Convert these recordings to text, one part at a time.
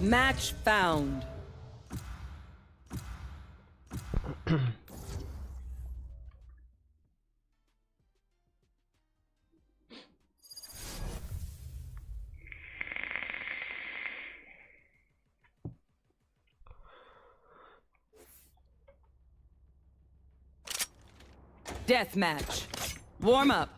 Match found. Deathmatch. Warm up.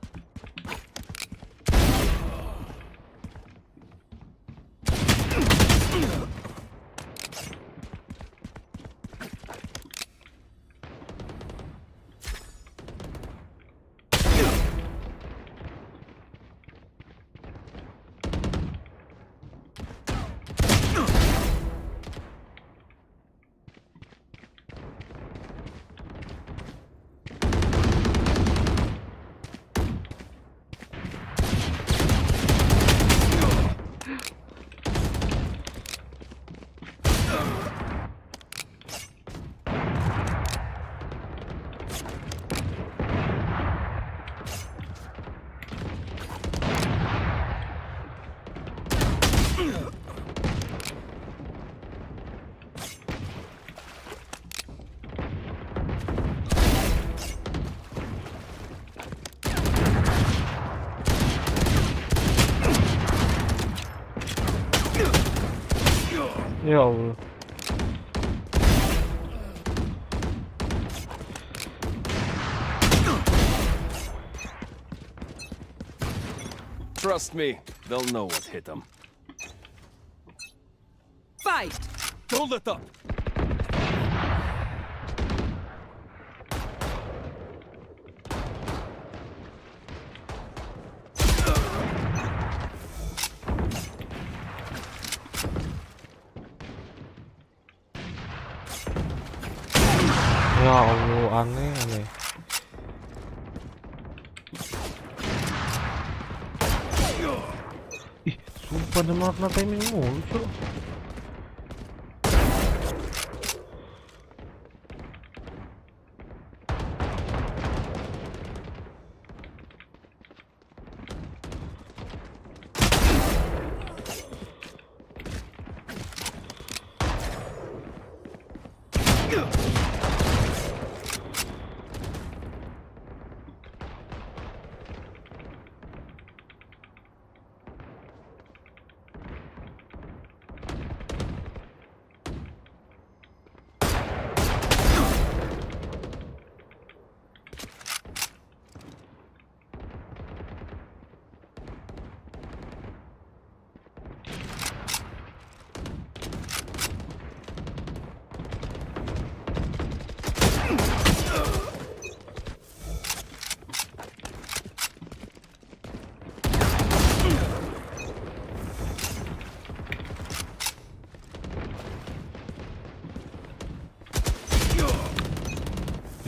Ya Allah. Trust me, they'll know what hit them. Fight! Don't let up! Ya Allah, aneh. Ih, sumpah dia kena timing mulu, Cuk.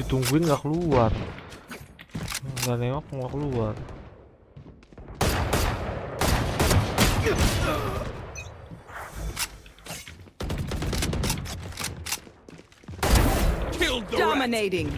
ditungguin nggak keluar, nggak nengok nggak keluar. Killed the rat. Dominating.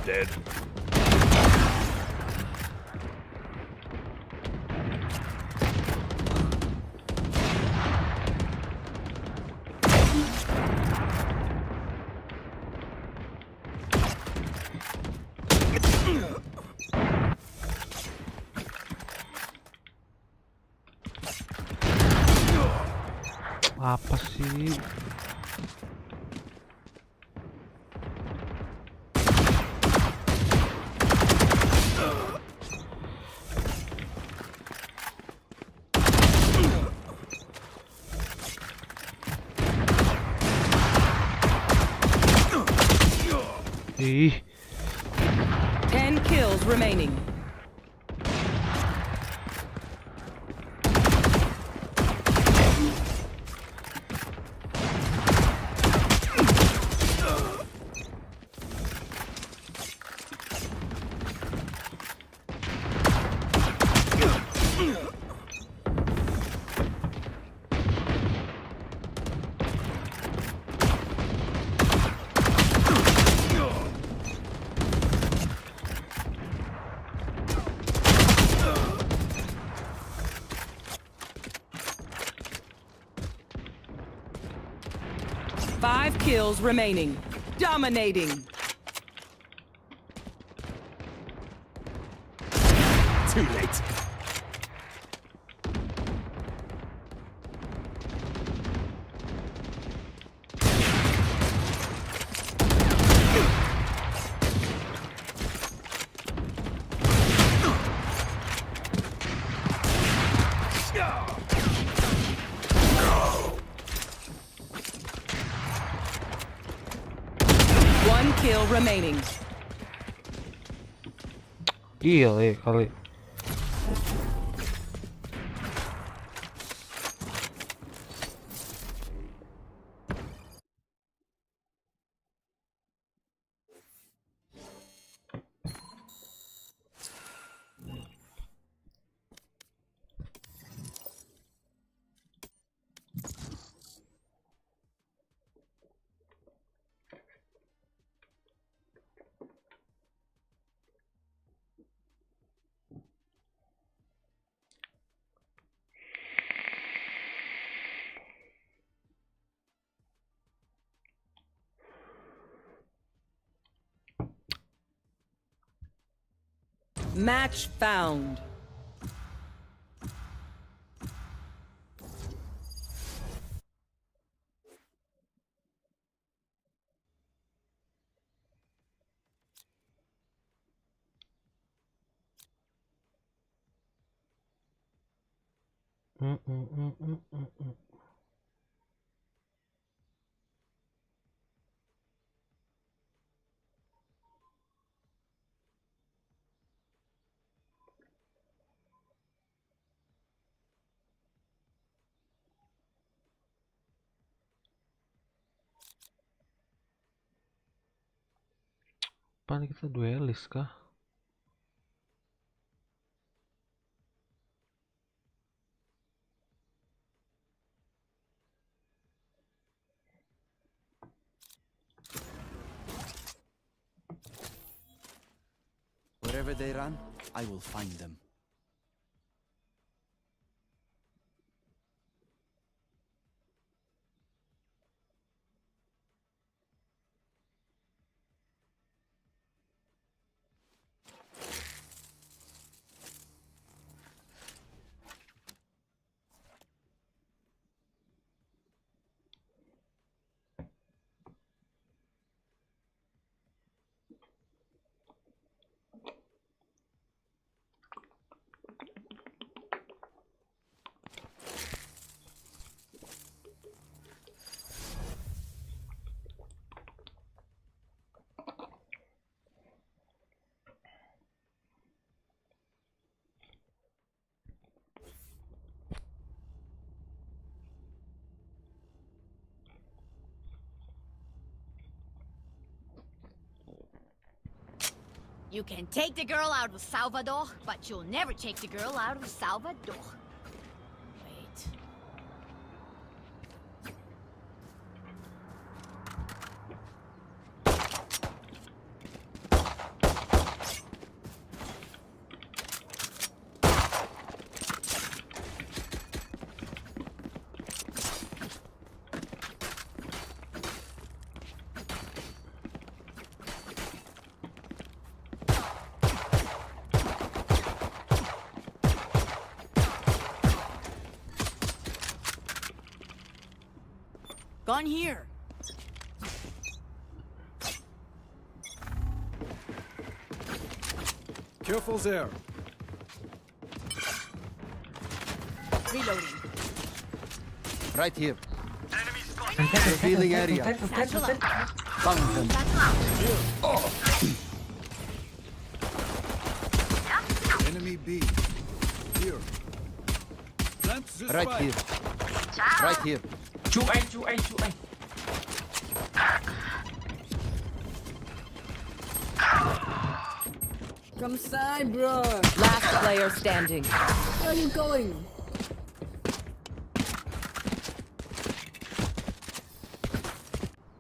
Dead. Apa sih? Ih, 10 kills remaining. Five kills remaining. Dominating. Too late. One kill remaining. gile kali. Match found. Depan kita duelis kah? Wherever they run, I will find them. You can take the girl out of Salvador, but you'll never take the girl out of Salvador. Wait. Gun here. Careful there. Reloading. Right here. Revealing area. Found them. Enemy B. Here. Plant the right spike. Here. Right here. Chú anh. Come side, bro. Last player standing. Where are you going?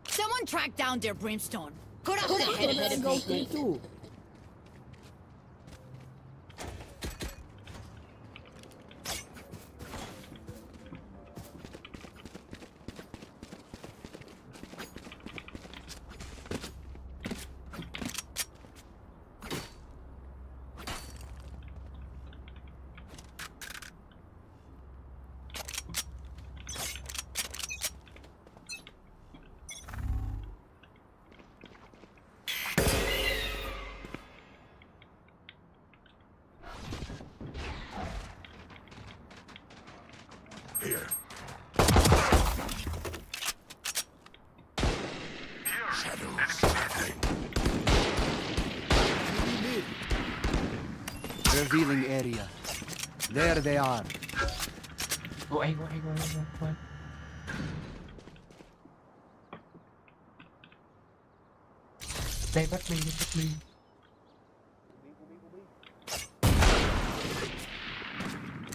Someone track down their brimstone. Cut off the Let head me of go the free too. Here. Revealing area. There they are. Go anh. Đây bắt mình.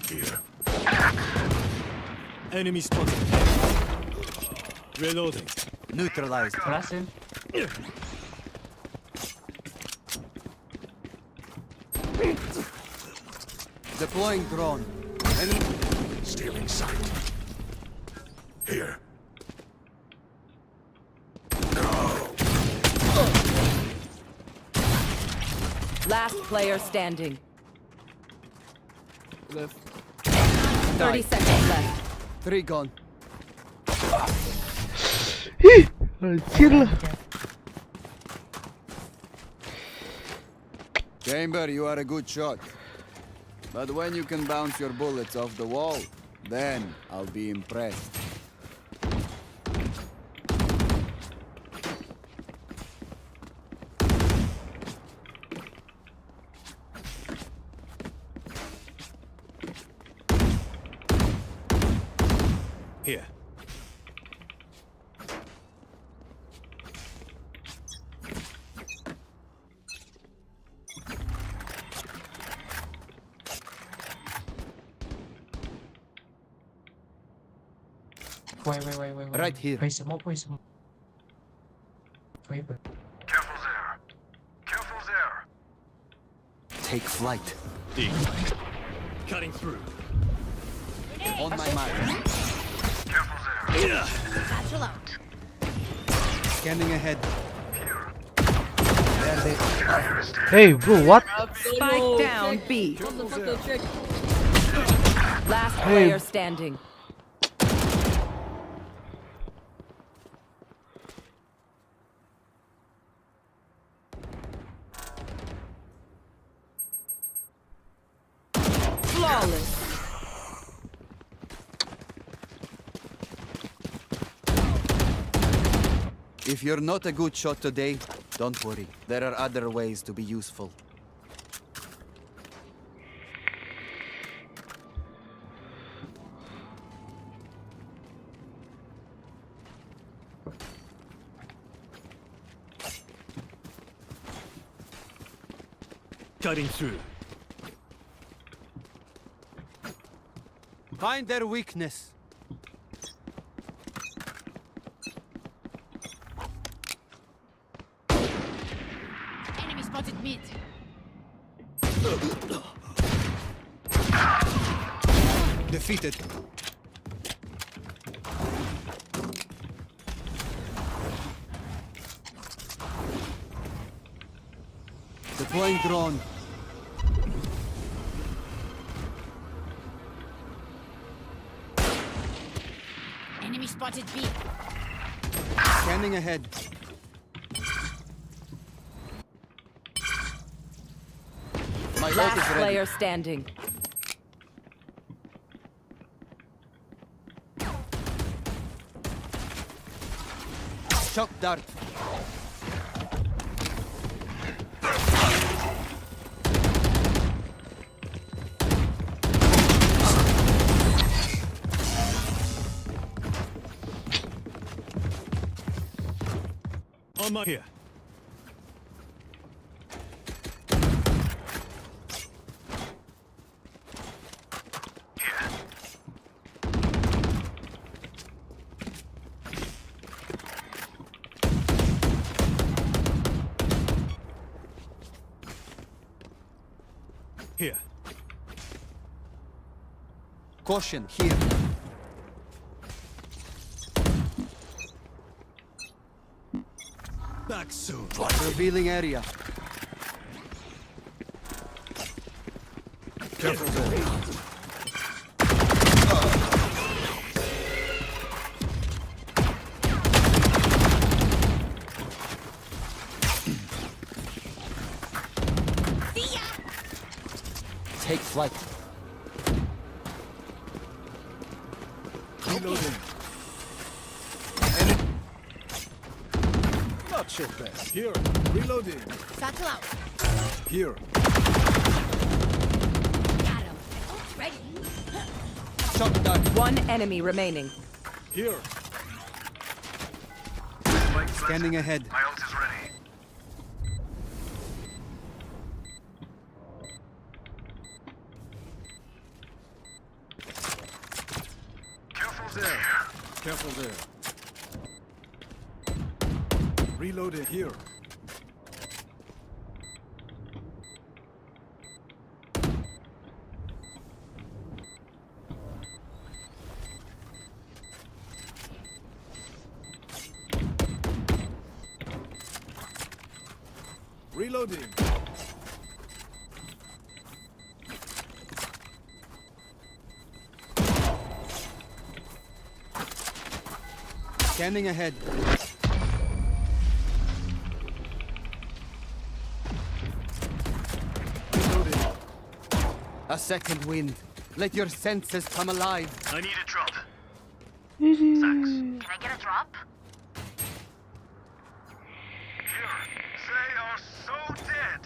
Here. Enemy spotted. Reloading. Neutralized. Flash him. Deploying drone. Enemy. Stealing sight. Here. Last player standing. Left. 30 seconds left. 3 gone. Anjir lah. Chamber, you are a good shot. But when you can bounce your bullets off the wall, then I'll be impressed. Here. Wait. Right here. Wait, smoke. Wait. Careful there. Careful there. Take flight. Cutting through. On my mark. Careful there. Satchel out. Scanning ahead. Hey bro, what? Spike down B. Motherfucker, check. Last player standing. Flawless. If you're not a good shot today, don't worry. There are other ways to be useful. Cutting through. Find their weakness. Enemy spotted mid. Defeated. Deploying drone. Enemy spotted B. Scanning ahead. My ult Last is ready. player standing. Shock dart. On my here. Here. Caution here. Back soon. Revealing area. Careful there. See ya! Take flight. Reloading. Not so fast. Here. Reloading. Satchel out. Here. Got him. Ready. Shock dart. One enemy remaining. Here. Scanning ahead. My ult is ready. Careful there. Careful there. Reloading here. Reloading. Scanning ahead. Reloading. A second wind. Let your senses come alive. I need a drop. Can I get a drop? Here. They are so dead.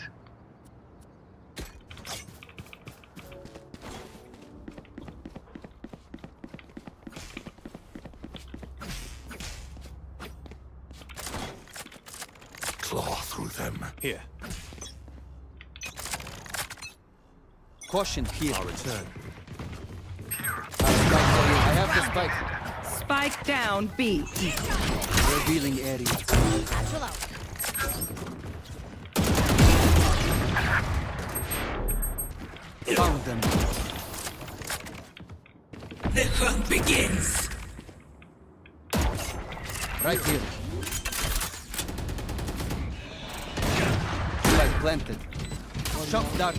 Claw through them. Here. Caution here. I'll return. I have the spike. Spike down B. Revealing area. Satchel out. Found them. The hunt begins. Right here. Flag planted. Shot dart.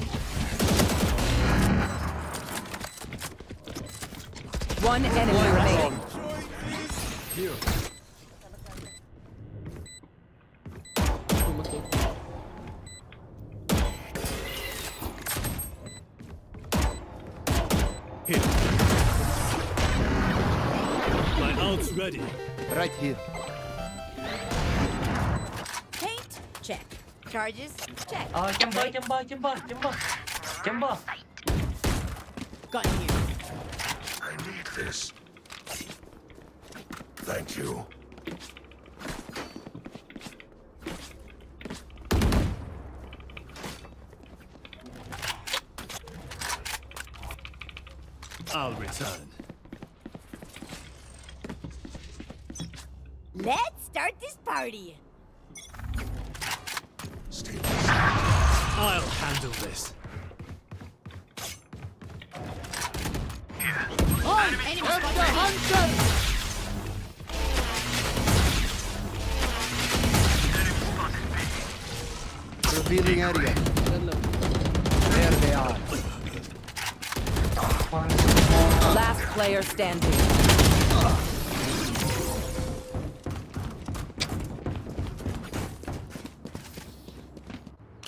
One enemy remaining. My ult's ready. Right here. Paint? Check. Charges? Check. chamber. Gun here. I need this. Thank you. I'll return. Let's start this party. Stay. I'll handle this. Enemy spotted. Revealing area. There they are. Last player standing.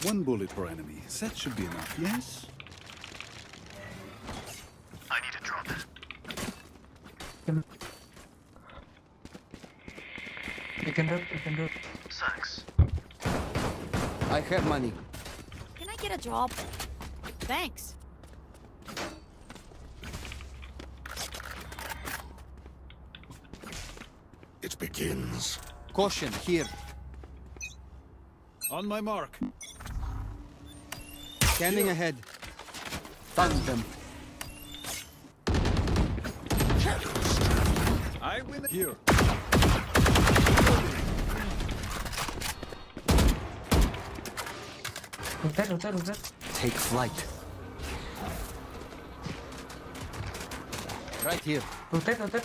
One bullet per enemy. That should be enough, yes? I need a drop. You can do it. Thanks. I have money. Can I get a drop? Thanks. It begins. Caution here. On my mark. Scanning ahead. Found them. I win here. Rotate. Take flight. Right here. Rotate.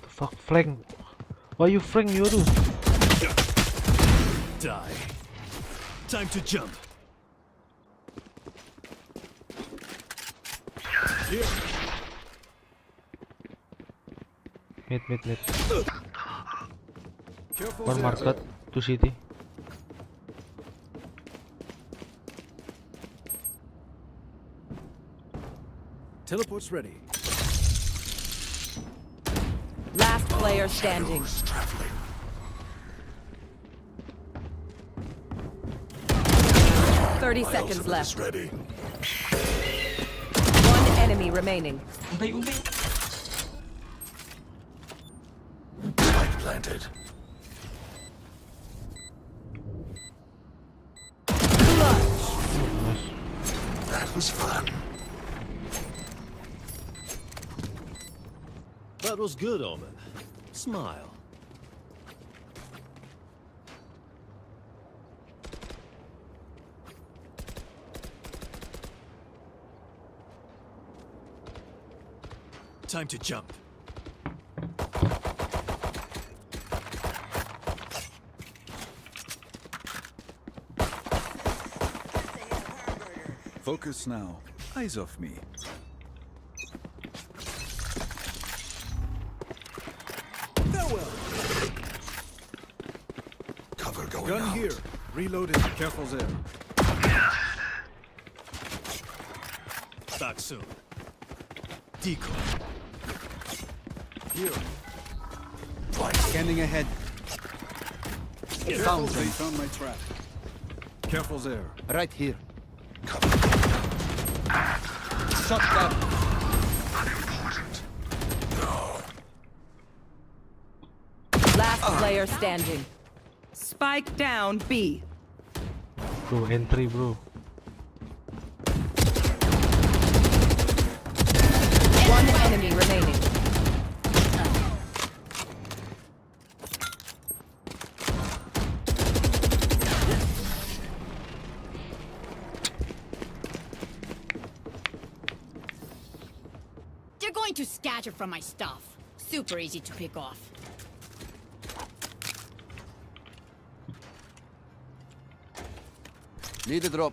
Fuck, flank. Why you flank you do? Die. Time to jump. Here. Mid. Careful One there. market, 2 city. Teleport's ready. Last player standing. Who's traveling? 30 seconds Ultimate is left. ready. One enemy remaining. Ulti. Spike planted. That was fun. That was good, Omen. Smile. Time to jump. Focus now. Eyes off me. Farewell. Cover going Gun out. here. Reloaded. Careful there. Back soon. Decoy. Here. Scanning ahead. Careful. Found They them. found my trap. Careful there. Right here. Cover. Shot down. Unimportant. No. Last player standing. Spike down B. Bro, entry bro. One enemy remaining. They're going to scatter from my stuff. Super easy to pick off. Need a drop.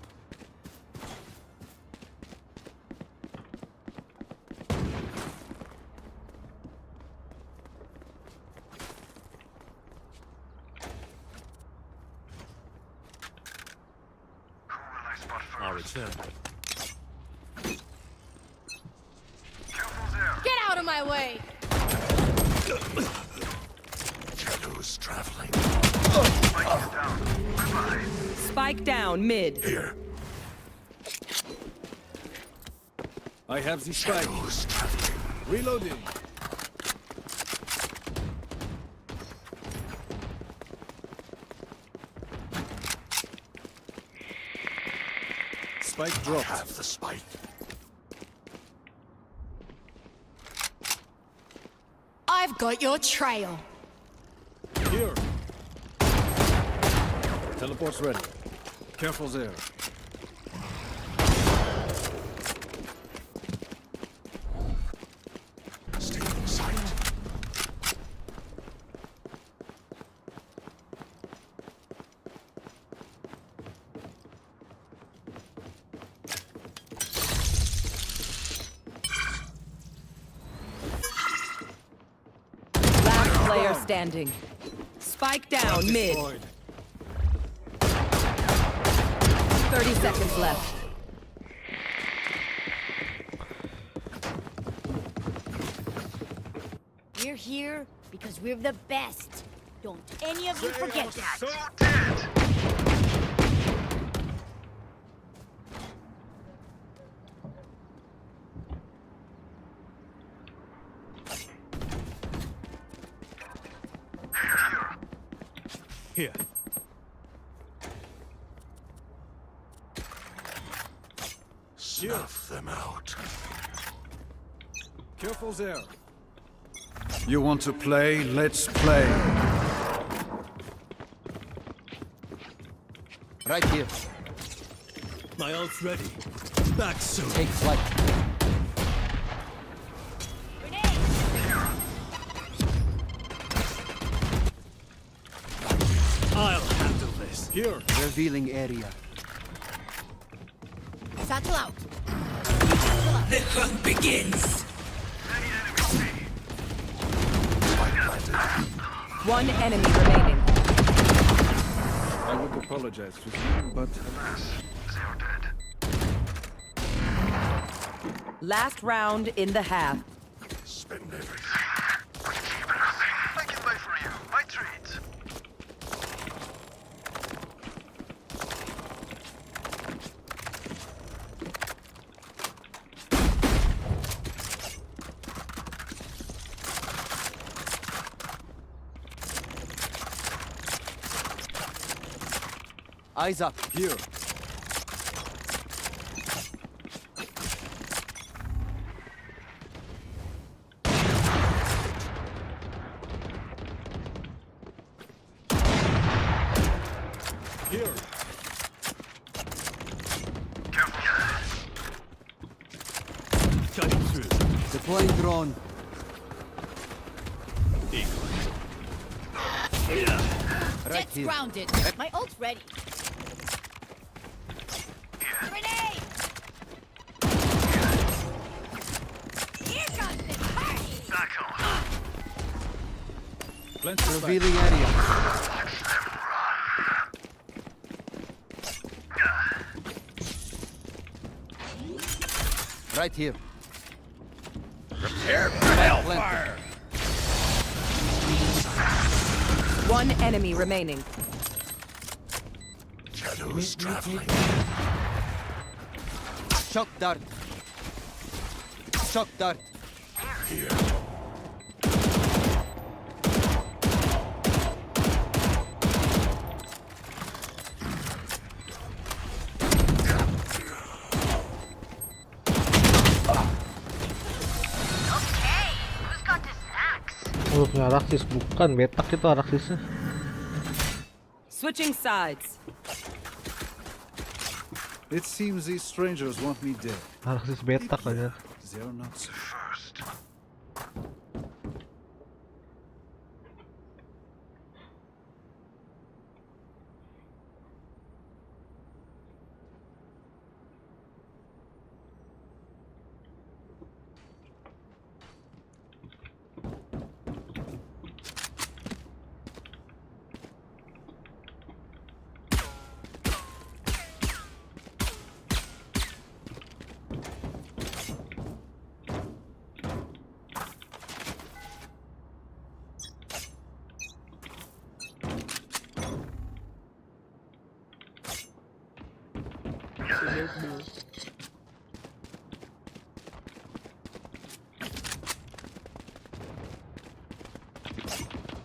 I'll return. Careful there. Get out of my way! Shadows traveling. Spike down. Goodbye. Spike down mid. Here. I have the spike. Shadows traveling. Reloading. Spike dropped. Have the spike. I've got your trail. Here. Teleport's ready. Careful there. Stay in sight. Last player standing. Spike down mid. Destroyed. 30 seconds left. We're here because we're the best. Don't any of you forget that. So dead. Here. Snuff them out. Careful there. You want to play? Let's play. Right here. My ult's ready. Back soon. Take flight. I'll handle this. Here. Revealing area. Satchel out. The hunt begins. Spike planted. One enemy remaining. I would apologize to you, but They are dead. Last round in the half. Spend everything. I can buy for you. My treat. Eyes up. here. Here. Cutting through. Deploying drone. Right Jet's here. grounded. My ult's ready. Grenade! Here comes the party! Back on. Plenty of spike. Revealing area. Right here. Prepare for Hellfire. One enemy remaining. Shadows traveling. Shock dart. Shock dart. Here. who's got the snacks? Oh, punya Araksis, bukan betak itu Araksisnya. Switching sides. It seems these strangers want me dead. Araksis betak aja. They're not so First.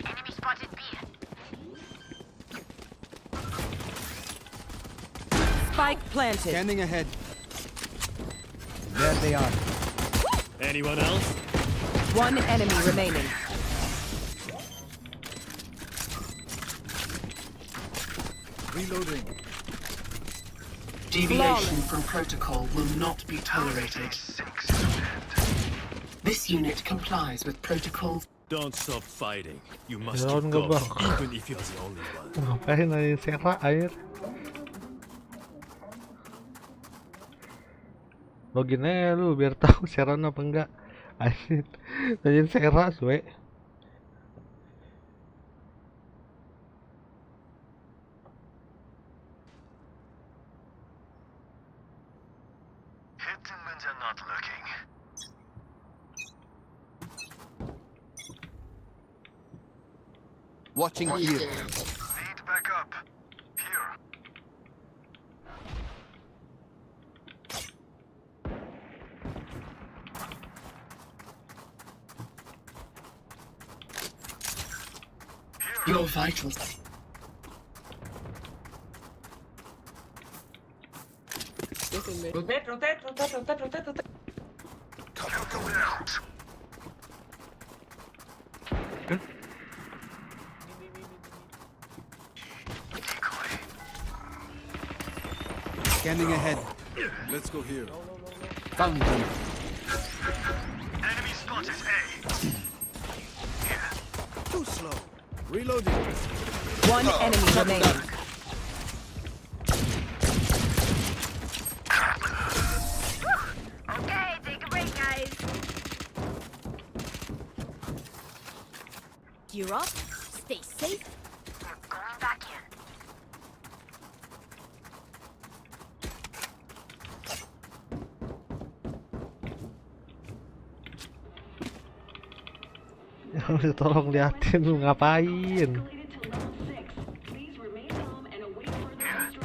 Enemy spotted B. Spike planted. Scanning ahead. There they are. Anyone else? One enemy remaining. reloading. Deviation from protocol will not be tolerated. This unit complies with protocols. Don't stop fighting. You must Jalan go, nggak, Bang? even if you're the only one. Ngapain aja serak air? Login aja lu biar tahu seran apa enggak. Anjir. Nanyain serak suwe. Hit them when they're not looking. Watching here. Need backup. Here. Your vitals. Rotate. Cover going out. Scanning ahead. Let's go here. Found them. Enemy spotted A. Too slow. Reloading. One enemy remaining. Okay, take a break, guys. Gear up, stay safe. We're going back in. Tolong liatin lu ngapain.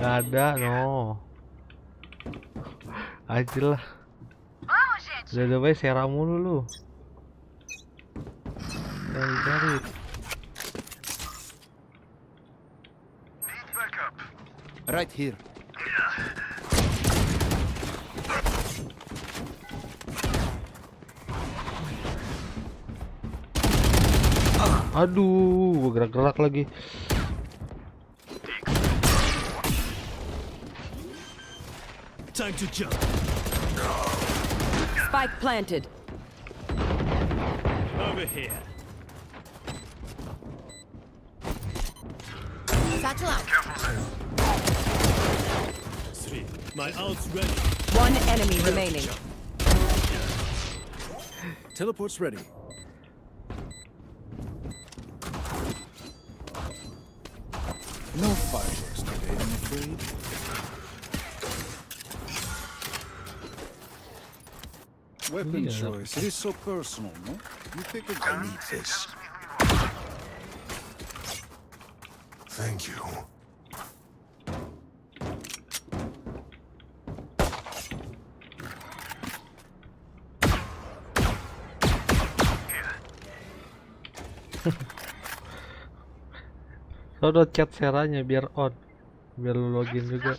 Gak ada no. Aja lah. Udah baik serah mulu lu. Cari. Need backup. Right here. Aduh, gua gerak-gerak lagi. Time to jump. Spike planted. Over here. Satchel out. Three. My ult's ready. One enemy remaining. Teleport's ready. No fireworks today, I'm afraid. Weapon Yeah. choice. It is so personal, no? You pick a I gun. need this. Thank you. Lo udah chat seranya biar on. Biar lu login juga.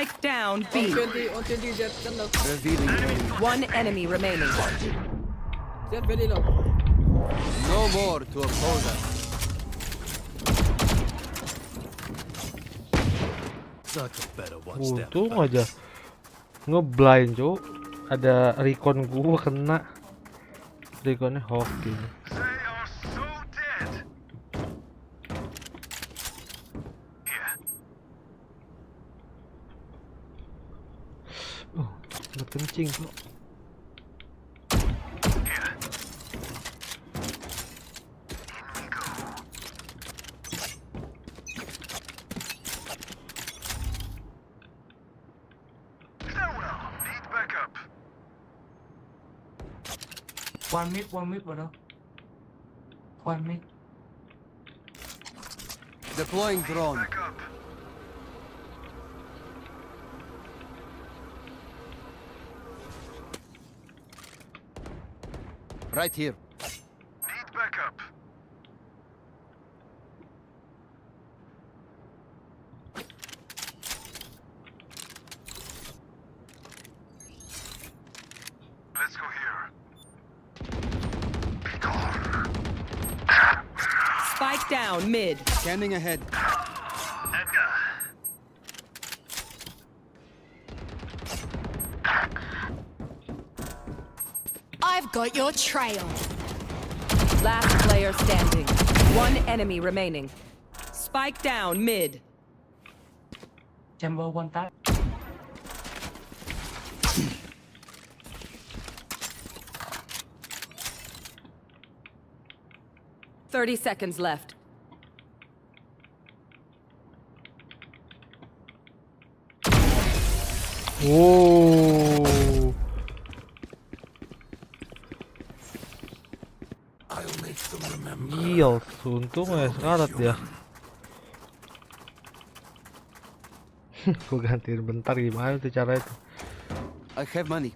Spike down B. On 20 jet kan low. Revealing area. One enemy remaining. Jet very low. No more to oppose us. Untung aja ngeblind cuk. Ada recon gua kena. Reconnya hoki. They are so dead. Here. Udah kencing cuk. Here. In we go. Farewell. Need backup. One mid vào đâu? One mid. Deploying drone. Backup. Right here. Need backup. Let's go here. Be gone. Spike down mid. Scanning ahead. Edgar. I've got your trail. Last player standing. One enemy remaining. Spike down mid. Chamber one tap. Thirty seconds left. Wow. I'll make them remember. Gil, untung ya sekarat dia. Gua gantiin bentar gimana tuh cara itu. I have money.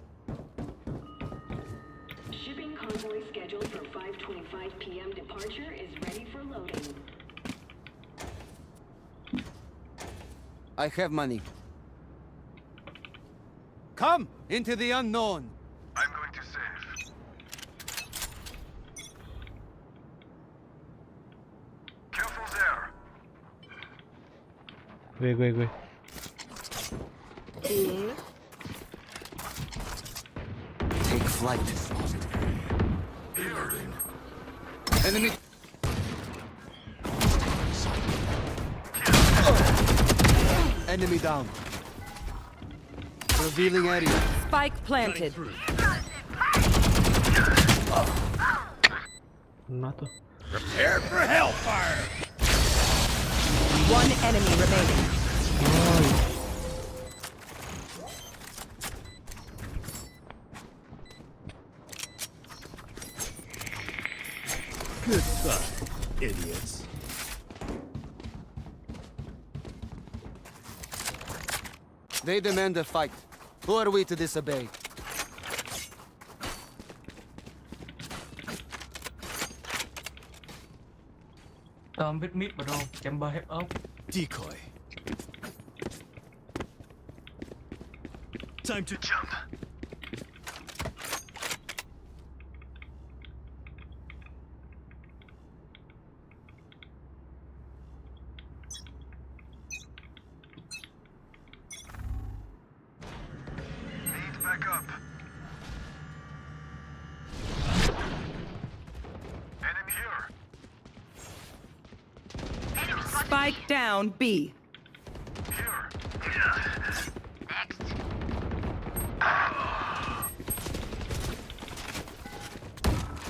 Shipping convoy scheduled for 5:25 p.m. departure is ready for loading. I have money. Come into the unknown. I'm going to save. Careful there. Gue. Take flight. Reloading. Enemy. Enemy down. Revealing area. Spike planted. Kena tuh. Prepare for hellfire! One enemy remaining. Good stuff, idiots. They demand a fight. Who are we to disobey? Tôm biết mid vào đâu? Chamber head up. Decoy. Time to jump. Need backup. Enemy here. Spike down B. Here.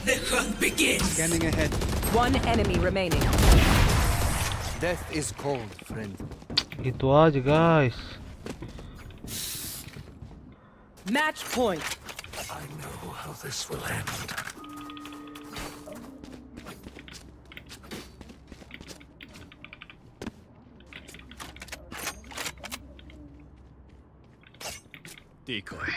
The hunt begins. Scanning ahead. One enemy remaining. Death is cold, friend. Itu aja guys. Match point. I know how this will end. Decoy.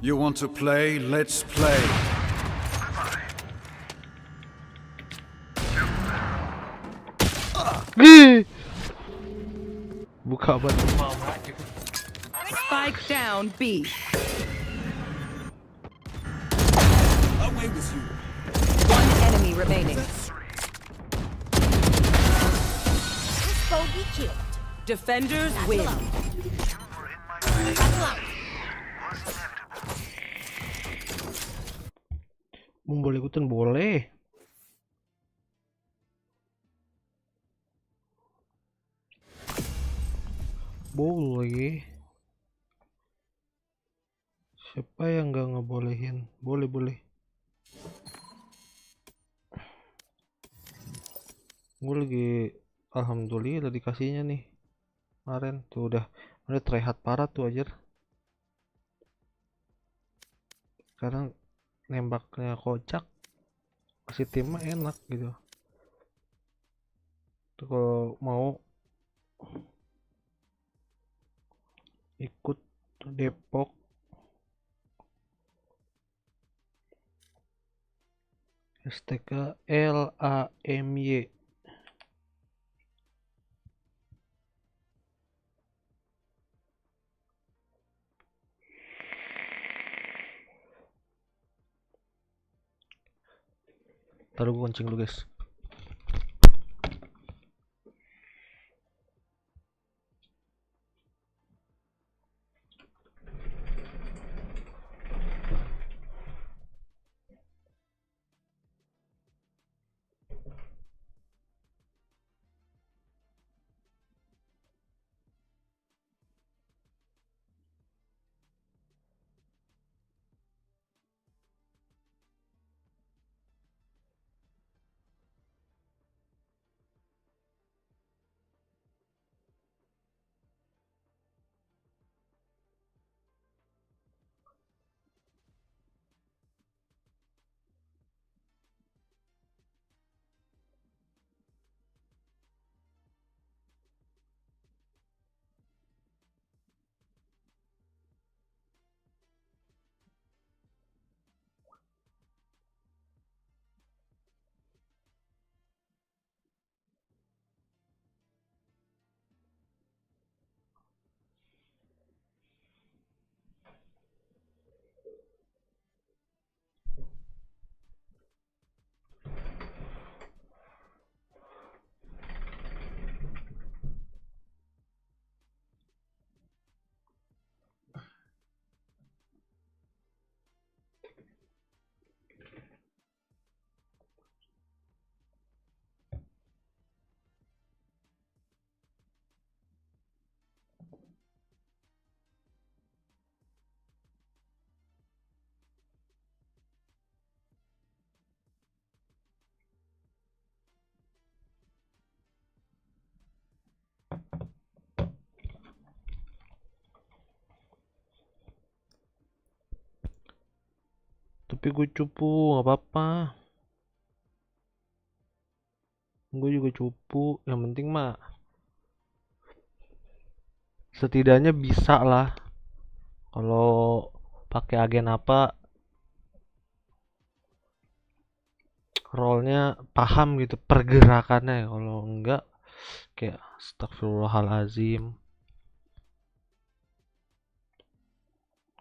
You want to play? Let's play. Buka banget. Mau nggak gitu. Spike down B. Away with you. One enemy remaining. This bogey killed. Defenders win. Battle out. Boleh ikutan boleh. Boleh. Siapa yang nggak ngebolehin? Boleh boleh. Gue lagi alhamdulillah dikasihnya nih. Kemarin tuh udah tryhard parah tuh aja. Sekarang nembaknya kocak, kasih timnya enak gitu. Tuh kalau mau ikut Depok STK LAMY. Taruh gue kencing dulu guys. Tapi gue cupu nggak apa-apa. Gue juga cupu. Yang penting mah setidaknya bisa lah. Kalau pakai agen apa, role-nya paham gitu pergerakannya. Kalau enggak kayak astagfirullahalazim.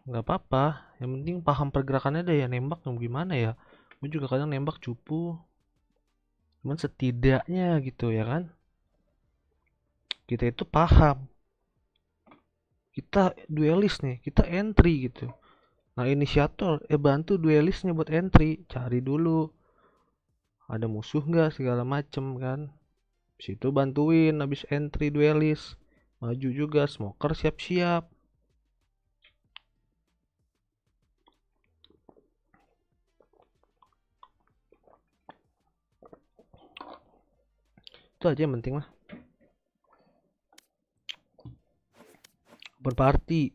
Nggak apa-apa, yang penting paham pergerakannya deh ya. Nembak gimana ya, gue juga kadang nembak cupu, cuman setidaknya gitu ya kan, kita itu paham, kita duelis nih, kita entry gitu. Nah inisiator bantu duelisnya buat entry, cari dulu ada musuh nggak segala macem kan, situ bantuin habis entry duelis, maju juga smoker siap-siap. Itu aja yang penting mah. Berparti.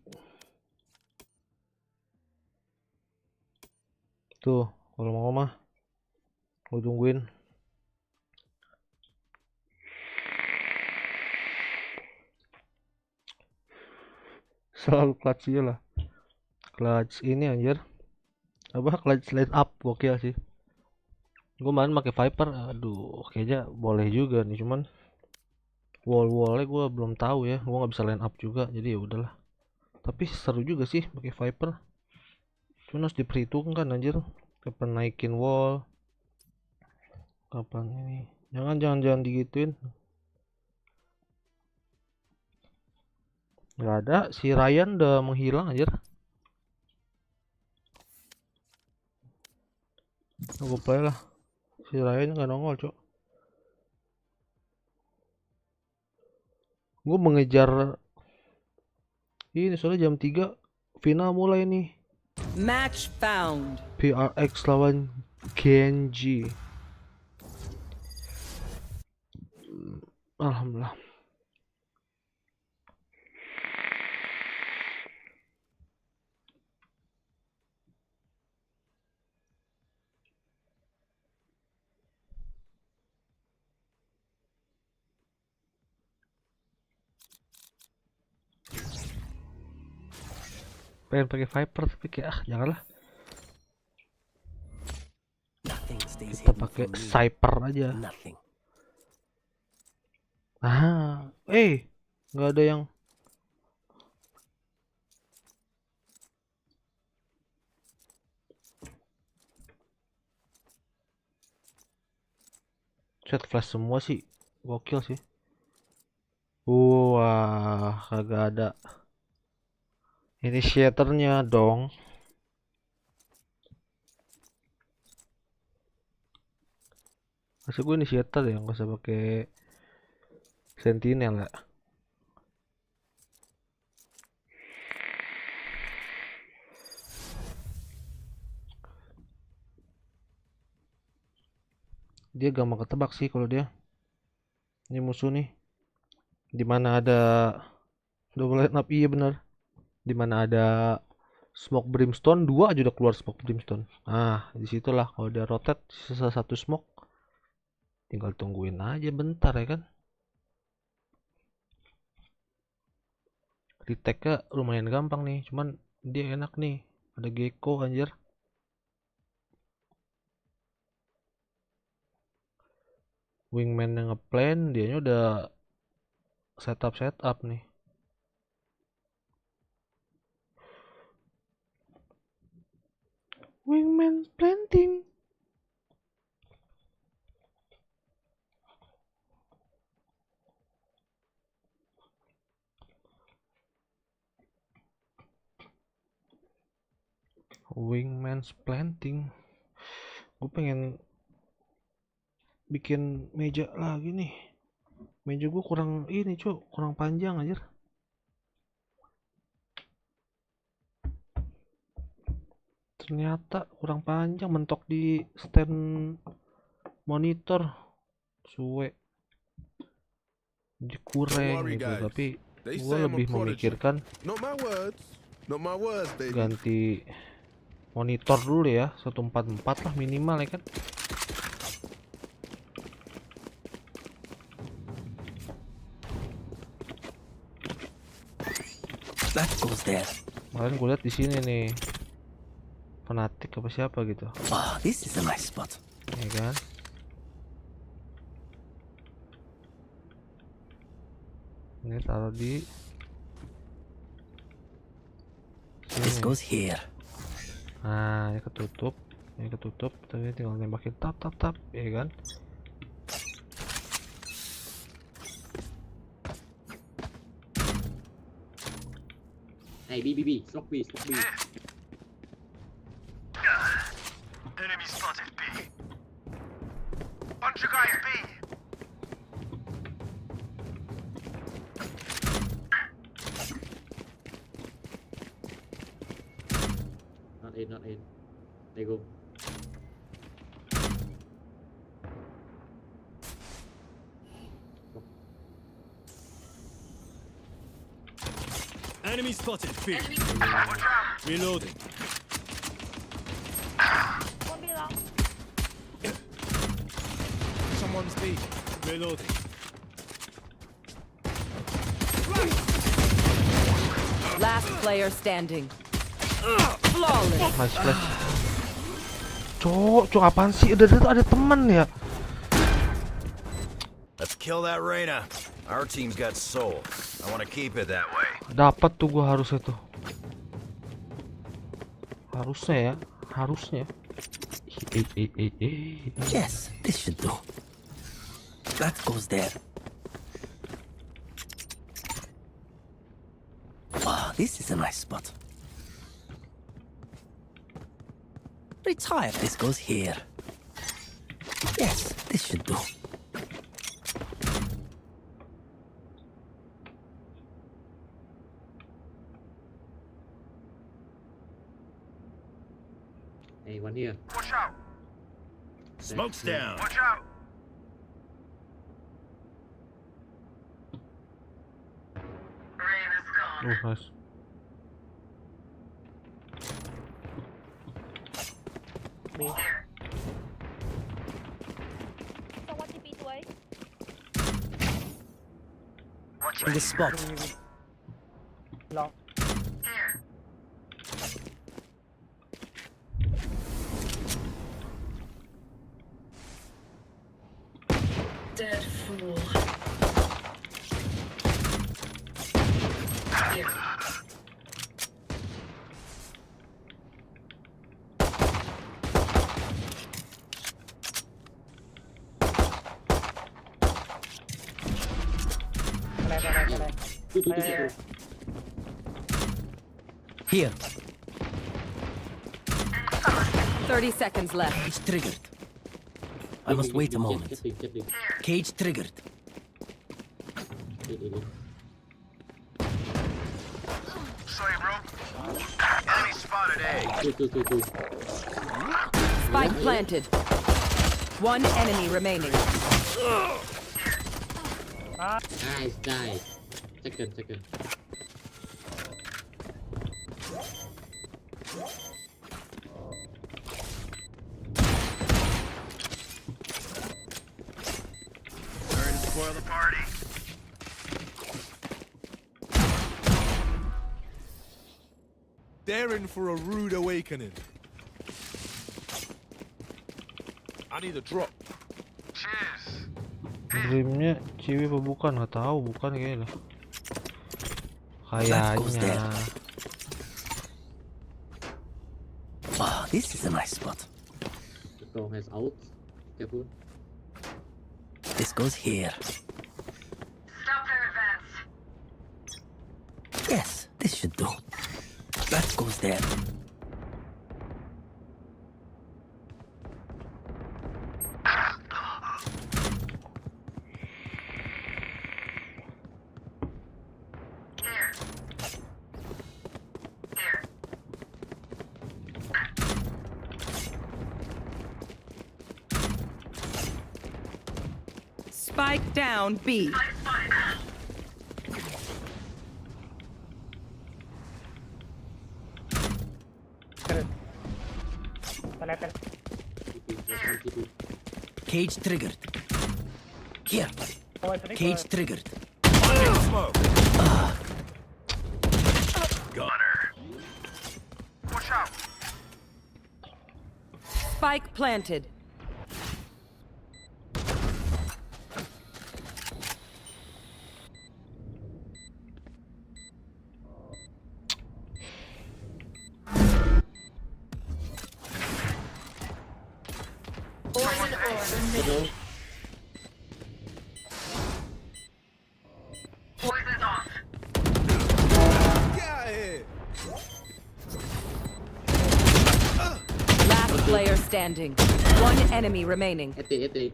Tuh, kalau mau mah gue tungguin. Selalu clutch lah. Clutch ini anjir. Apa clutch line up gokil sih. Gue main pakai Viper. Aduh, kayaknya boleh juga nih, cuman wall-wallnya gue belum tahu ya. Gue nggak bisa line up juga, jadi ya udahlah. Tapi seru juga sih pakai Viper. Cuman harus diperhitungkan anjir. Kapan naikin wall, kapan ini. Jangan digituin. Nggak ada, si Ryan udah menghilang anjir. Gue play lah. Si Ryan nggak nongol, cok. Gue mengejar ini soalnya jam 3 final mulai nih. Match found. PRX lawan GEN.G. Alhamdulillah. Pengen pakai Viper tapi kayak janganlah. Kita pakai Sniper aja. Nggak ada yang set flash semua sih, gokil sih. Wah, kagak ada initiatornya dong. Masa gue initiator ya, nggak usah pakai sentinel ya. Dia gampang ketebak sih kalau dia. Ini musuh nih. Dimana ada double line up, iya bener. Dimana ada smoke brimstone, 2 aja udah keluar smoke brimstone. Nah, disitulah kalau dia rotate sisa 1 smoke. Tinggal tungguin aja bentar ya kan. Retake-nya lumayan gampang nih, cuman dia enak nih. Ada gecko anjir. Wingman yang ngeplan, dianya udah setup nih. Wingman planting. Wingman's planting. Gue pengen bikin meja lagi nih. Meja gue kurang ini cuk, kurang panjang aja. Ternyata kurang panjang, mentok di stand monitor. Suwe. Dikurang gitu, tapi gue lebih memikirkan ganti monitor dulu ya, 144 lah minimal ya kan. Kemarin gue lihat di sini nih, fanatik apa siapa gitu. This is a nice spot. Ya kan. Ini taruh di sini. This goes here. Nah, ini ketutup, tapi tinggal nembakin tap, ya kan? Hey, B, slok B. Enemy spotted B. Bunch of guys B. Not in. There you go. Enemy spotted B. Reloading. Someone's B. Reloading. Last player standing. Flawless. Nice flash. Cok apaan sih? Ada teman ya. Let's kill that Reyna. Our team's got soul. I want to keep it that way. Dapat tuh gua harusnya tuh. Harusnya. Yes, this should do. That goes there. Wow, this is a nice spot. Retire. This goes here. Yes, this should do. Hey, one here. Watch out! Smoke's down. Watch out! Nice. In this spot. Dead fool. Here. Here. 30 seconds left. Cage triggered. I must wait a moment. Cage triggered. Sorry, bro. Enemy spotted A. Two. Spike planted. One enemy remaining. Nice. Second. Sorry to spoil the party. They're in for a rude awakening. I need a drop. Cheers. Dreamnya ciwi apa bukan? Nggak tahu, bukan kayaknya. Kayaknya. Wow, this is a nice spot. The door has out. Careful. This goes here. Stop their advance. Yes, this should do. That goes there. Spike down B. Cage triggered. Here. Cage triggered. Smoke. Gunner. Watch out. Spike planted. Poison's off. Get out of here. Last player standing. One enemy remaining. At the.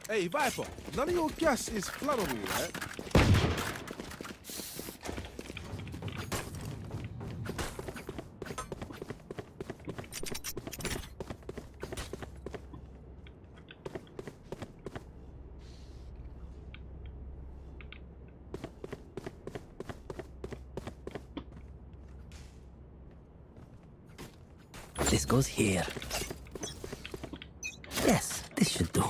Hey, Viper, none of your gas is flammable, right? This goes here. Yes, this should do.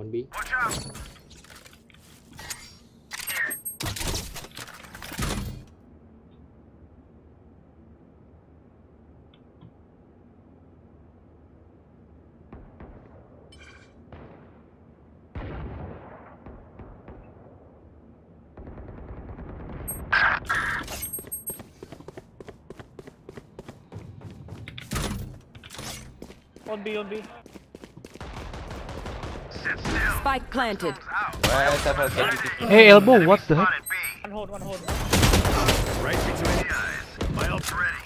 One B. On B, on B. Spike planted. Hey, elbow, what the heck? One hold, one hold. Right between the eyes. My ult's ready.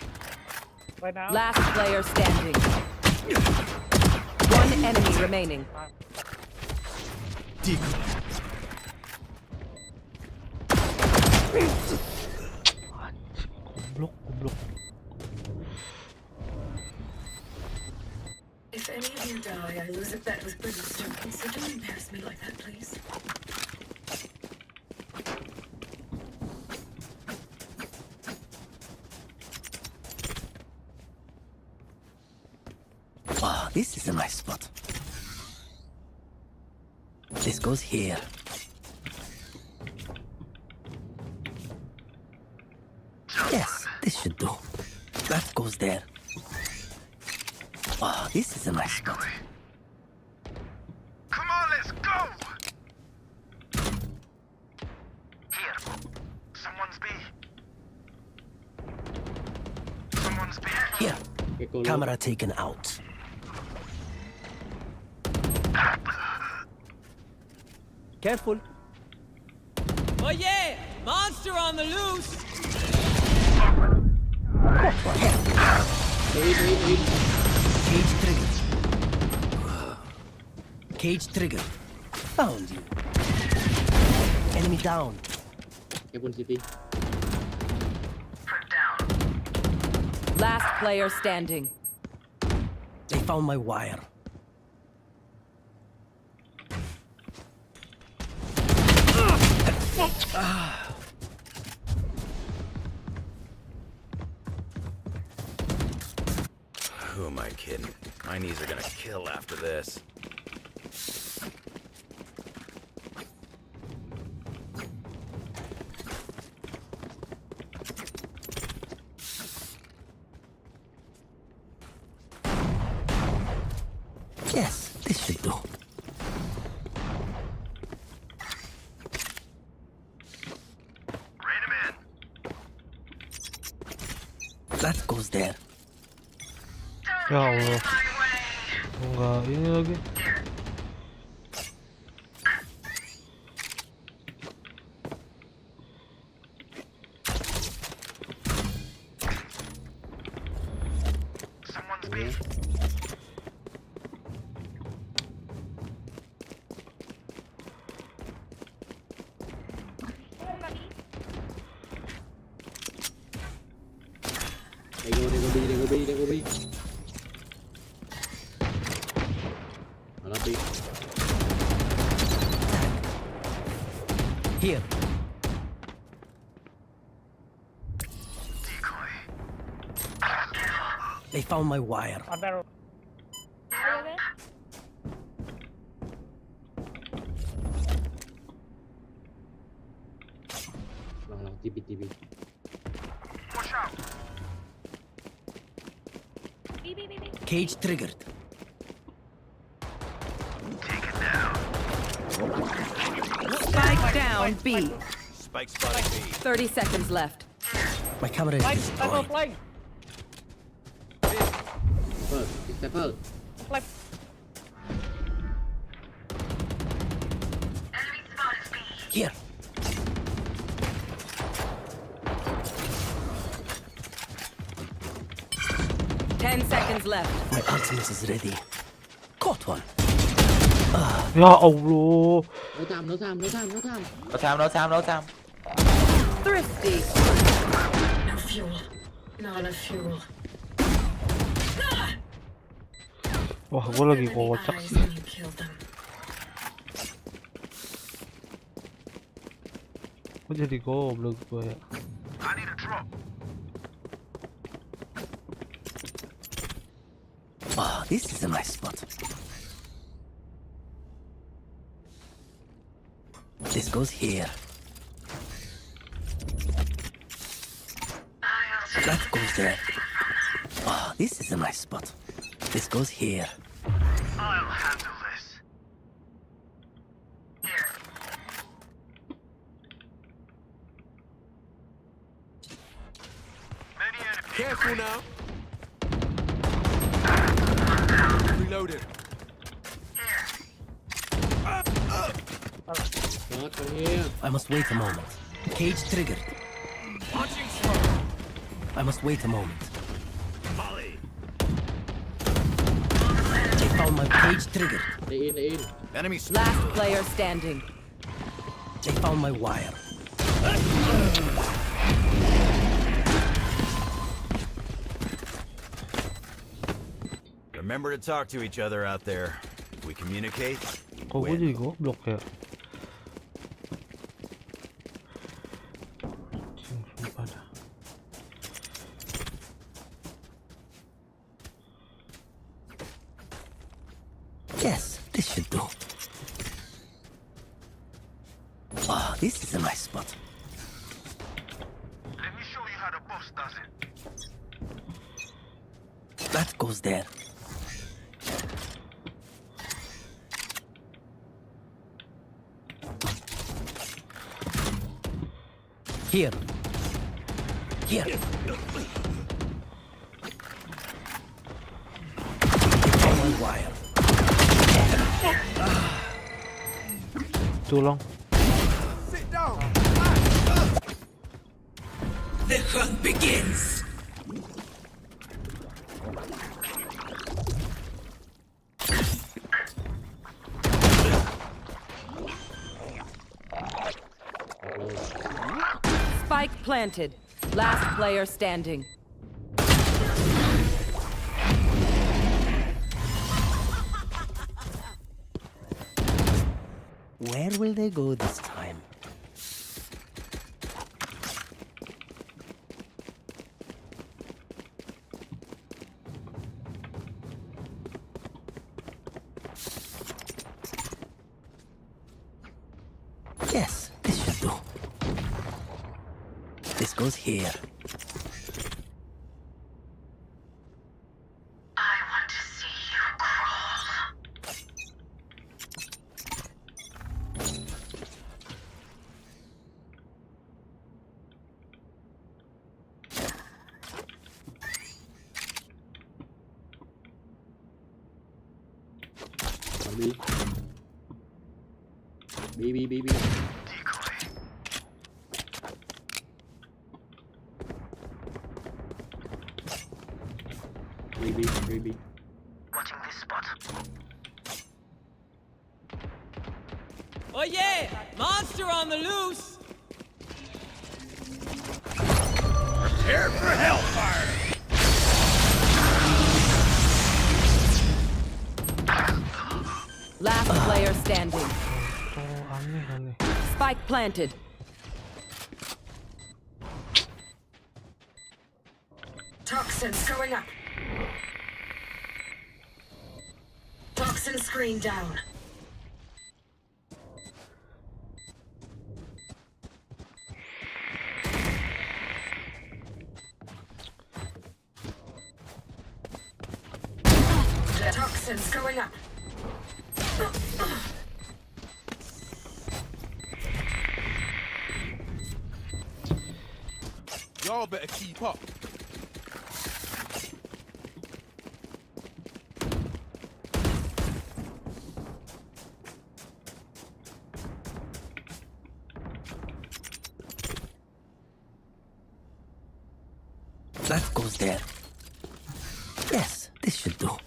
Right now. Last player standing. One enemy remaining. Goblok. If any of you die, I lose a bet with Bridgestone, so don't embarrass me like that, please. Ah, this is a nice spot. This goes here. Yes, this should do. That goes there. Ah, this is a nice spot. Come on, let's go! Here. Someone's B. Someone's B. Here, Okay, go low. camera taken out. Careful. Oh yeah! Monster on the loose! Cage triggered. Cage triggered. Found you. Enemy down. One city. Last player standing. They found my wire. Who am I kidding? My knees are gonna kill after this. Yes, this should do. Rein him in. That goes there. Ya Allah. Enggak ini lagi. Someone's B. They go B. Another B. Here. Decoy. They found my wire. On barrel. Long, TP. Watch out. Cage triggered. Take it down. Spike down B. Spike spotted B. 30 seconds left. My camera is Flank, destroyed. flank. First, step out. Flank. Here. Ten seconds left. My ultimate is ready. Caught one. Ya Allah. No time. Thrifty. No fuel. Not enough fuel. Wah, gue lagi Enemy kocak eyes sih. when you killed them. Gue jadi goblok gue ya. I need a drop. Ah, this is a nice spot. This goes here. That goes there. Oh, this is a nice spot. This goes here. I'll handle this. Here. Many enemies. Careful now. Reloaded. Not from here. I must wait a moment. Cage triggered. Launching smoke. I must wait a moment. Molly. They found my cage triggered. They in. Enemy Last player standing. They found my wire. Remember to talk to each other out there. If we communicate, Kok gue jadi goblok ya? Sumpah dah. Yes, this should do. Oh, this is a nice spot. Let me show you how the boss does it. That goes there. Here. Here. On my wire. Too long. Sit down. The hunt begins. Spike planted. Last player standing. Where will they go this time? Yes, this should do. This goes here. I want to see you crawl. B. Decoy. B. Watching this spot. Oh yeah! Monster on the loose! Prepare for hellfire. Last player standing. Oh, aneh. Spike planted. Toxins going up. Toxin screen down. Toxins going up. Y'all better keep up. That goes there. Yes, this should do.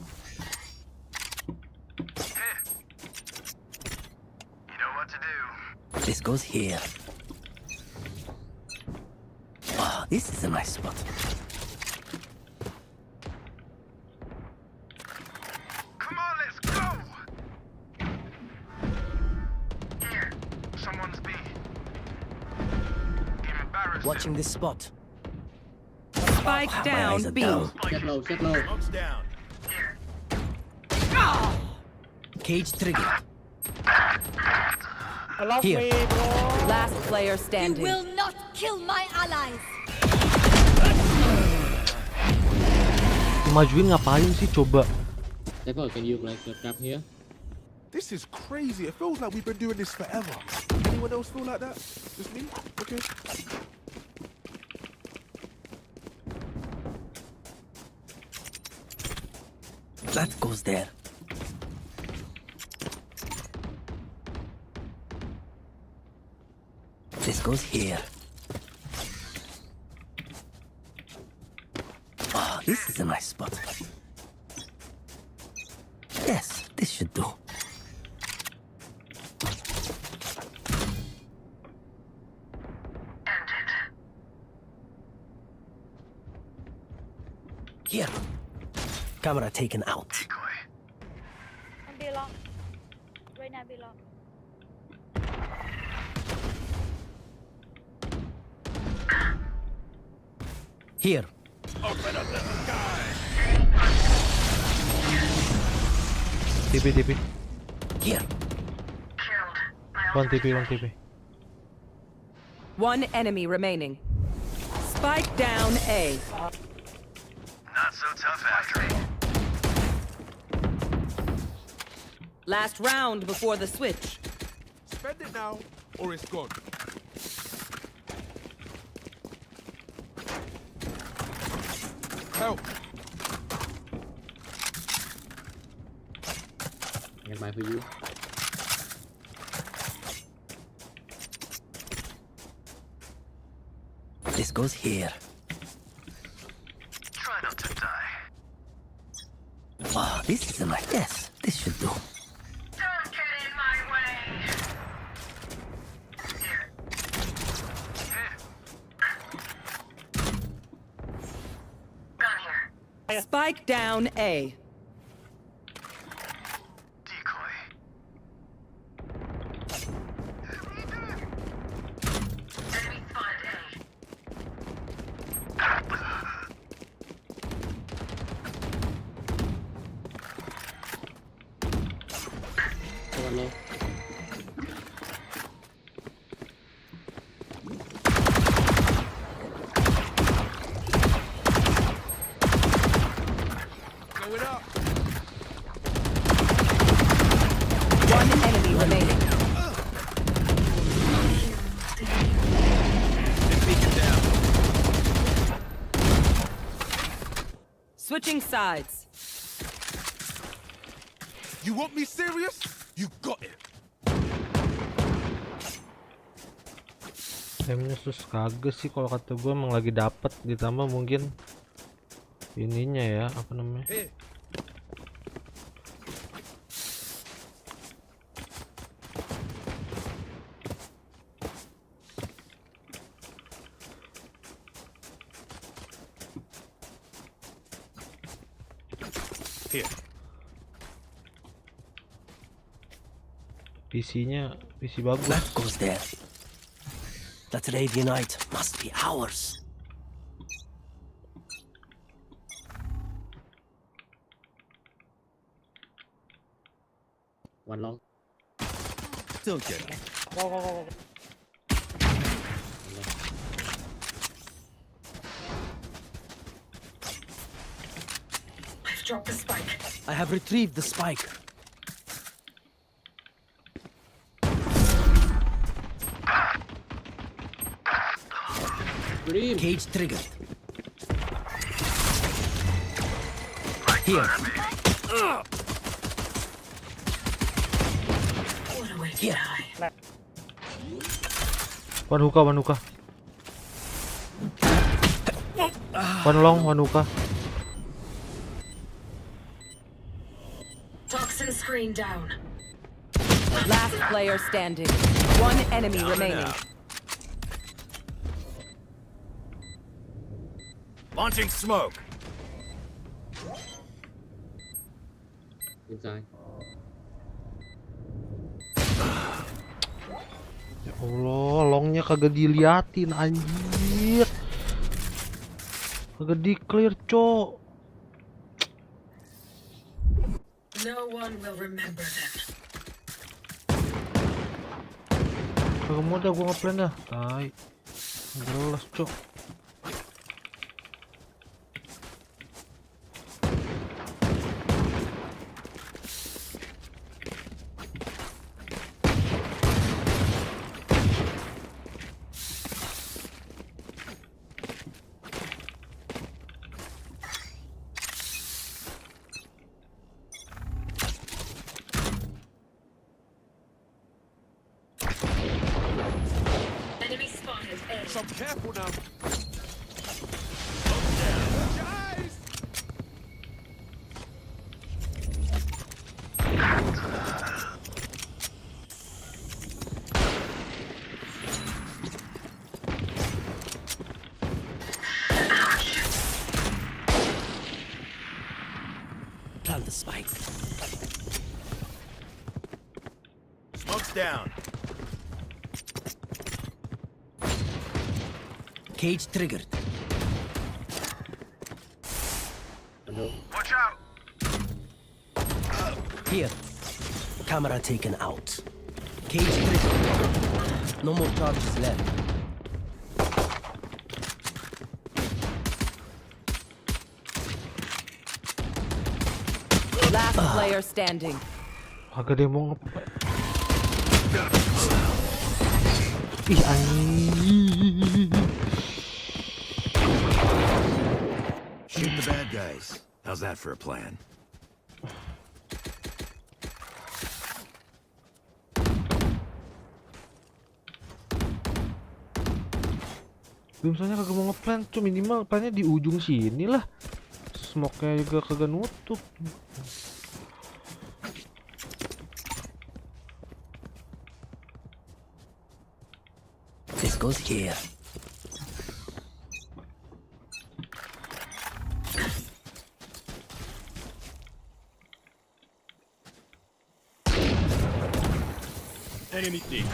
Here. You know what to do. This goes here. Oh, this is a nice spot. Come on, let's go. Here. Someone's B. Get embarrassed. Watching this spot. Spike My eyes down are B. down. Set low. smoke's down. Here. Cage triggered. Here. Last player You standing. will not kill my allies. Majuin ngapain sih coba? Devil, can you like grab here? This is crazy. It feels like we've been doing this forever. Anyone else feel like that? Just me? Okay. That goes there. This goes here. Oh, this is a nice spot. Yes, this should do. Here. Camera taken out. Here. TP. Here. One TP. One enemy remaining. Spike down A. Not so tough after. Last round before the switch. Spend it now, or it's gone. Help. Get by for you. This goes here. Try not to die. Oh, this is a nice. Yes, this should do. Don't get in my way. Gun here. Spike down A. Decoy. Enemy spotted A. One low. Going up. One enemy remaining. Switching sides. You want me serious? You got it. Aimnya sus kagak sih kalau kata gue, emang lagi dapet, ditambah mungkin ininya ya, apa namanya, Here. Here. PC bagus. That goes there. That Radianite must be ours. One long. Don't get it. I've dropped the spike. I have retrieved the spike. Green. Cage triggered. Here. What a way to Here. die. One hookah. One long, one hookah. Toxin screen down. Last player standing. One enemy remaining. Launching smoke. Inside. Ya Allah, longnya kagak diliatin anjir. Kagak di clear, cok. No one will remember them. Kagak mau dah gua ngeplan dah. Tai. Jelas, cok. So I'm careful now. Guys! Plant the spike. Smoke's down. Cage triggered. Watch out! Here. Camera taken out. Cage triggered. No more charges left. Last player standing. Kagak dia mau ngeplan. Ih anjing. Shoot the bad guys. How's that for a plan? Misalnya kagak mau ngeplan, cuma minimal plannya di ujung sini lah. Smoke-nya juga kagak nutup. This goes here. Enemy team.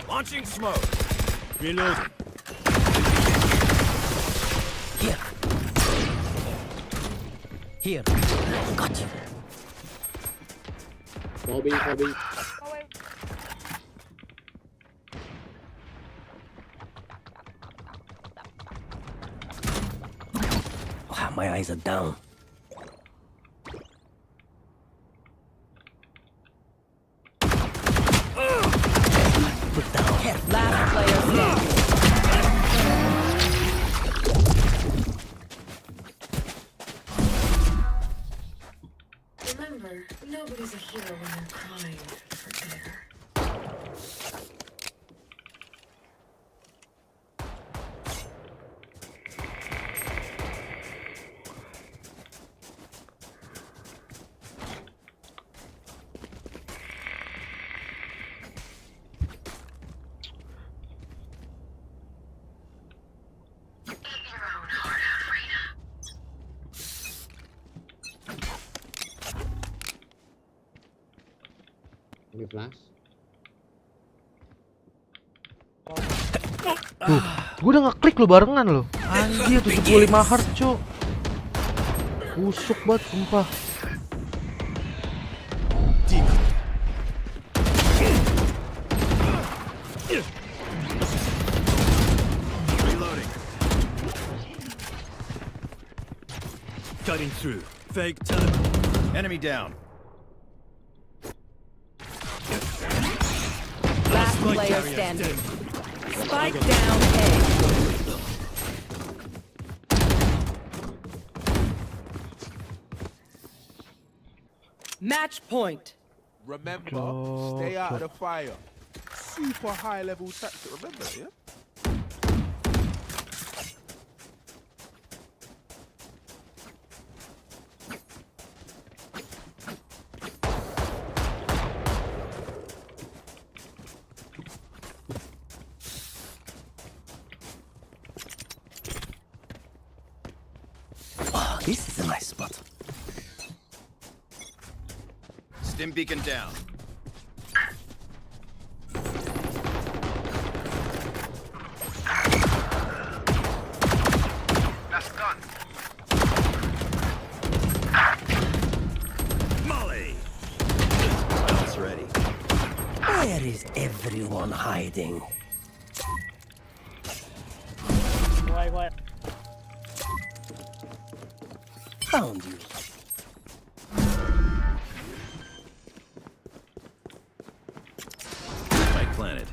Launching smoke. Reloading. Here. Here. Got you. Bobby. Wow, my eyes are down. Put down. Last player standing. Remember, nobody's a hero when they're crying for air. Ini flash. Tuh, gue udah ngeklik lo barengan lo. Anjir 75 heart, cok. Busuk banget sumpah. Reloading. Cutting through. Fake teleport. Enemy down. Last player standing. Spike down A. Match point. Remember, Chop, stay out of chop. the fire. Super high level tactic, remember, yeah? Oh, this is a nice spot. Stim beacon down. That's done. Molly. Else ready. everyone hiding. Found you. Spike planted.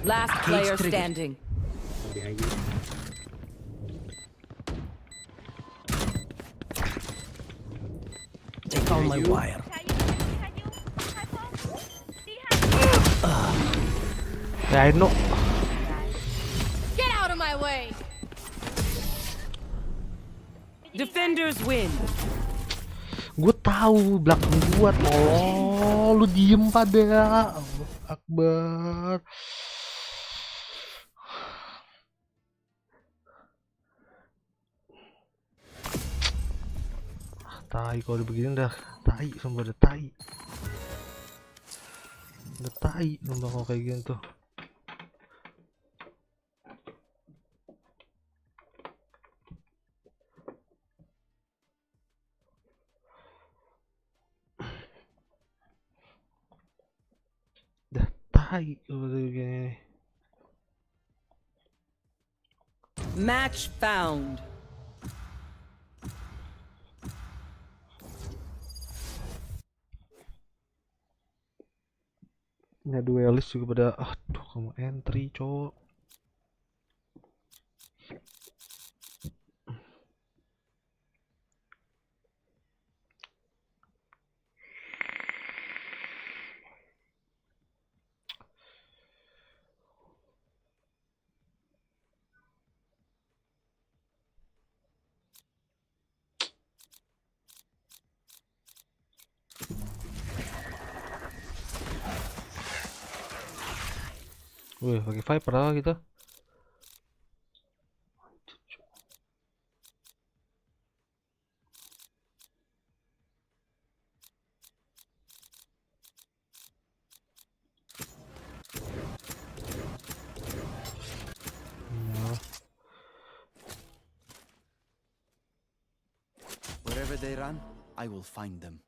Last player standing. Behind you. They found my wire. Ya, I know. Get out of my way! Defenders win. Gue tahu belakang gua. Oh, lu diem pada. Allah Akbar. Tai kalau udah begini udah tai, sumpah udah tai. Udah tai sumpah kalau kayak gini tuh. Udah tai kalau udah begini. Match found. Ini duelis juga pada aduh kamu entry cowok. Wih, pakai Viper lah kita. Wherever they run, I will find them.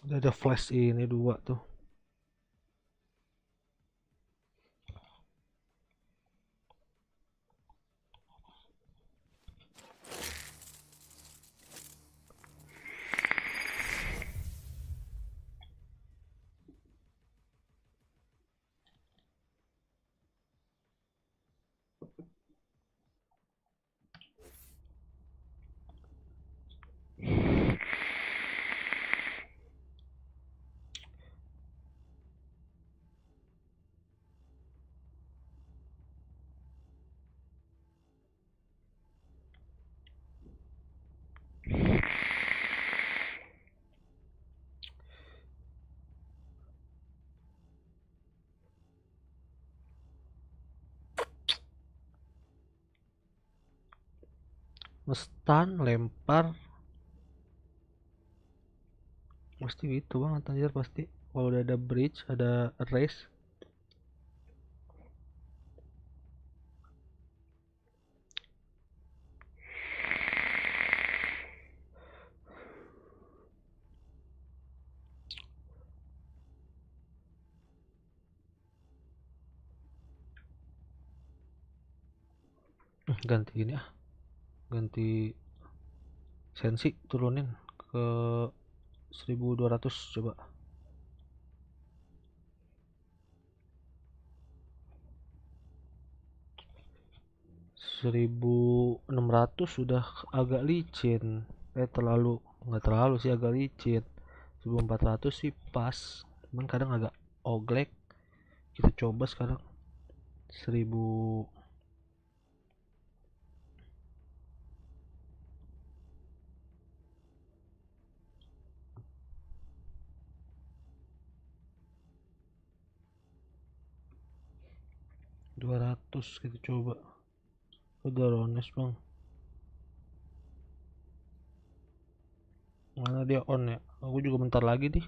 Ada flash ini dua tuh. Ngestan, lempar. Pasti gitu banget anjir pasti. Kalau udah ada bridge, ada race. Ganti ini ganti sensi turunin ke 1200 coba. Seribu 1600 sudah agak licin. Nggak terlalu sih, agak licin. 1400 sih pas, cuman kadang agak oglek. Kita coba sekarang 1000. Kita coba. Udah honest bang. Mana dia on ya? Aku juga bentar lagi nih.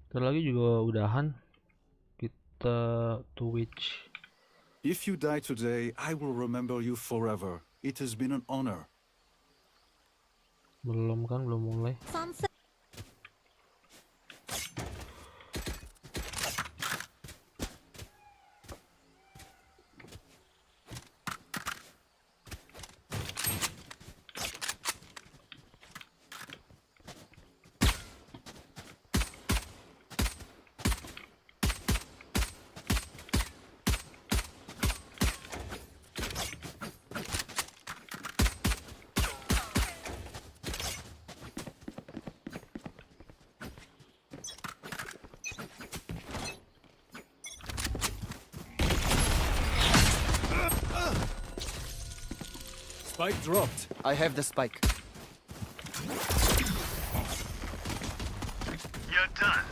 Bentar lagi juga udahan. Twitch. If you die today, I will remember you forever. It has been an honor. Belum kan, belum mulai. Spike dropped. I have the spike. You're done.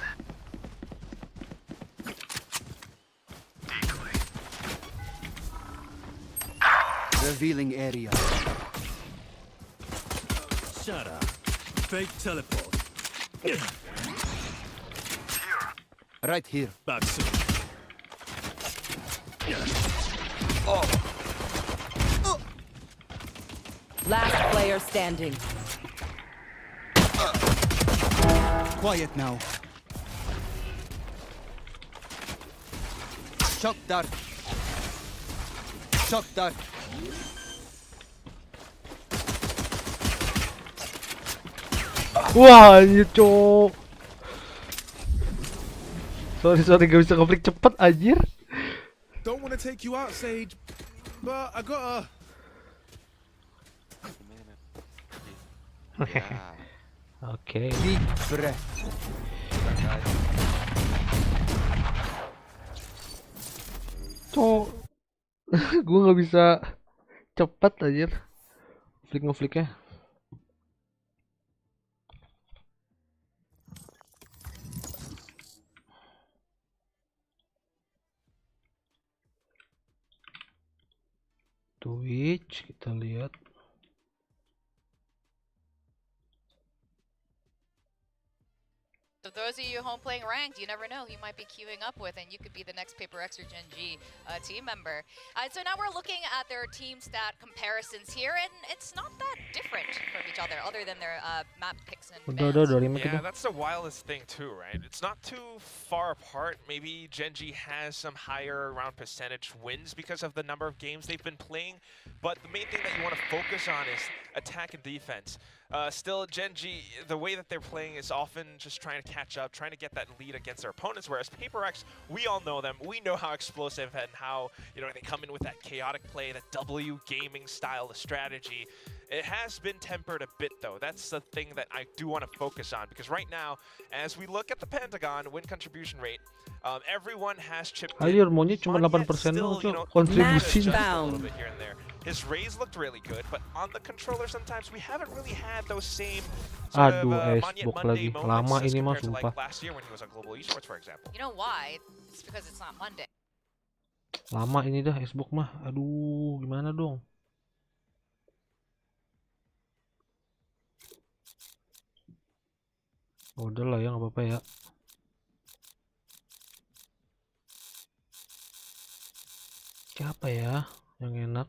Decoy. Revealing area. Shut up. Fake teleport. Right here. Back soon. Last player standing. Quiet now. Shock dart. Shock dart. Wah, anjir cok. Sorry gak bisa ngeflick cepet anjir. Don't want to take you out, Sage, but I gotta. Oke. Deep breath. Cok. Gue nggak bisa cepet anjir. Ngeflicknya. Twitch kita lihat. So those of you home playing ranked, you never know who you might be queuing up with, and you could be the next PRX or GEN.G team member. So now we're looking at their team stat comparisons here, and it's not that different from each other than their map picks and bans. Yeah, that's the wildest thing too, right? It's not too far apart. Maybe GEN.G has some higher round percentage wins because of the number of games they've been playing, but the main thing that you want to focus on is attack and defense. Still, GEN.G, the way that they're playing is often just trying to catch up, trying to get that lead against their opponents, whereas PRX, we all know them. We know how explosive and how, you know, they come in with that chaotic play, that W gaming style of strategy. It has been tempered a bit, though. That's the thing that I do want to focus on, because right now, as we look at the Pentagon win contribution rate, everyone has chipped in. Ayo, monyet cuma 8% doang, Cok, kontribusinya. His raise looked really good, but on the controller sometimes we haven't really had those same Aduh, Xbox lagi. Lama ini mah sumpah. last year when he was on Global Esports, for example. You know why? It's because it's not Monday. Lama ini dah Xbox mah. Aduh, gimana dong? Udah lah ya, nggak apa-apa ya. Siapa ya yang enak?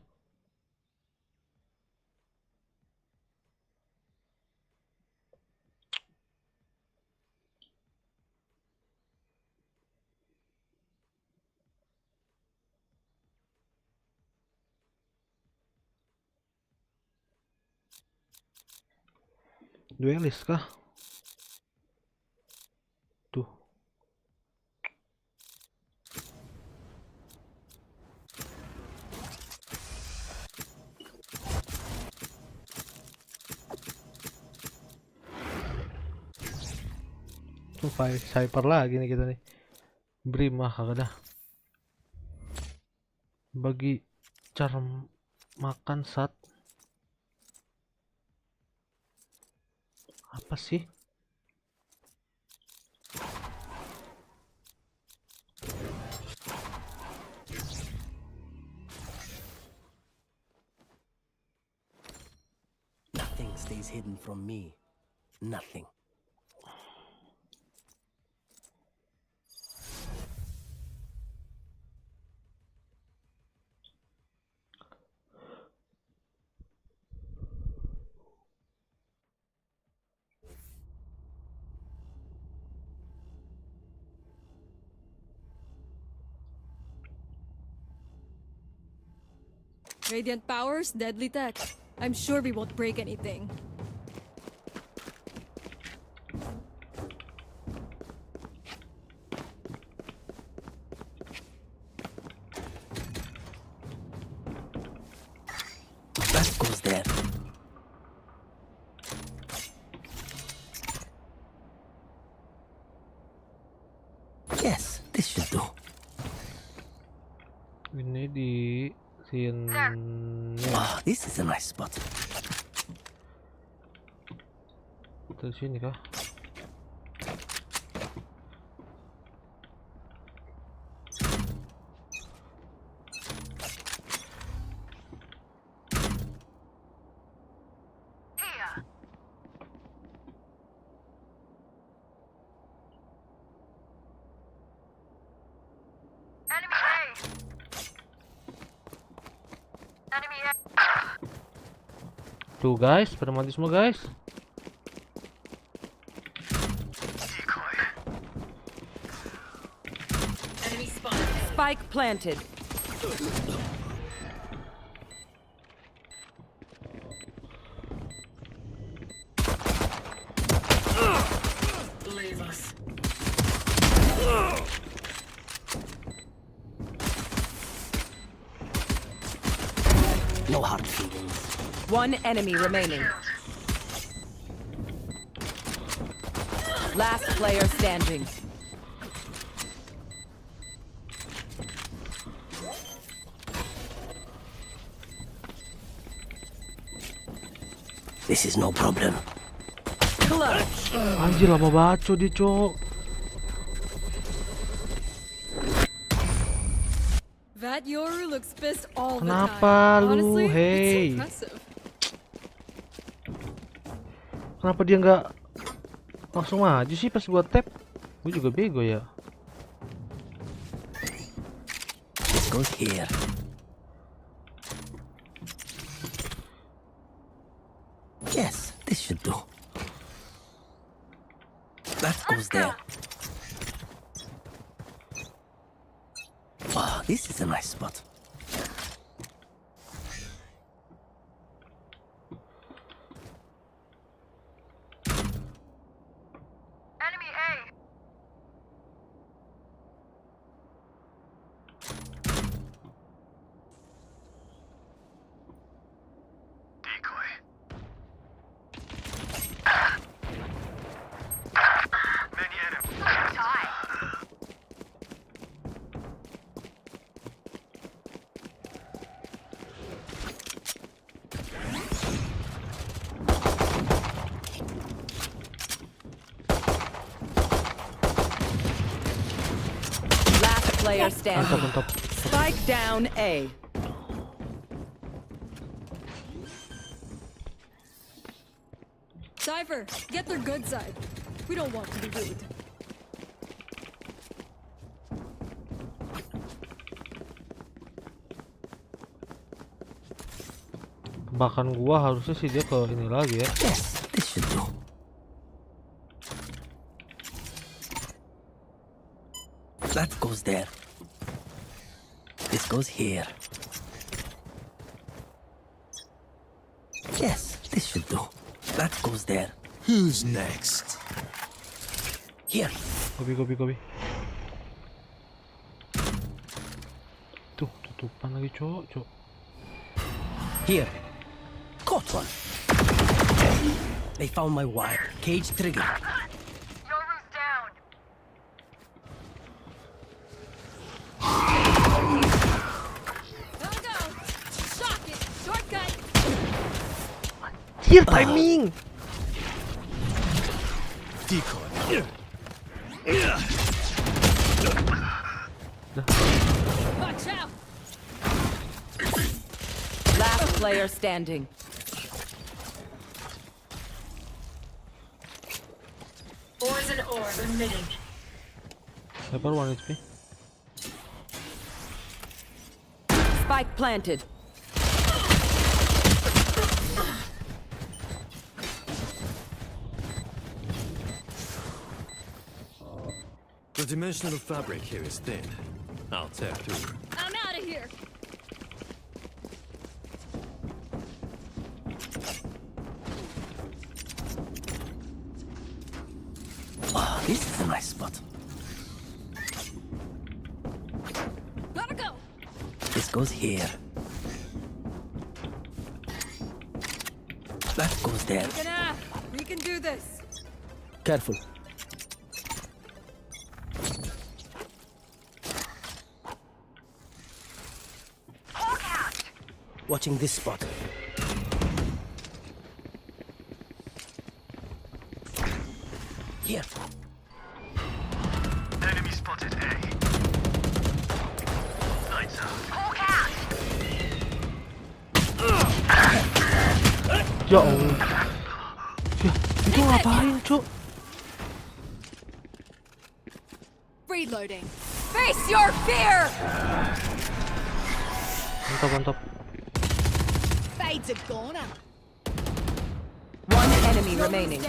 Duelis kah? Tuh. Tuh cyper lagi nih kita nih. Brim mah kagak dah. Bagi cara makan saat apa sih? Nothing stays hidden from me. Nothing. Radiant powers, deadly tech. I'm sure we won't break anything. That goes there. Yes, this should do. Ini di sini. Ah, this is a nice spot. Di sini kah? Tuh guys, pada mati semua guys. Spike planted. Leave us. No hard feelings. One enemy remaining. Last player standing. This is no problem. Clutch. Anjir lama banget dia, Cok. That Yoru looks pissed all the Kenapa time. lu? Honestly, it's Hey. so impressive. Kenapa dia nggak langsung maju sih pas gua tap? Gua juga bego ya. This goes here. Yes, this should do. That goes there. Ah, this is a nice spot. Player standing. Mantap. Spike down A. Cypher, get their good side. We don't want to be rude. Bahkan gua harusnya sih dia ke ini lagi ya. Yes, this should do. That goes there. This goes here. Yes, this should do. That goes there. Who's next? Here. Gobi. Tuh, tutupan lagi, Cok. Here. Caught one. They found my wire. Cage trigger. Yoru's down. Go. Shock it. Shortcut. Here timing. Decoy. Watch out. Last player standing. Poison orb emitting. Level 1 HP. Spike planted. The dimensional fabric here is thin. I'll tear through. I'm out of here. this is a nice spot. Gotta go. This goes here. That goes there. We can do this. Careful. Watching this spot. Here. Enemy spotted A. Lights out. Ya Allah. Ya, itu ngapain, Cuk? Reloading. Face your fear. Mantap, mantap. Fades are gone. One enemy remaining.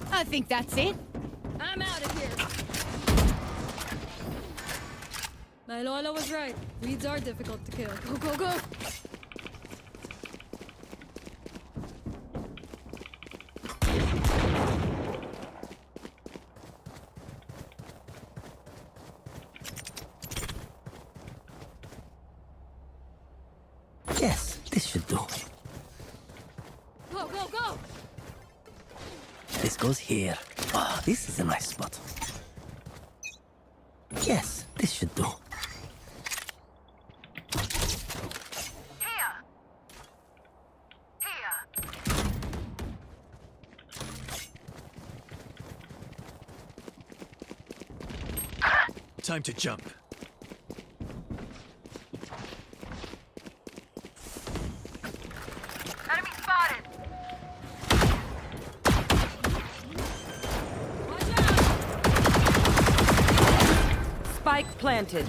I think that's it. I'm out of here. My Lola was right. Weeds are difficult to kill. Go, go, go. Yes, this should do. Go, go, go. This goes here. Ah, this is a nice spot. Yes, this should do. Time to jump. Enemy spotted. Spike planted.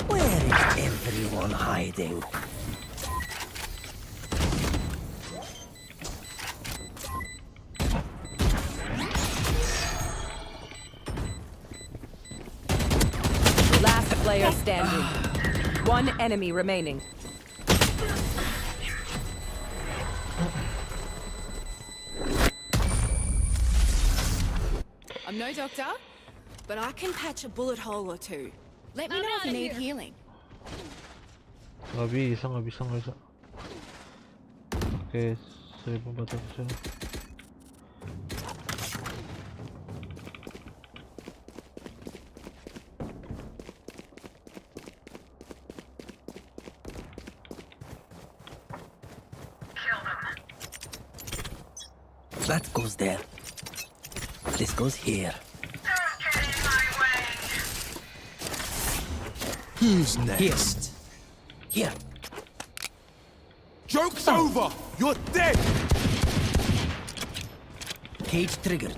Where is everyone hiding? Last player standing. One enemy remaining. I'm no doctor, but I can patch a bullet hole or two. Let me I'm know if outta you need here. healing. Nggak bisa, nggak bisa, nggak bisa. Oke, 1400. That goes there. This goes here. Who's next? Here. Joke's over! You're dead! Cage triggered.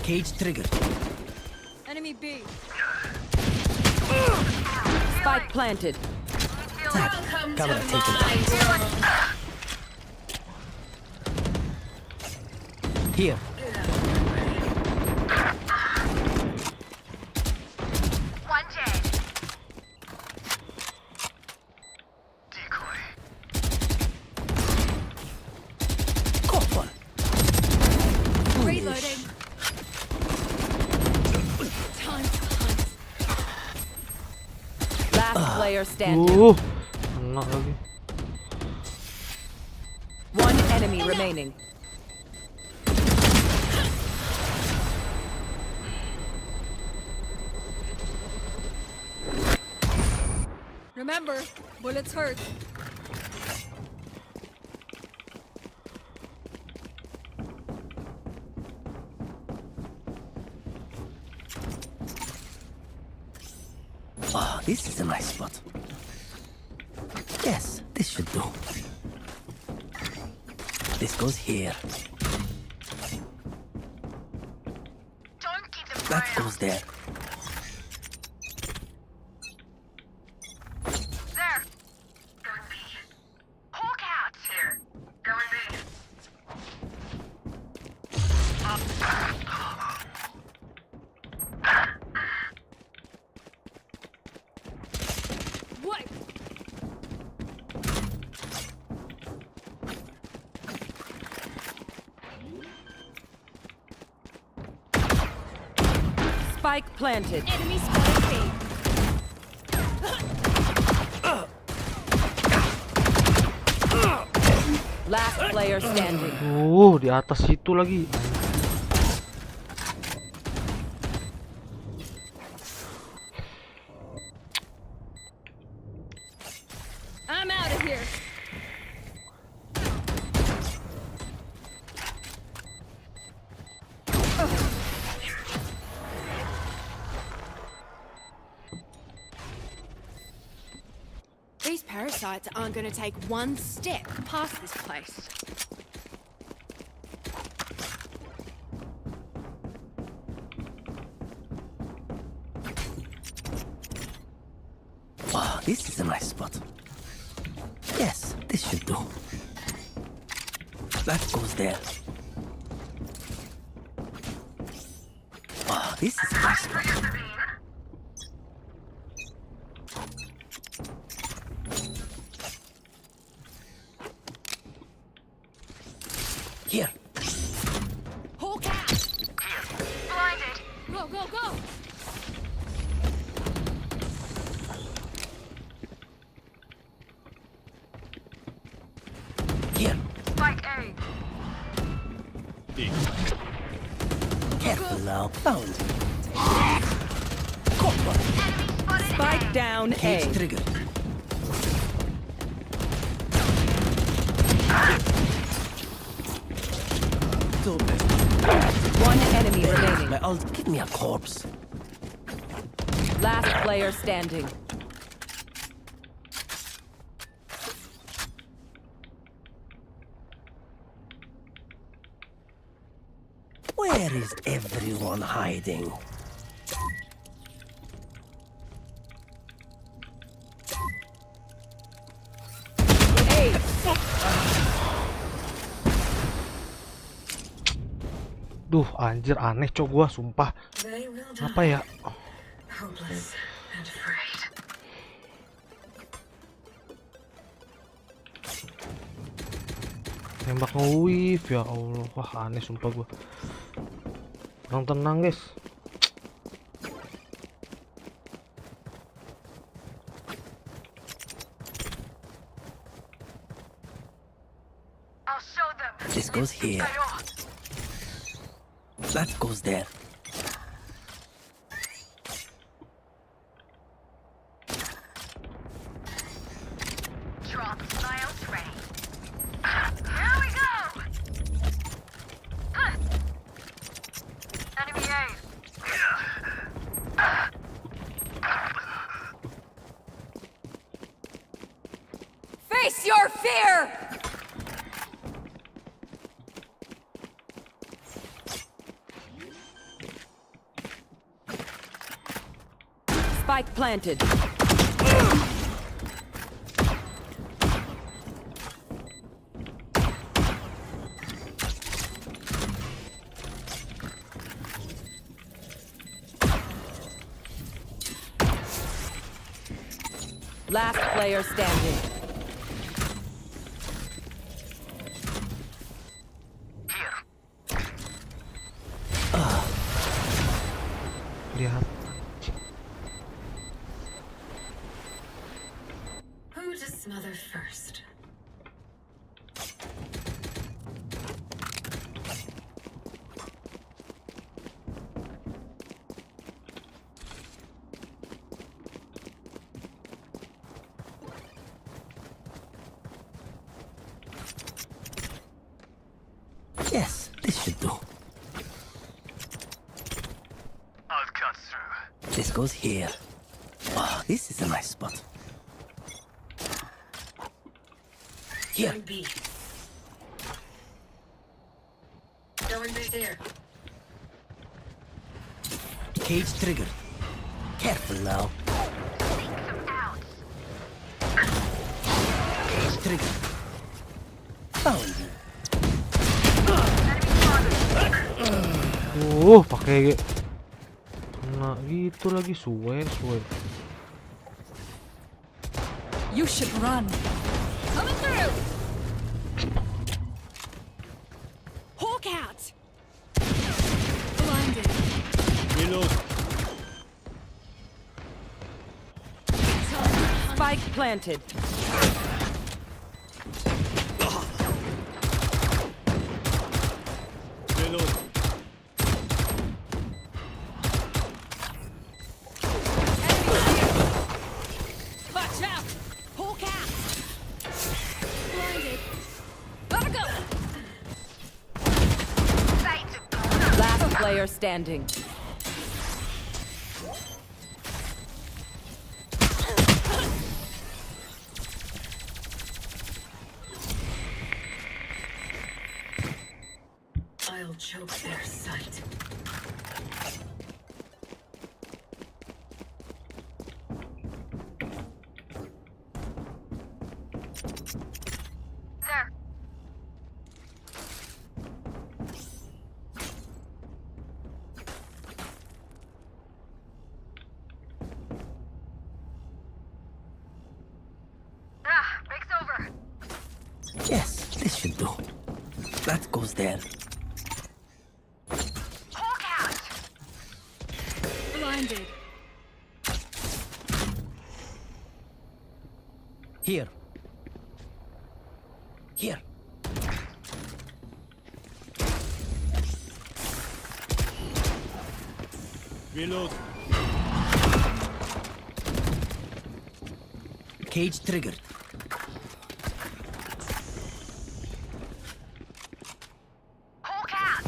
Cage triggered. Enemy B. Spike planted. Tap. Camera taken out. Here. One dead. Caught one. Reloading. Time to hunt. Last player standing. Kena lagi. One enemy remaining. Remember, bullets hurt. Ah, this is a nice spot. Yes, this should do. This goes here. Don't keep them That goes there. What? Spike planted. Enemy spotted A. Last player standing. Di atas situ lagi. I'm out of here. These parasites aren't gonna take one step past this place. Wow, this is a nice spot. Yes, this should do. That goes there. Wow, this is a nice spot. Here. Hawk out! Blinded. Go, go, go. Here. Spike A. Careful now. Found. Spike down Cage A. trigger. One enemy remaining. My ult, give me a corpse. Last player standing. Where is everyone hiding? Hey, Duh, anjir aneh cok gua sumpah. Apa ya? Hopeless and afraid. Nembak nge-weave ya Allah. Wah, aneh sumpah gua. Tenang guys. I'll show them. This goes here. That goes there. Drop miles ready. Here we go. Enemy A. face your fear! Spike planted. Last player standing. Lihat. Who to smother first? Yes, this should do. I'll cut through. This goes here. Oh, this is a nice spot. Here. B. Going right there. Cage triggered. Careful now. Cage triggered. Found you. Pakai nah gitu lagi suwe. You should run. Coming through. Hawk out. Blinded. Reload. Spike planted. Reload. Watch out. Hawk out. Blinded. Gotta go. Last player standing. I'll choke their sight. Break's over. Yes, this should do. That goes there. Hawk out. Blinded. Here. Here. Reload. Cage triggered. Hawk out.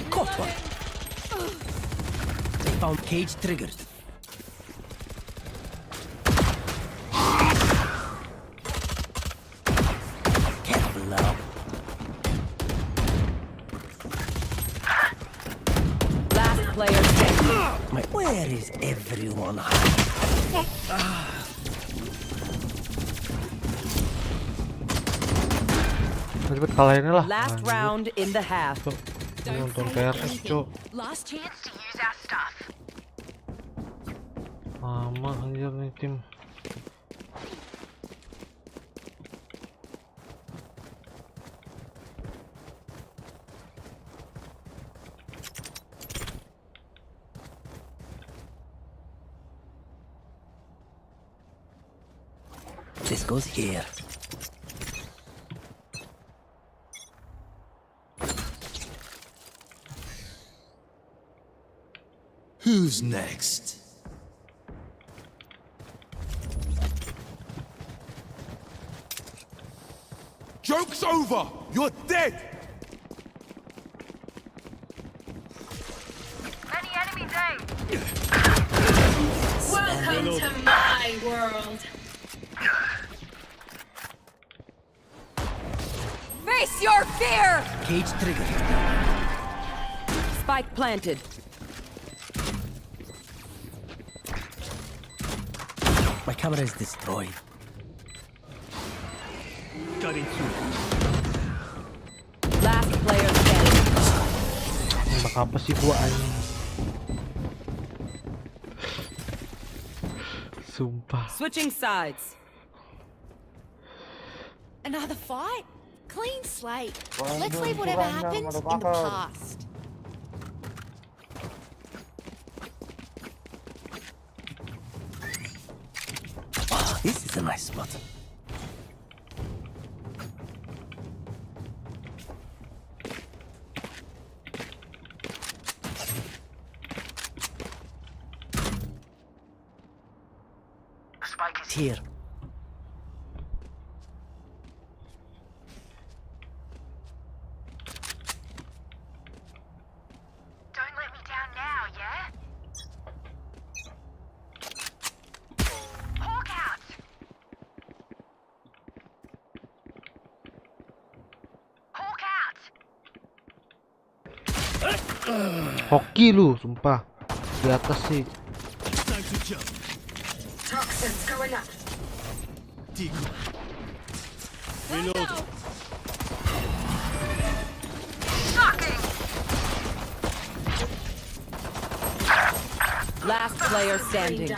Caught one. They found cage triggered. Careful now. Last player standing. Where is everyone? Cepet kalahinnya lah. Last round in the half. Nonton PRX cok. Last chance To use our stuff. Lama anjir nih tim. This goes here. Who's next? Joke's over! You're dead! Many enemies, eh? Welcome to my world. Face your fear! Cage triggered. Spike planted. My camera is destroyed. Cutting through. Last player standing. Nembak apa sih gua anjing? Sumpah. Switching sides. Another fight? Clean slate. Let's leave whatever happened in the past. This is a nice spot. The spike is Here. Don't let me down now, yeah? Hawk out. Hawk out. Hoki lu, sumpah. Di atas sih. Toxins going up. decoy. Reload. Last player standing.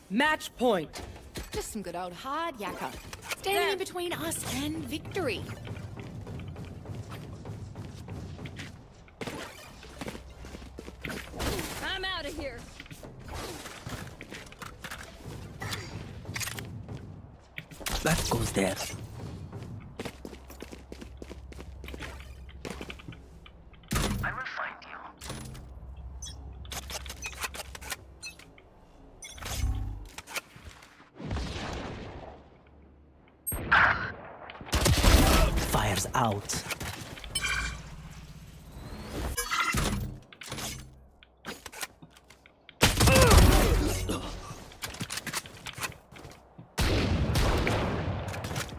Match point. Just some good old hard yakka. Standing in between us and victory. I'm out of here. That goes there. I will find you. Fire's out.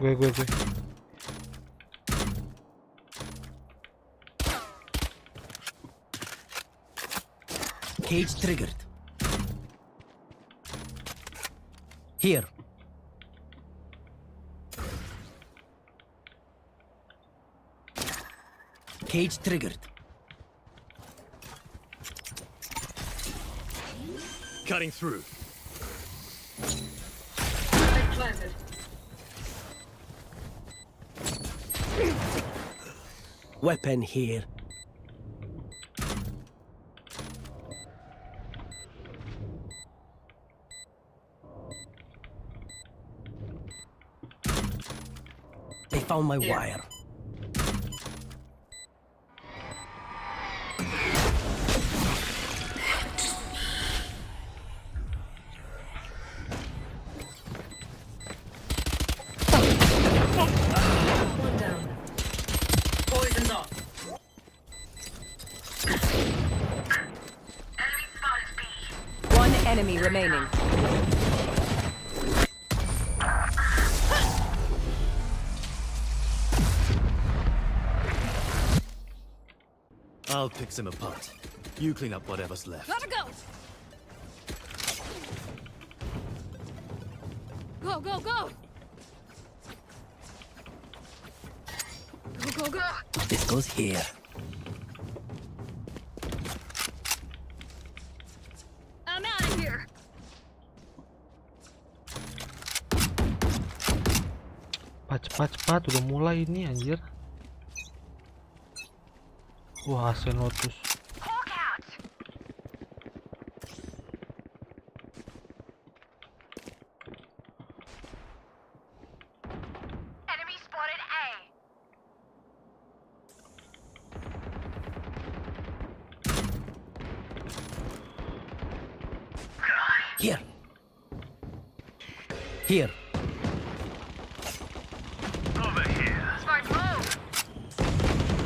Gue. Cage triggered. Here. Cage triggered. Cutting through. Planted. Weapon here. They found my wire. One down. Poison's off. Enemy spotted B. One enemy remaining. I'll pick them apart. You clean up whatever's left. Gotta go. Go, go, go. Go, go, go. This goes here. I'm out of here. Cepat udah mulai ini anjir. Wah, Asen Lotus. Hawk out. Enemy spotted A. Here. Here. Over here. Smart move.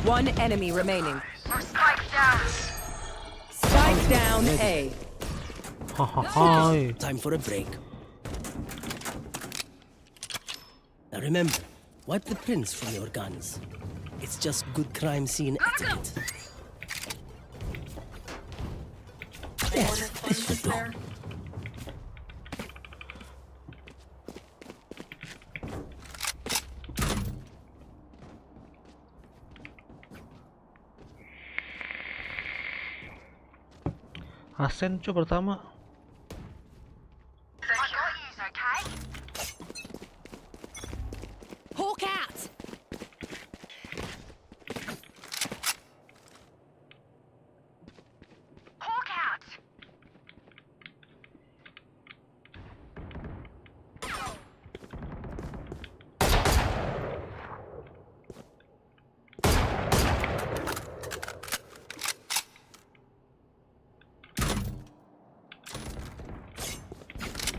One enemy remaining. Or spike down. Spike down A. Hahaha. Time for a break. Now remember, wipe the prints from your guns. It's just good crime scene etiquette. Yes, this should do. Asen coba pertama. I got yous, okay? Hawk out. Hawk out.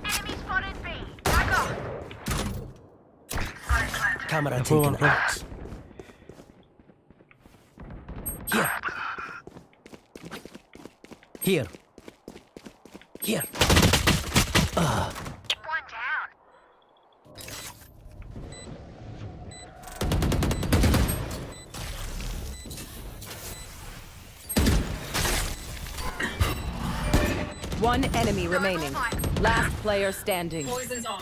Enemy spotted B. Back off. Camera taken out. Here. Here. Here. One down. One enemy remaining. Last player standing. Poison's on.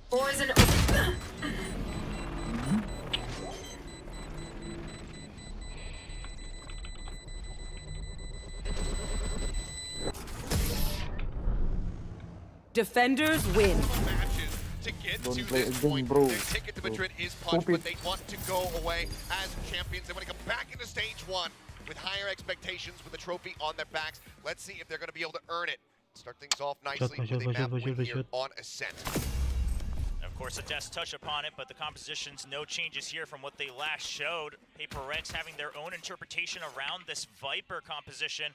Poison. Defenders win. Matches to get to this point. Their ticket to Madrid is punched, but they want to go away as champions. They want to come back into stage 1 with higher expectations, with a trophy on their backs. Let's see if they're going to be able to earn it. Start things off nicely with a map win here on Ascent. Of course, a Death touch upon it, but the composition's no changes here from what they last showed. PRX having their own interpretation around this Viper composition,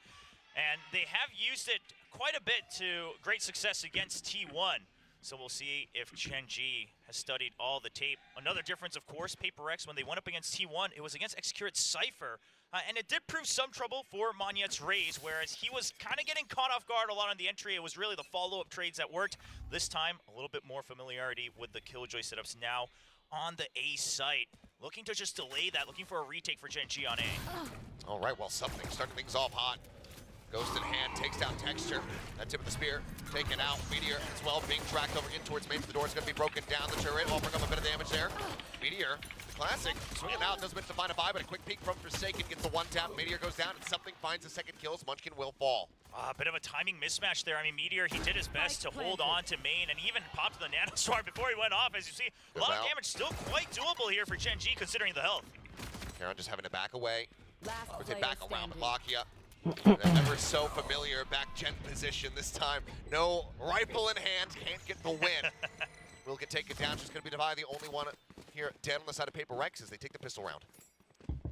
and they have used it quite a bit to great success against T1. So we'll see if GEN.G has studied all the tape. Another difference, of course, PRX, when they went up against T1, it was against Execurate Cypher. And it did prove some trouble for Monyet's Raze, whereas he was kind of getting caught off guard a lot on the entry. It was really the follow-up trades that worked. This time, a little bit more familiarity with the Killjoy setups now on the A site. Looking to just delay that, looking for a retake for GEN.G on A. All right, well, something starting things off hot. Ghost in hand, takes down Texture. That tip of the spear, taken out. Meteor as well, being tracked over in towards main. The door is going to be broken down. The turret will bring up a bit of damage there. Meteor, the classic, swinging out, doesn't manage to find a buy, but a quick peek from Forsaken gets the one tap. Meteor goes down, and something finds the second kill. Munchkin will fall. A bit of a timing mismatch there. I mean, Meteor, he did his best to hold on to main and even popped the nanostorm before he went off. As you see, a lot of damage still quite doable here for GEN.G considering the health. Karan just having to back away. Or say back around, but Lakia. Ever so familiar back gen position this time. No rifle in hand, can't get the win. Will get taken down. She's going to be divided. The only one here dead on the side of PRX as they take the pistol round.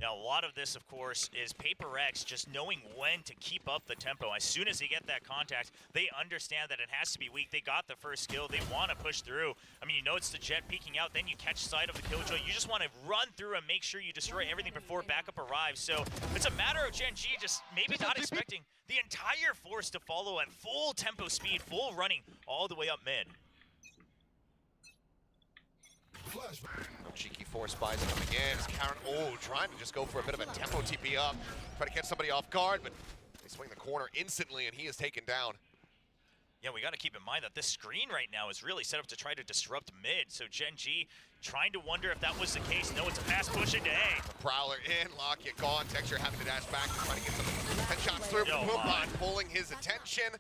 Now, a lot of this, of course, is PRX just knowing when to keep up the tempo. As soon as they get that contact, they understand that it has to be weak. They got the first kill. They want to push through. I mean, you know it's the Jet peeking out. Then you catch sight of the Killjoy. You just want to run through and make sure you destroy everything before backup arrives. So it's a matter of GEN.G just maybe not expecting the entire force to follow at full tempo speed, full running all the way up mid. No cheeky force buys coming in. As Karan, trying to just go for a bit of a tempo TP up. Try to catch somebody off guard, but they swing the corner instantly and he is taken down. Yeah, we got to keep in mind that this screen right now is really set up to try to disrupt mid. So GEN.G trying to wonder if that was the case. No, it's a pass push into A. The Prowler in, Lakia gone. Texture having to dash back, trying to get some headshots through. Boomba pulling his attention.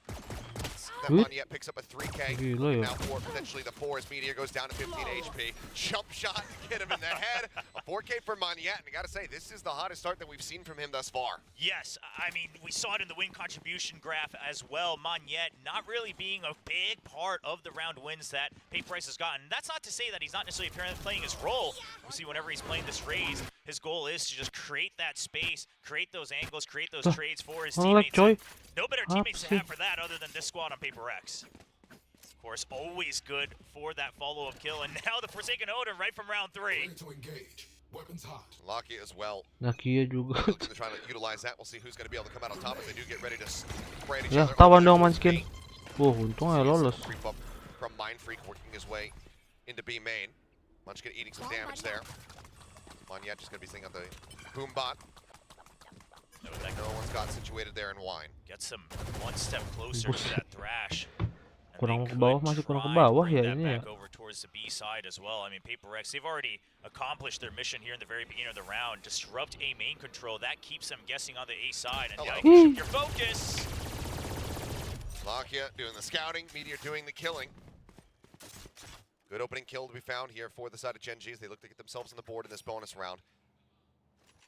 That Monyet picks up a 3K. Now for potentially the 4 as Meteor goes down to 15 HP. Jump shot to get him in the head. A 4K for Monyet, and I gotta say, this is the hottest start that we've seen from him thus far. Yes, I mean, we saw it in the win contribution graph as well. Monyet not really being a big part of the round wins that PRX has gotten. That's not to say that he's not necessarily playing his role. We see whenever he's playing this Raze, his goal is to just create that space, create those angles, create those trades for his teammates. No better teammates to have for that other than this squad on PRX. Of course, always good for that follow-up kill, and now the Forsaken Odin right from round 3. To engage. Weapons hot. Lakia as well. Lakia juga. Looking to try to utilize that. We'll see who's going to be able to come out on top as they do get ready to spray at each Ya, other. tawan dong Munchkin. Untung aja lolos. Creep up from Mind Freak working his way into B main. Munchkin eating some damage there. Monyet just going to be sitting on the boom bot. No one's got situated there in Wine. Gets him one step closer to that Thrash. Kurang ke bawah, masih kurang ke bawah ya ini ya. Over towards the B side as well. I mean, PRX, they've already accomplished their mission here in the very beginning of the round. Disrupt A main control. That keeps them guessing on the A side. And now you can shift your focus. Lakia doing the scouting, Meteor doing the killing. Good opening kill to be found here for the side of GEN.G as they look to get themselves on the board in this bonus round.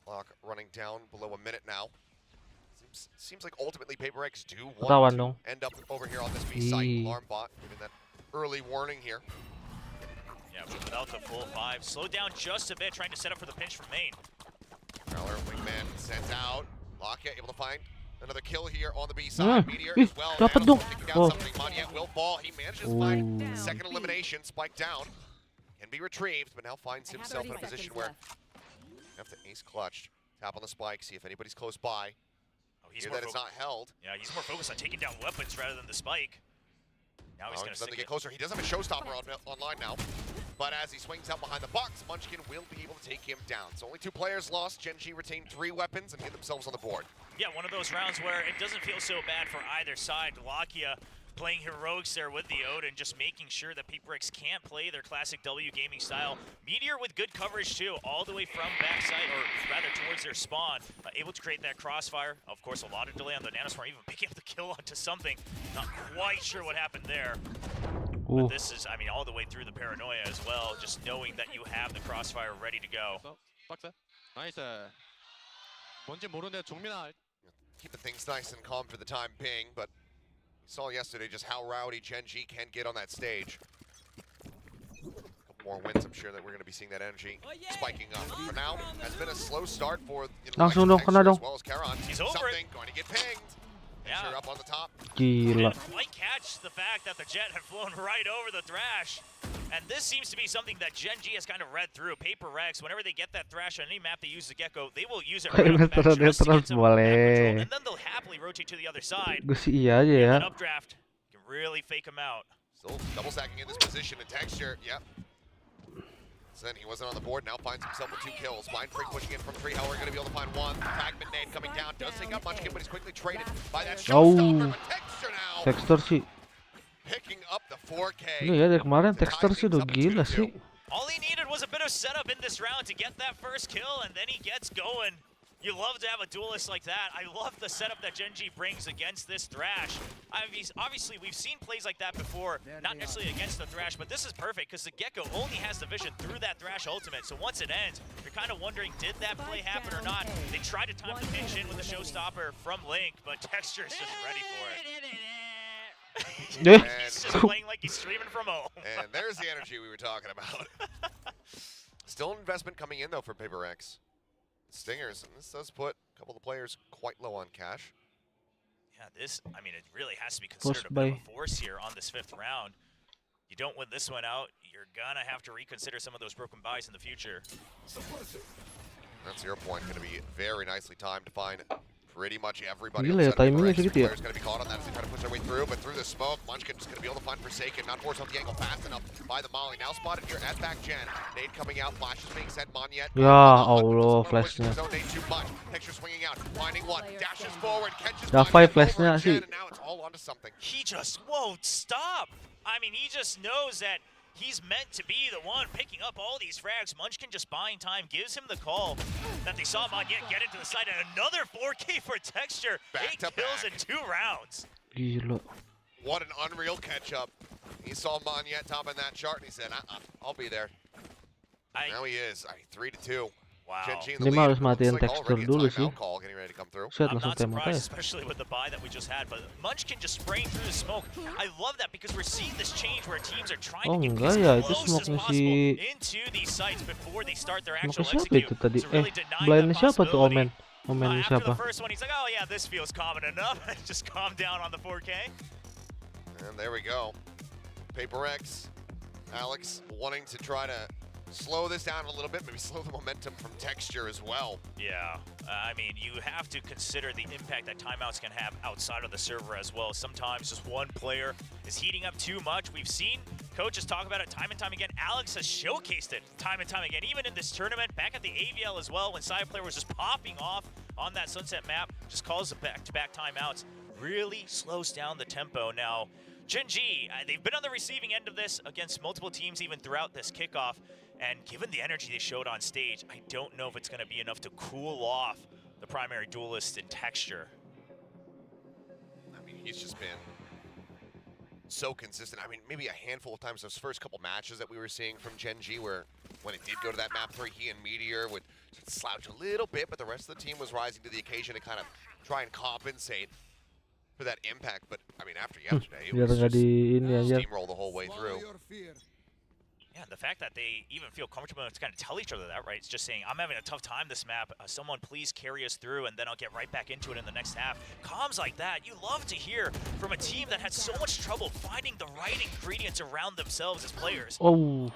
Clock running down below a minute now. Seems like ultimately PRX do want to end up over here on this B site. Alarm bot giving that early warning here. Yeah, but without the full 5, slow down just a bit, trying to set up for the pinch from main. Prowler, wingman sent out. Lakia able to find another kill here on the B side. Meteor as well. Taking down something. Monyet will fall. He manages to find second elimination. Spike down. Can be retrieved, but now finds himself in a position where have to ace clutch. Tap on the spike, see if anybody's close by. He's that it's not held. Yeah, he's more focused on taking down weapons rather than the spike. Now he's going to get closer. He does have a showstopper online now. But as he swings out behind the box, Munchkin will be able to take him down. So only 2 players lost. Gen.G retained 3 weapons and get themselves on the board. Yeah, one of those rounds where it doesn't feel so bad for either side. Lakia playing heroics there with the Odin, just making sure that PRX can't play their classic W gaming style. Meteor with good coverage too, all the way from backside, or rather towards their spawn, able to create that crossfire. Of course, a lot of delay on the nanoswarm, even picking up the kill onto something. Not quite sure what happened there. But this is, I mean, all the way through the paranoia as well, just knowing that you have the crossfire ready to go. 나이스. 뭔지 모르는데 Keeping things nice and calm for the time being, but we saw yesterday just how rowdy Gen.G can get on that stage. A couple more wins, I'm sure that we're going to be seeing that energy spiking up. But for now, has been a slow start for Langsung dong, kena dong. as well as KAWAN. He's over Something going to get pinged. Yeah. Up on the top. Gila. Might catch the fact that the Jet had flown right over the Thrash. And this seems to be something that Gen.G has kind of read through. PRX, whenever they get that Thrash on any map they use the Gecko, they will use it right on the map just to get some map control, and then they'll happily rotate to the other side. Gue sih iya aja ya. An updraft can really fake him out. Still double stacking in this position and Texture, yep. So then he wasn't on the board, now finds himself with 2 kills. Mind Freak pushing in from 3, however, going to be able to find 1. Fragment nade coming down, does take out Munchkin, but he's quickly traded by that showstopper. But Texture now Texture sih. picking up the 4K. Ini ya dari kemarin Texture sih udah gila sih. All he needed was a bit of setup in this round to get that first kill, and then he gets going. You love to have a duelist like that. I love the setup that Gen.G brings against this Thrash. I mean, obviously, we've seen plays like that before, not necessarily against the Thrash, but this is perfect because the Gecko only has the vision through that Thrash ultimate. So once it ends, you're kind of wondering, did that play happen or not? They tried to time the pinch in with the showstopper from Link, but Texture is just ready for it. He's just playing like he's streaming from home. And there's the energy we were talking about. Still an investment coming in, though, for PRX. Stingers, and this does put a couple of the players quite low on cash. Yeah, this, I mean, it really has to be considered a bit of a force here on this 5th round. You don't win this one out, you're gonna have to reconsider some of those broken buys in the future. That 0 point going to be very nicely timed to find pretty much everybody. Gila ya, timingnya segitu ya. Players going to be caught on that as they try to push their way through, but through the smoke, Munchkin just going to be able to find Forsaken, not force off the angle fast enough by the Molly. Now spotted here at back Gen. Nade coming out, flashes being sent, Monyet. Ya Allah, flashnya. Texture swinging out, finding 1, dashes forward, catches Dah 5 flashnya sih. and now it's all onto something. He just won't stop. I mean, he just knows that he's meant to be the one picking up all these frags. Munchkin just buying time, gives him the call that they saw Monyet get into the side, and another 4K for Texture. 8 kills in 2 rounds. Gila. What an unreal catch-up. He saw Monyet topping that chart, and he said, I'll be there. Now he is. 3-2. Wow. Ini mah harus matiin Texture dulu sih. Set I'm langsung not tembak surprised, aja. especially with the buy that we just had, but Munchkin just spraying through the smoke. I love that because we're seeing this change where teams are trying to get as close as possible into these sites before they start their actual Siapa execute. itu tadi? So really denying Blindnya that siapa tuh possibility. Omen After siapa? the first one, he's like, oh yeah, this feels common enough. Just calm down on the 4K. And there we go. PRX, Alex wanting to try to slow this down a little bit, maybe slow the momentum from Texture as well. Yeah, I mean, you have to consider the impact that timeouts can have outside of the server as well. Sometimes just one player is heating up too much. We've seen coaches talk about it time and time again. Alex has showcased it time and time again, even in this tournament, back at the AVL as well, when Side Player was just popping off on that Sunset map, just calls the back-to-back timeouts, really slows down the tempo. Now, Gen.G, they've been on the receiving end of this against multiple teams even throughout this kickoff. And given the energy they showed on stage, I don't know if it's going to be enough to cool off the primary duelist in Texture. I mean, he's just been so consistent. I mean, maybe a handful of times those first couple matches that we were seeing from Gen.G where when it did go to that map 3, he and Meteor would slouch a little bit, but the rest of the team was rising to the occasion to kind of try and compensate for that impact. But, I mean, after yesterday, it was just steamroll the whole way through. Yeah, the fact that they even feel comfortable enough to kind of tell each other that, right? It's just saying, I'm having a tough time this map. Someone please carry us through, and then I'll get right back into it in the next half. Comms like that, you love to hear from a team that had so much trouble finding the right ingredients around themselves as players. Oh.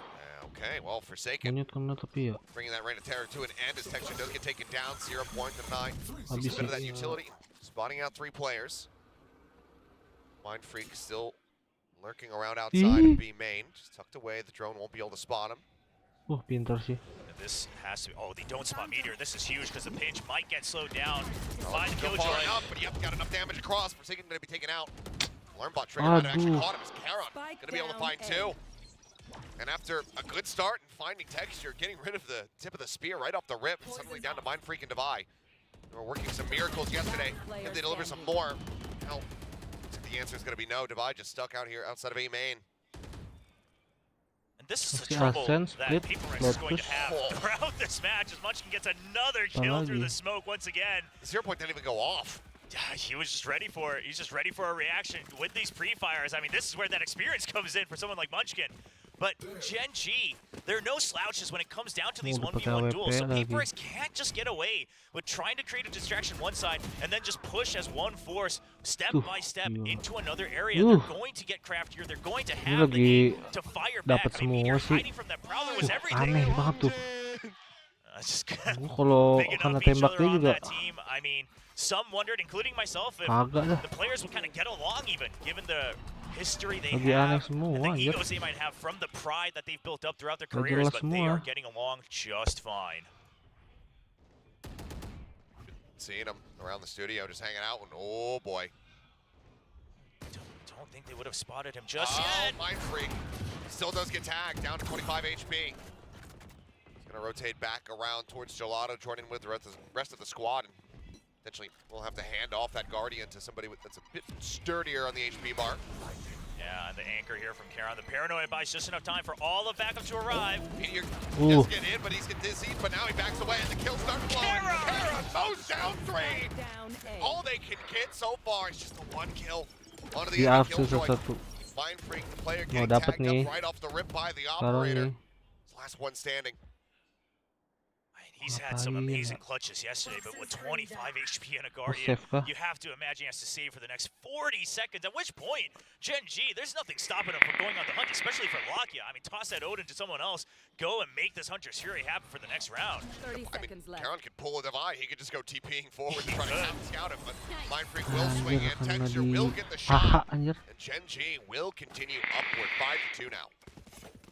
Okay, well, Forsaken bringing that reign of terror to an end as Texture does get taken down. 0 point to 9. Sees a bit of that utility. Spotting out 3 players. Mind Freak still Lurking around outside of B main, just tucked away. The drone won't be able to spot him. Pintar sih. This has to. Oh, they don't spot Meteor. This is huge because the pinch might get slowed down. Oh, Find the still killjoy. far enough, but got enough damage across. Forsaken going to be taken out. Alarmbot trigger might have actually caught him as KAWAN going to be able to find two. And after a good start and finding texture, getting rid of the tip of the spear right off the rip, suddenly down to Mind Freak and Divide. They were working some miracles yesterday. If they deliver some more, well, the answer is going to be no. Divide just stuck out here outside of A main. And this is the trouble that PRX is going to have throughout this match as Munchkin gets another kill through the smoke once again. 0 point didn't even go off. He was just ready for it. He's just ready for a reaction with these pre-fires. I mean, this is where that experience comes in for someone like Munchkin. But Gen.G, there are no slouches when it comes down to these 1v1 duels. So PRX can't just get away with trying to create a distraction one side and then just push as one force step by step into another area. They're going to get craftier. They're going to have the need to fire back. I mean, Meteor hiding from that Prowler was everything. Aneh banget tuh. Just kalau kena tembak dia juga. I mean, some wondered, including myself, if the players would kind of get along even, given the history they have and the egos they might have from the pride that they've built up throughout their careers, but they are getting along just fine. Seeing them around the studio, just hanging out, and oh boy. Don't think they would have spotted him just yet. Mind Freak still does get tagged, down to 25 HP. He's gonna rotate back around towards Gelato, joining with the rest of the squad, and potentially we'll have to hand off that Guardian to somebody that's a bit sturdier on the HP bar. Yeah, and the anchor here from KAWAN. The Paranoid buys just enough time for all the backup to arrive. Meteor does get in, but he's get dizzied, but now he backs away and the kills start flowing. KAWAN goes down 3! All they can get so far is just the one kill onto the enemy killjoy. Mind Freak, the player getting tagged up right off the rip by the operator. Last one standing. He's had some amazing clutches yesterday, but with 25 HP and a Guardian, you have to imagine he has to save for the next 40 seconds, at which point, Gen.G, there's nothing stopping him from going on the hunt, especially for Lakia. I mean, toss that Odin to someone else, go and make this Hunter's Fury happen for the next round. 30 seconds left. KAWAN could pull a Divide. He could just go TPing forward and try to scout him, but Mind Freak will swing in. Texture will get the shot, and Gen.G will continue upward, 5-2 now.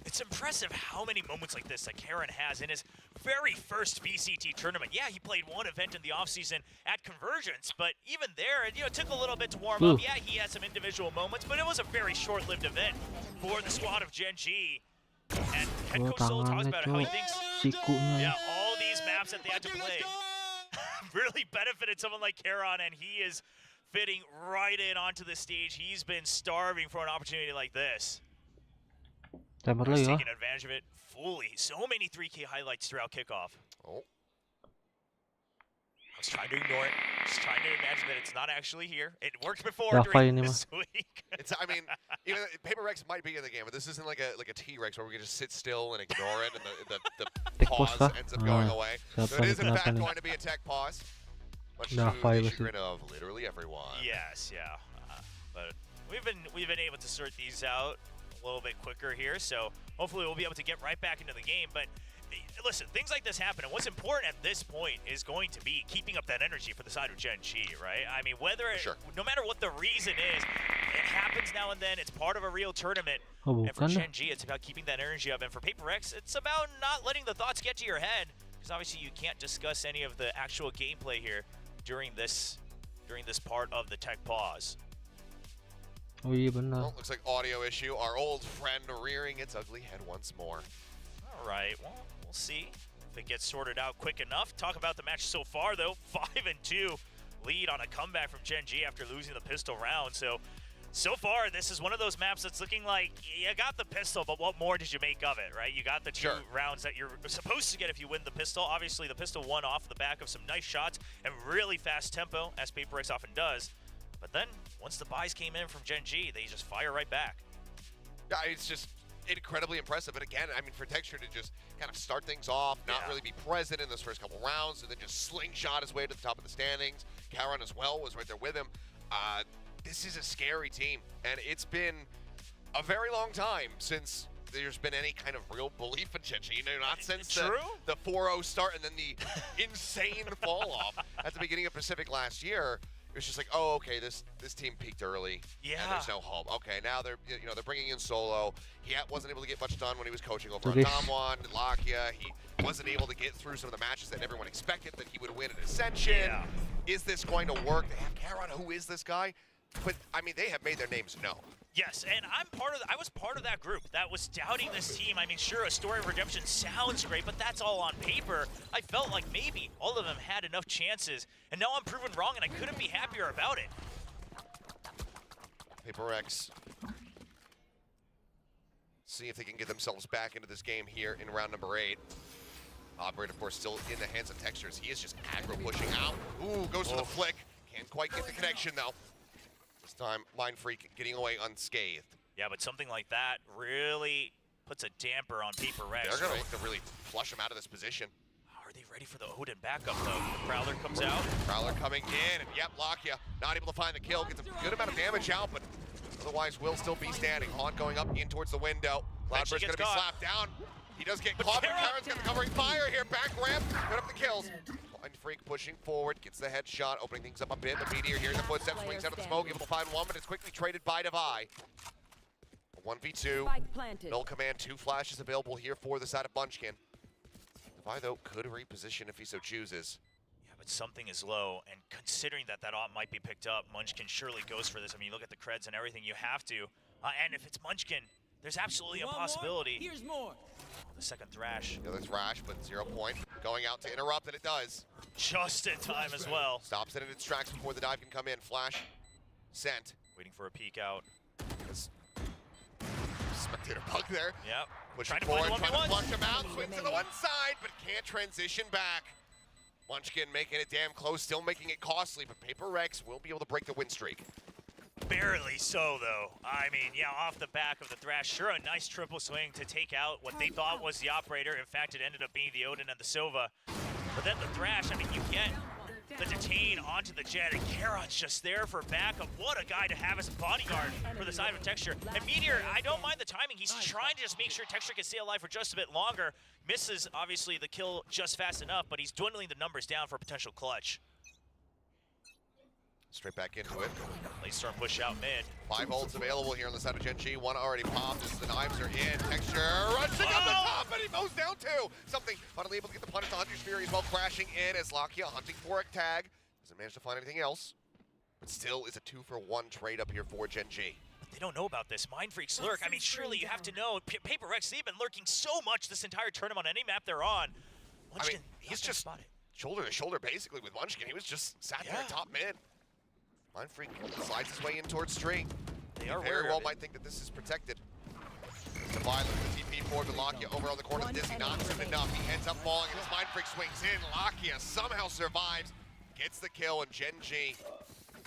It's impressive how many moments like this that KAWAN has in his very first VCT tournament. Yeah, he played one event in the offseason at Convergence, but even there, it took a little bit to warm up. Yeah, he had some individual moments, but it was a very short-lived event for the squad of Gen.G. And Head Coach Solo talks about how he thinks, all these maps that they had to play really benefited someone like KAWAN, and he is fitting right in onto the stage. He's been starving for an opportunity like this. He's taking advantage of it fully. So many 3K highlights throughout kickoff. Oh. I was trying to ignore it. Just trying to imagine that it's not actually here. It worked before during this week. I mean, even PRX might be in the game, but this isn't like a T-Rex where we can just sit still and ignore it, and the pause ends up going away. So it is in fact going to be a tech pause. Much to the chagrin of literally everyone. Yes, yeah. But we've been able to sort these out a little bit quicker here, so hopefully we'll be able to get right back into the game. But listen, things like this happen, and what's important at this point is going to be keeping up that energy for the side of Gen.G, right? I mean, no matter what the reason is, it happens now and then. It's part of a real tournament. And for Gen.G, it's about keeping that energy up. And for PRX, it's about not letting the thoughts get to your head, because obviously you can't discuss any of the actual gameplay here during this part of the tech pause. Well, looks like audio issue. Our old friend rearing its ugly head once more. All right, well, we'll see if it gets sorted out quick enough. Talk about the match so far, though. 5-2 lead on a comeback from Gen.G after losing the pistol round. So far, this is one of those maps that's looking like you got the pistol, but what more did you make of it, right? You got the two rounds that you're supposed to get if you win the pistol. Obviously, the pistol won off the back of some nice shots and really fast tempo, as PRX often does. But then, once the buys came in from Gen.G, they just fire right back. Yeah, it's just incredibly impressive. And again, I mean, for Texture to just kind of start things off, not really be present in those first couple rounds, and then just slingshot his way to the top of the standings. KAWAN as well was right there with him. This is a scary team, and it's been a very long time since there's been any kind of real belief in Gen.G. You know, not since the 4-0 start and then the insane fall off at the beginning of Pacific last year. It's just like, oh, okay, this team peaked early. Yeah. And there's no hope. Okay, now they're bringing in Solo. He wasn't able to get much done when he was coaching over on Damwon, Lakia. He wasn't able to get through some of the matches that everyone expected that he would win at Ascension. Yeah. Is this going to work? They have KAWAN. Who is this guy? But I mean, they have made their names known. Yes, and I was part of that group that was doubting this team. I mean, sure, a story of redemption sounds great, but that's all on paper. I felt like maybe all of them had enough chances, and now I'm proven wrong, and I couldn't be happier about it. PRX. See if they can get themselves back into this game here in round number 8. Operator, of course, still in the hands of Textures. He is just aggro pushing out. Ooh, goes for the flick. Can't quite get the connection, though. This time, Mindfreak getting away unscathed. Yeah, but something like that really puts a damper on PRX. They're going to look to really flush him out of this position. Are they ready for the Odin backup, though? Prowler comes out. Prowler coming in, and yep, Lakia not able to find the kill. Gets a good amount of damage out, but otherwise will still be standing. Haunt going up in towards the window. Cloudburst going to be slapped down. He does get caught, but KAWAN's got the covering fire here. Back ramp, put up the kills. Mindfreak pushing forward, gets the headshot, opening things up a bit. The Meteor hearing the footsteps, swings out of the smoke, able to find one, but it's quickly traded by Devi. 1v2. Null command, 2 flashes available here for the side of Munchkin. Devi, though, could reposition if he so chooses. Yeah, but something is low, and considering that op might be picked up, Munchkin surely goes for this. I mean, you look at the creds and everything, you have to. And if it's Munchkin, there's absolutely a possibility. Here's more. The second thrash. The other thrash, but 0 point. Going out to interrupt, and it does. Just in time as well. Stops it in its tracks before the dive can come in. Flash sent. Waiting for a peek out. Spectator bug there. Yep. Pushing forward, trying to flush him out. Swings to the one side, but can't transition back. Munchkin making it damn close, still making it costly, but PRX will be able to break the win streak. Barely so, though. I mean, yeah, off the back of the thrash, sure, a nice triple swing to take out what they thought was the operator. In fact, it ended up being the Odin and the Sova. But then the thrash, I mean, you get the detain onto the jet, and KAWAN's just there for backup. What a guy to have as a bodyguard for the side of Texture. And Meteor, I don't mind the timing. He's trying to just make sure Texture can stay alive for just a bit longer. Misses, obviously, the kill just fast enough, but he's dwindling the numbers down for a potential clutch. Straight back into it. Late storm push out mid. 5 ults available here on the side of GEN.G. 1 already popped as the knives are in. Texture rushing up the top, and he mows down 2. Something finally able to get the punish. The Hunter's Fury as well crashing in as Lakia hunting for a tag. Doesn't manage to find anything else, but still is a 2-for-1 trade up here for GEN.G. But they don't know about this. Mindfreaks lurk. I mean, surely you have to know. PRX, they've been lurking so much this entire tournament on any map they're on. Munchkin, I mean, he's just shoulder to shoulder basically with Munchkin. He was just sat there top mid. Mindfreak slides his way in towards straight. They very well might think that this is protected. The violent TP forward to Lakia over on the corner of the Dizzy, knocks him enough. He ends up falling, and his Mindfreak swings in. Lakia somehow survives, gets the kill, and GEN.G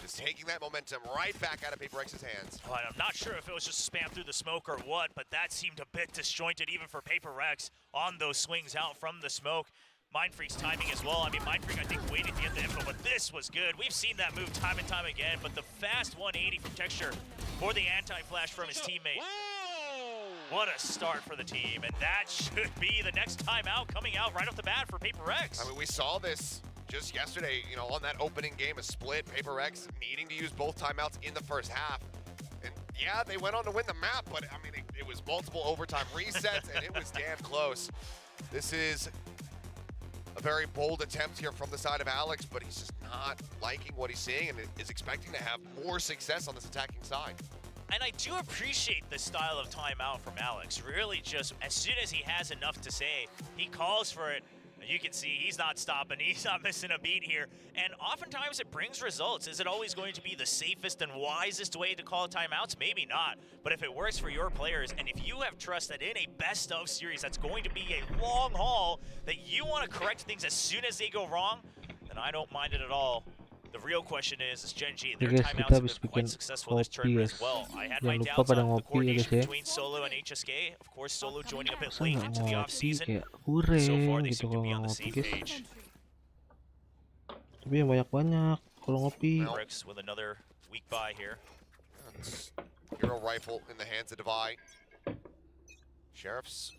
just taking that momentum right back out of PRX's hands. Well, I'm not sure if it was just spam through the smoke or what, but that seemed a bit disjointed even for PRX on those swings out from the smoke. Mindfreak's timing as well. I mean, Mindfreak, I think, waited to get the info, but this was good. We've seen that move time and time again, but the fast 180 from Texture for the anti-flash from his teammate. What a start for the team, and that should be the next timeout coming out right off the bat for PRX. I mean, we saw this just yesterday, you know, on that opening game, a split, PRX needing to use both timeouts in the first half. And yeah, they went on to win the map, but I mean, it was multiple overtime resets, and it was damn close. This is a very bold attempt here from the side of Alex, but he's just not liking what he's seeing and is expecting to have more success on this attacking side. And I do appreciate the style of timeout from Alex. Really just, as soon as he has enough to say, he calls for it. You can see he's not stopping, he's not missing a beat here. And oftentimes it brings results. Is it always going to be the safest and wisest way to call timeouts? Maybe not. But if it works for your players, and if you have trust that in a best of series that's going to be a long haul, that you want to correct things as soon as they go wrong, then I don't mind it at all. The real question is GEN.G, their timeouts have been quite successful this tournament as well. I had my doubts on the coordination between Solo and HSK. Of course, Solo joining a bit late into the off-season. So far, they seem to be on the same page. Tapi yang banyak-banyak kalau ngopi. PRX with another weak buy here. Hero rifle in the hands of Devi. Sheriff's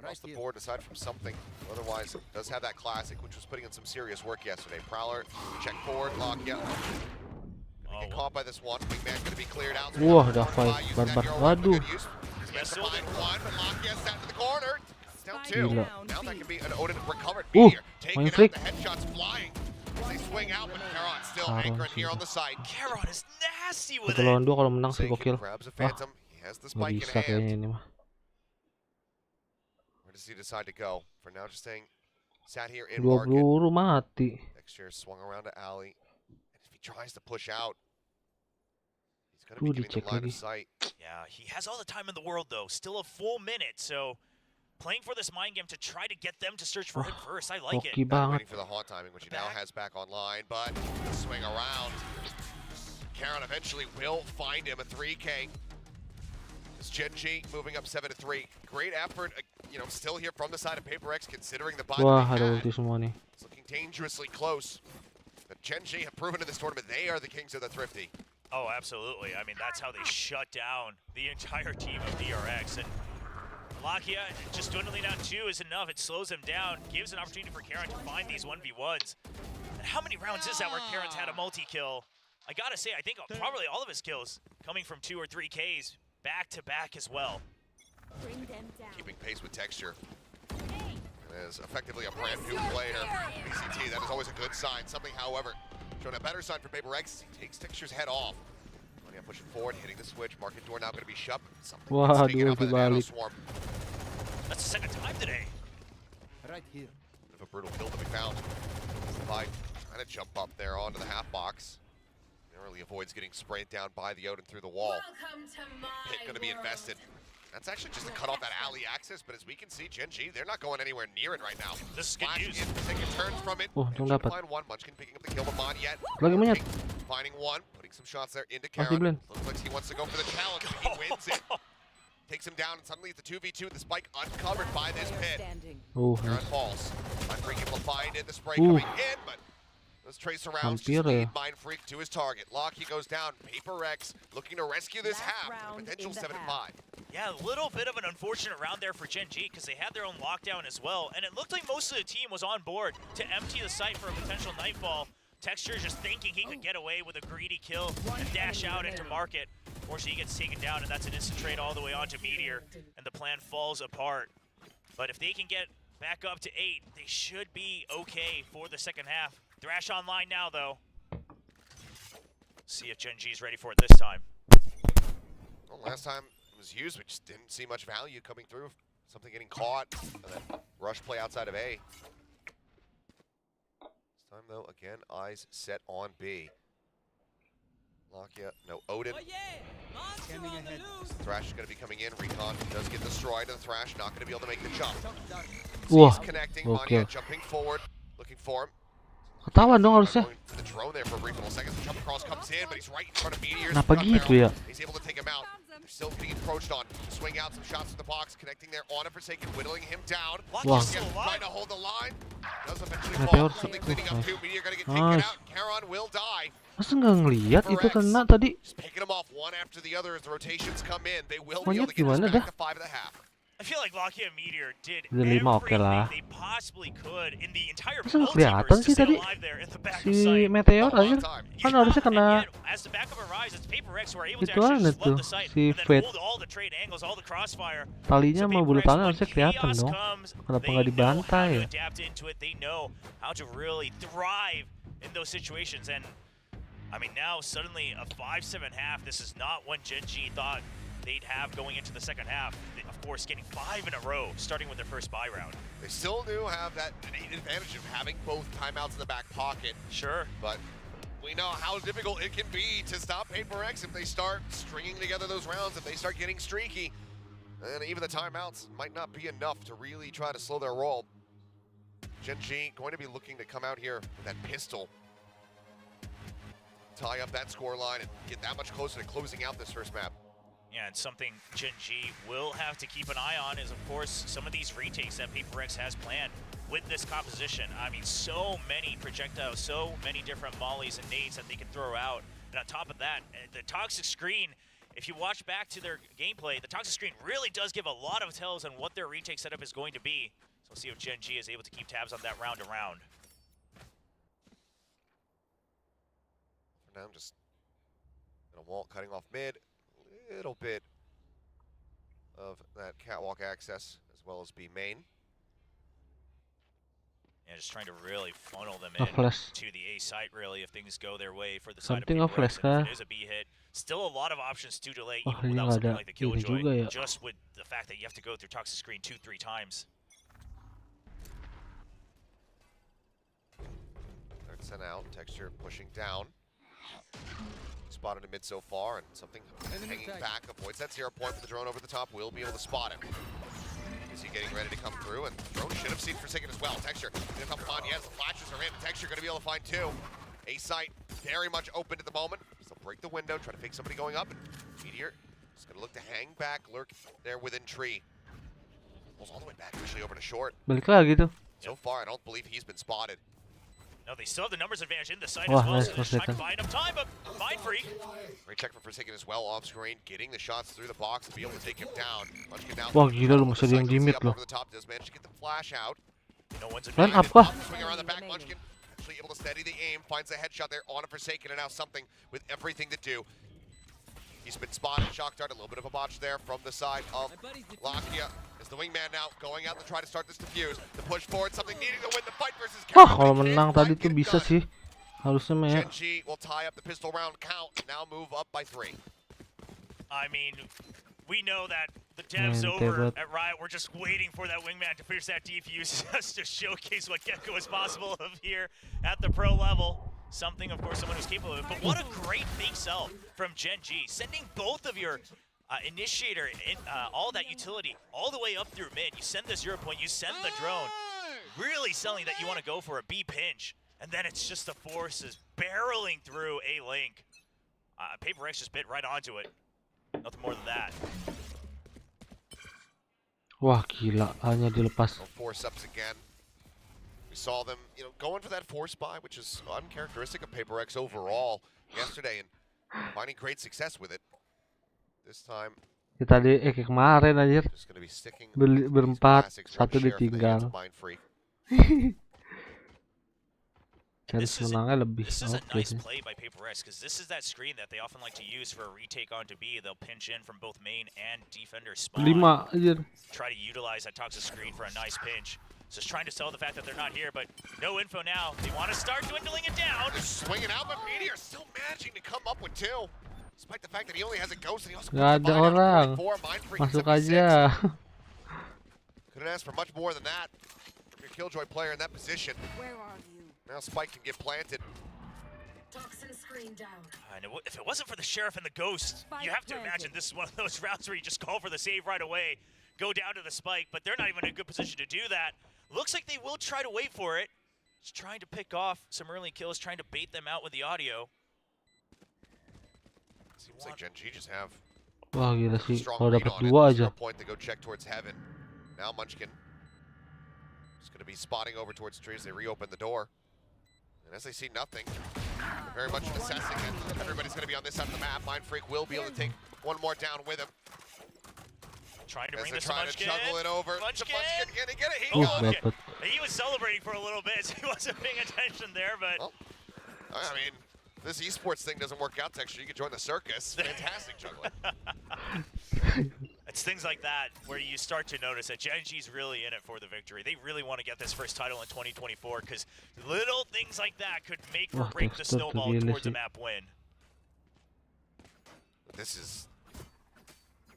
off the board aside from something. Otherwise, does have that classic, which was putting in some serious work yesterday. Prowler, check forward, Lakia. Get caught by this one. Wingman gonna be cleared out. Wah, udah fight barbar. Waduh. Down two. Gila. Now that can be an Odin recovered main meteor. Taking out freak. the headshots flying. They swing out, but KAWAN still anchoring here on the site. KAWAN is nasty with Satu it. lawan 2 kalau menang sih gokil. Grabs a Ah, phantom. He has the nggak spike in bisa kayaknya hand. ini mah. Where does he decide to go? For now, just staying sat here in 2 market. peluru mati. Texture swung around to alley. And if he tries to push out, he's going to be getting the Dicek line of lagi. sight. Yeah, he has all the time in the world, though. Still a full minute, so playing for this mind game to try to get them to search for him first. I like it. Hoki banget. Waiting for the haunt timing, which he now has back online, but swing around. KAWAN eventually will find him a 3K. It's GEN.G moving up 7-3. Great effort, you know, still here from the side of PRX, considering the buy Wah, that they ada had. ulti semua nih. It's looking dangerously close. But GEN.G have proven in this tournament they are the kings of the thrifty. Oh, absolutely. I mean, that's how they shut down the entire team of PRX. And Lakia, just dwindling down 2 is enough. It slows him down, gives an opportunity for KAWAN to find these 1v1s. And how many rounds is that where KAWAN's had a multi-kill? I gotta say, I think probably all of his kills coming from 2 or 3 Ks back-to-back as well. Bring them down. Keeping pace with Texture. As effectively a brand new player. VCT, that is always a good sign. Something, however, showing a better sign for PRX. He takes Texture's head off. Pushing forward, hitting the switch. Market door now going to be shut. Something Wah, sneaking dua out by the Nano dibalik. Swarm. That's the second time today. Right here. Bit of a brutal kill to be found. Spike trying to jump up there onto the half box. Narrowly avoids getting sprayed down by the Odin through the wall. Pit going to be invested. That's actually just to cut off that alley access, but as we can see, GEN.G, they're not going anywhere near it right now. This is good news. Taking turns from it. Oh, don't dapat. Line one, Munchkin picking up the kill, but Mon yet. Lagi monyet. Finding one, putting some shots there into Mati KAWAN. Blen. Looks like he wants to go for the challenge, but he wins it. Takes him down, and suddenly it's a 2v2. The spike uncovered by this pit. KAWAN falls. Mindfreak able to find it. The spray coming in, but those tracer rounds Hampir just lead ya. Mindfreak to his target. Locky goes down. PRX looking to rescue this half. With a potential 7-5. Yeah, a little bit of an unfortunate round there for GEN.G because they had their own lockdown as well, and it looked like most of the team was on board to empty the site for a potential nightfall. Texture just thinking he could get away with a greedy kill and dash out into market. Unfortunately, he gets taken down, and that's an instant trade all the way onto Meteor, and the plan falls apart. But if they can get back up to 8, they should be okay for the second half. Thrash online now, though. See if GEN.G is ready for it this time. Well, last time it was used, we just didn't see much value coming through. Something getting caught, and then rush play outside of A. This time, though, again, eyes set on B. Lakia, no Odin. Thrash is going to be coming in. Recon does get destroyed, and Thrash not going to be able to make the jump. Wah, He's connecting. gokil. Manya jumping forward, looking for him. Ketahuan dong harusnya. Going to the drone there for a brief little second. The jump across comes in, but he's right in front of Meteors. Kenapa Gun gitu barrel. ya? He's able to take him out. They're still getting encroached on. Swing out some shots to the box, connecting there on a Forsaken, whittling him down. Wah. Trying to hold the line. Does eventually Meteor. fall. Something cleaning up Nice. too. Meteor gonna get taken Nice. out. KAWAN will die. Masa nggak ngeliat itu kena tadi? Just picking them off one after the other as the rotations come in. They will be Monyet able to get us gimana back dah? to 5 1/2. I feel like Lakia and Meteor did Udah 5 oke lah. everything they possibly could in the entire Masa nggak kelihatan multiverse to sih stay tadi? alive there in the back of Si sight. Meteor aja kan harusnya kena As the backup arrives, it's PRX who are able to itu actually aneh just tuh flood the site si and then Fate. hold all the trade angles, all the crossfire. Talinya sama bulu talinya harusnya kelihatan Chaos dong. comes, Kenapa they nggak know dibantai how ya? to adapt into it. They know how to really thrive in those situations. And I mean, now suddenly a 5-7 half. This is not what GEN.G thought they'd have going into the second half. They, of course, getting 5 in a row, starting with their first buy round. They still do have that innate advantage of having both timeouts in the back pocket. Sure. But we know how difficult it can be to stop PRX if they start stringing together those rounds, if they start getting streaky. And even the timeouts might not be enough to really try to slow their roll. GEN.G going to be looking to come out here with that pistol. Tie up that score line and get that much closer to closing out this first map. Yeah, and something GEN.G will have to keep an eye on is, of course, some of these retakes that PRX has planned with this composition. I mean, so many projectiles, so many different mollies and nades that they can throw out. And on top of that, the toxic screen, if you watch back to their gameplay, the toxic screen really does give a lot of tells on what their retake setup is going to be. So we'll see if GEN.G is able to keep tabs on that round to round. For now, just And a wall cutting off mid. A little bit of that catwalk access as well as B main. And just trying to really funnel them A in flash. to the A site, really, if things go their way for the side Something of of flash PRX. And if kah? it is a B hit, still a lot of options to delay, Wah, even ini without nggak something ada like the ini Killjoy. juga ya. Just with the fact that you have to go through toxic screen 2-3 times. They're sent out. Texture pushing down. Spotted a mid so far, and something hanging back avoids that 0 point. The drone over the top will be able to spot him. Is he getting ready to come through? And drone should have seen Forsaken as well. Texture gonna come upon. Yes, the flashes are in. Texture gonna be able to find two. A site very much open at the moment. So break the window, try to fake somebody going up. And Meteor is gonna look to hang back, lurk there within tree. Pulls all the way back, actually over to short. Balik lagi tuh. So far, I don't believe he's been spotted. No, they still have the numbers advantage in the site Wah, as well, nice, so they're just trying to Forsaken. buy enough time, but Mind Freak. Great check for Forsaken as well, off screen, getting the shots through the box to be able to take him down. Munchkin now. Wah, gila lu, masih ada yang di mid loh. Over the top, does manage to get the flash out. No one's Run up kah? Swing around the back, Munchkin actually able to steady the aim, finds a headshot there on a Forsaken, and now something with everything to do. He's been spotted, shock dart, a little bit of a botch there from the side of Lakia. Is the wingman now going out to try to start this defuse. The push forward, something needing to win the fight versus Wah, kalau menang tadi tuh bisa sih. Harusnya mah ya. GEN.G will tie up the pistol round count, now move up by 3. I mean, we know that the devs over at Riot were just waiting for that wingman to finish that defuse just to showcase what Gecko is possible of here at the pro level. Something, of course, someone who's capable of it. But what a great fake sell from GEN.G. Sending both of your initiator, all that utility, all the way up through mid. You send the 0 point, you send the drone. Really selling that you want to go for a B pinch. And then it's just the forces barreling through A link. PRX just bit right onto it. Nothing more than that. Wah, gila, hanya dilepas. Force ups again. We saw them, going for that force buy, which is uncharacteristic of PRX overall yesterday, and finding great success with it. This time, Tadi kayak kemarin anjir. just going to be sticking Berempat, satu ditinggal. Chance menangnya lebih This is a oke nice sih. play by PRX because this is that screen that they often like to use for a retake onto B. They'll pinch in from both main and defender spawn. 5 anjir. Try to utilize that toxic screen for a nice pinch. So just trying to sell the fact that they're not here, but no info now. They want to start dwindling it down. They're swinging out, but Meteor still managing to come up with 2. Despite the fact that he only has a ghost and he also Gak ada orang. Masuk aja. Couldn't ask for much more than that from your Killjoy player in that position. Where are you? Now Spike can get planted. Toxin screen down. And if it wasn't for the Sheriff and the Ghost, you have to imagine this is one of those rounds where you just call for the save right away, go down to the Spike, but they're not even in a good position to do that. Looks like they will try to wait for it. Just trying to pick off some early kills, trying to bait them out with the audio. Seems like GEN.G just have Wah, gila sih. strong Kalau lead dapat on it. 2 There's aja. no point to go check towards heaven. Now Munchkin is going to be spotting over towards trees. They reopen the door. And as they see nothing, they're very much assessing it. Everybody's going to be on this side of the map. Mind Freak will be able to take one more down with him. Trying to As bring they're this to trying to Munchkin. juggle it over to Munchkin. Munchkin. Can he get it? He Dapat. He was celebrating for a little bit, so he wasn't paying attention there, but... I mean, this esports thing doesn't work out, Texture. You can join the circus. Fantastic juggling. It's things like that where you start to notice that GEN.G's really in it for the victory. They really want to get this first title in 2024 because little things like that could make or break the snowball towards a map win. This is,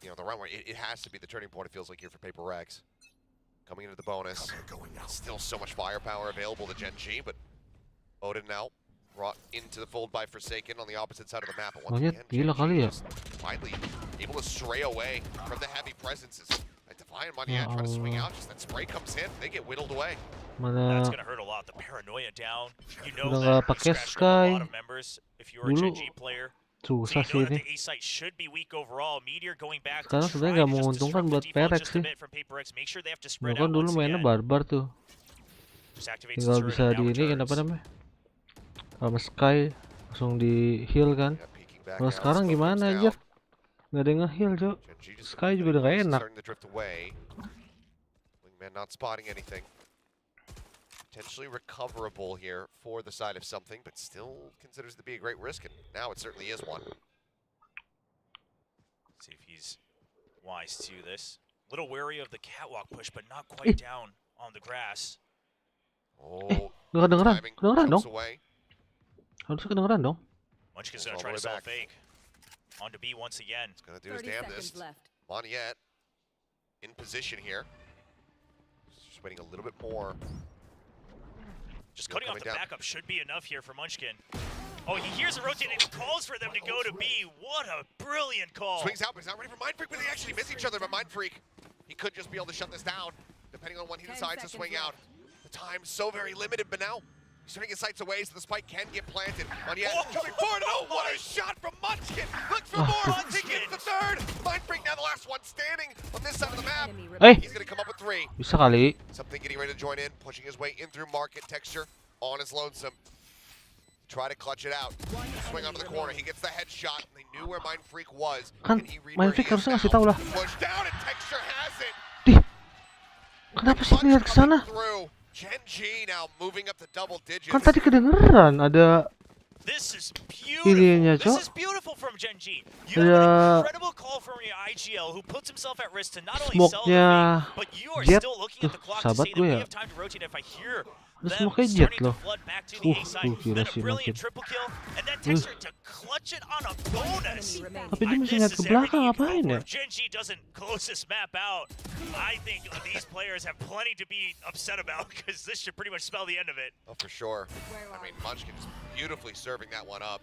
the round where it has to be the turning point, it feels like here for PRX. Coming into the bonus. Still so much firepower available to GEN.G, but Odin now brought into the fold by Forsaken on the opposite side of the map. But once again, Gila kali ya. finally able to stray away from the heavy presences. Defiant Money trying to swing out, just that spray comes in, they get whittled away. Mana That's going to hurt a lot. The paranoia down. You know udah that nggak you pakai scratched up a lot Sky. of members if you're a Dulu GEN.G player. susah So you sih know that ini. the A site should be weak overall. Meteor going back to Sekarang try sebenarnya nggak to just menguntungkan disrupt buat the default PRX just a sih. bit from PRX. Make sure they have to Nah, spread kan out dulu once mainnya again. barbar tuh. Just activates the Tinggal turret bisa and di now ini returns. apa namanya? Sama Sky langsung di heal kan. Kalau sekarang gimana anjir? Nggak ada yang nge-heal, Cok. Sky juga udah gak enak. Starting to drift away. Wingman not spotting anything. Potentially recoverable here for the side of something, but still considers to be a great risk, and now it certainly is one. See if he's wise to this. A little wary of the catwalk push, but not quite down on the grass. Oh, Kedengeran dong. away. Harusnya kedengeran dong. Munchkin's gonna try to sell fake. On to B once again. He's gonna do his damnedest. Moniette in position here. Just waiting a little bit more. Just cutting off the backup should be enough here for Munchkin. Oh, he hears a rotating, calls for them to go to B. What a brilliant call. Swings out, but he's not ready for Mind Freak, but they actually miss each other. But Mind Freak, he could just be able to shut this down, depending on when he decides to swing out. The time's so very limited, but now he's turning his sights away so the spike can get planted. Moniette jumping forward, and oh, what a shot from Munchkin! Looks for more, he gets the third! Mind Freak now the last one standing on this side of the map. He's gonna come up with 3. Bisa kali. Something getting ready to join in, pushing his way in through market texture on his lonesome. Try to clutch it out. Swing onto the corner. He gets the headshot. They knew where Mind Freak was. Kan Mind Freak harusnya ngasih tahu lah. Push down and texture has it. Kenapa sih ngeliat ke sana? GEN.G now moving up to double digits. Kan tadi kedengeran ada. This is beautiful. This is beautiful from GEN.G. You have an incredible call from your IGL who puts himself at risk to not only sell the thing, but you are still looking at the clock to say that we have time to rotate. If I hear them starting to flood back to the A side, then a brilliant triple kill, and then texture to clutch it on a bonus. Tapi dia masih ngeliat ke belakang ngapain ya? If GEN.G doesn't close this map out, I think these players have plenty to be upset about because this should pretty much spell the end of it. Oh, for sure. I mean, Munchkin just beautifully serving that one up.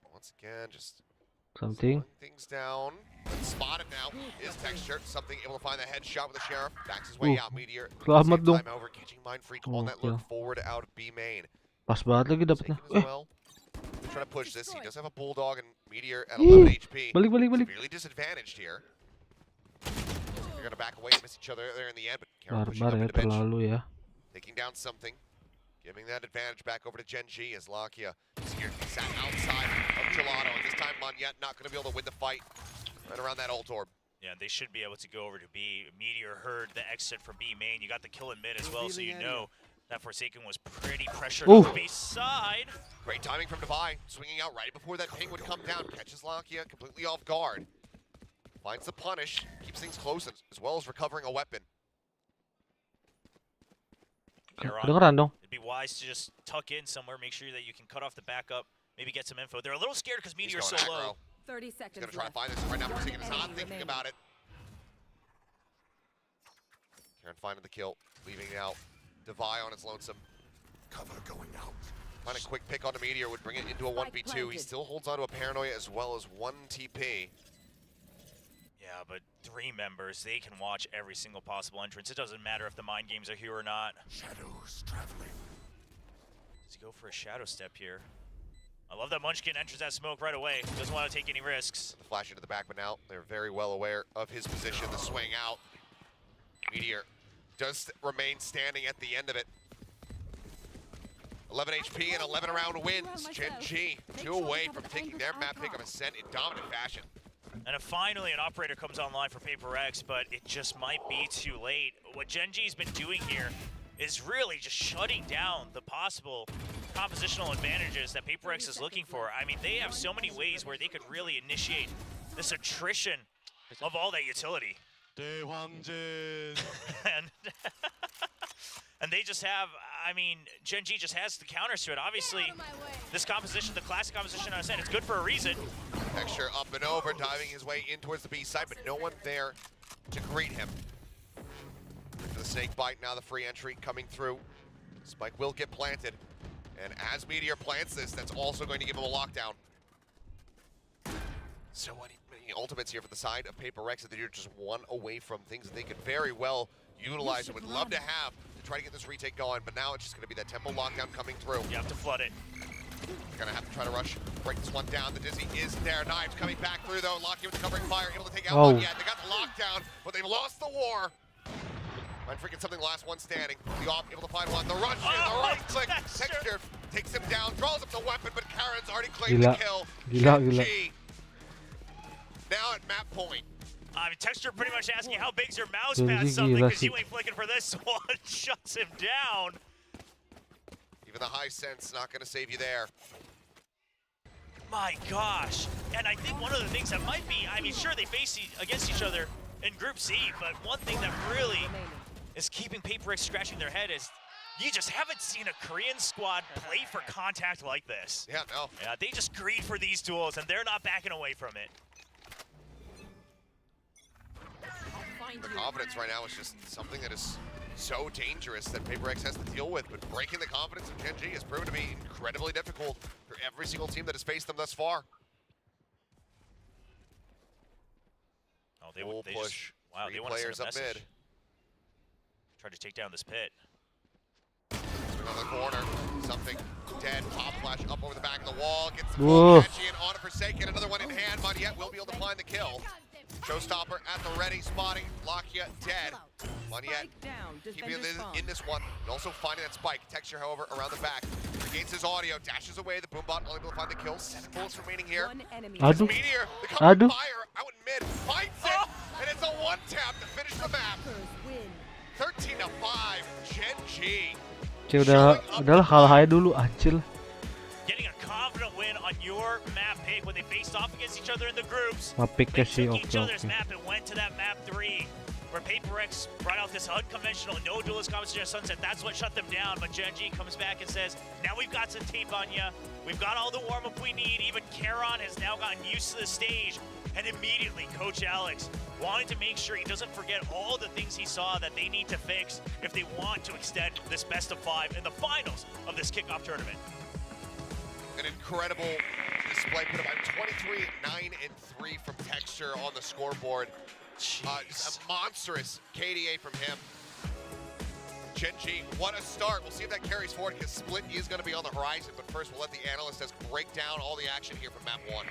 Once again, just something. Things down. Spotted now is texture. Something able to find the headshot with the sheriff. Backs his way out. Meteor. Selamat dong. Time over, catching Mind Freak on that look forward out of B main. Pas banget lagi dapetnya. Trying to push this. He does have a bulldog and Meteor at 11 HP. Balik. Really disadvantaged here. They're gonna back away and miss each other there in the end, but Barbar ya, terlalu ya. Taking down something. Giving that advantage back over to GEN.G as Lakia is here. He sat outside of Gelato, and this time Moniette not going to be able to win the fight right around that ult orb. Yeah, they should be able to go over to B. Meteor heard the exit from B main. You got the kill in mid as well, so you know that Forsaken was pretty pressured on the B side. Great timing from Dubai, swinging out right before that ping would come down. Catches Lakia completely off guard. Finds the punish, keeps things close, as well as recovering a weapon. Kedengeran dong. It'd be wise to just tuck in somewhere, make sure that you can cut off the backup, maybe get some info. They're a little scared because Meteor's so low. 30 seconds. He's gonna try to find this right now. Forsaken is not thinking about it. Karen finding the kill, leaving out Devi on its lonesome. Cover going out. Find a quick pick on the Meteor would bring it into a 1v2. He still holds on to a Paranoia as well as 1 TP. Yeah, but 3 members, they can watch every single possible entrance. It doesn't matter if the mind games are here or not. Shadows traveling. Does he go for a shadow step here? I love that Munchkin enters that smoke right away. Doesn't want to take any risks. The flash into the back, but now they're very well aware of his position. The swing out. Meteor does remain standing at the end of it. 11 HP and 11 round wins. GEN.G 2 away from taking their map pick of Ascent in dominant fashion. And finally, an operator comes online for PRX, but it just might be too late. What GEN.G's been doing here is really just shutting down the possible compositional advantages that PRX is looking for. I mean, they have so many ways where they could really initiate this attrition of all that utility. And they just have, I mean, GEN.G just has the counters to it. Obviously, this composition, the classic composition I said, it's good for a reason. Texture up and over, diving his way in towards the B side, but no one there to greet him. For the snake bite, now the free entry coming through. Spike will get planted. And as Meteor plants this, that's also going to give him a lockdown. So many ultimates here for the side of PRX that they're just 1 away from things that they could very well utilize and would love to have to try to get this retake going, but now it's just going to be that tempo lockdown coming through. You have to flood it. Gonna have to try to rush, break this one down. The Dizzy is there. Knives coming back through though. Locky with the covering fire, able to take out one yet. They got the lockdown, but they've lost the war. Mind freaking something, last one standing. The off, able to find one. The rush in, the right click. Texture takes him down, draws up the weapon, but Karen's already claimed the kill. GEN.G now at map point. Texture pretty much asking how big's your mouse pad something because you ain't flicking for this one. Shuts him down. Even the high sense not going to save you there. My gosh. And I think one of the things that might be, I mean, sure, they face against each other in Group C, but one thing that really is keeping PRX scratching their head is you just haven't seen a Korean squad play for contact like this. Yeah, no. Yeah, they just greed for these duels, and they're not backing away from it. The confidence right now is just something that is so dangerous that PRX has to deal with, but breaking the confidence of Gen.G has proven to be incredibly difficult for every single team that has faced them thus far. Oh, they push. Wow, Three they want to players send a up message. mid. Try to take down this pit. Swing on the corner. Something dead. Pop flash up over the back of the wall. Gets the Whoa. catchy and on a Forsaken. Another one in hand. Monyet will be able to find the kill. Showstopper at the ready, spotting Lakia dead. Monyet keeping in this one, and also finding that spike. Texture, however, around the back. Regains his audio, dashes away. The Boombot only able to find the kill. 7 bullets remaining here. Aduh. Meteor, the cover fire out in mid, finds it, and it's a one-tap to finish the map. 13-5, Gen.G. Cik udahlah kalah aja dulu, acil. Getting a confident win on your map pick when they faced off against each other in the groups. Map picknya They sih took each other's oke. map and went to that map 3, where PRX brought out this unconventional no duelist competition at Sunset. That's what shut them down. But Gen.G comes back and says, now we've got some tape on ya. We've got all the warm-up we need. Even KAWAN has now gotten used to the stage. And immediately, Coach Alex wanted to make sure he doesn't forget all the things he saw that they need to fix if they want to extend this best of 5 in the finals of this kickoff tournament. An incredible display put up by 23, 9, and 3 from Texture on the scoreboard. Just a monstrous KDA from him. Gen.G, what a start. We'll see if that carries forward because Split is going to be on the horizon. But first, we'll let the analysts break down all the action here from map 1.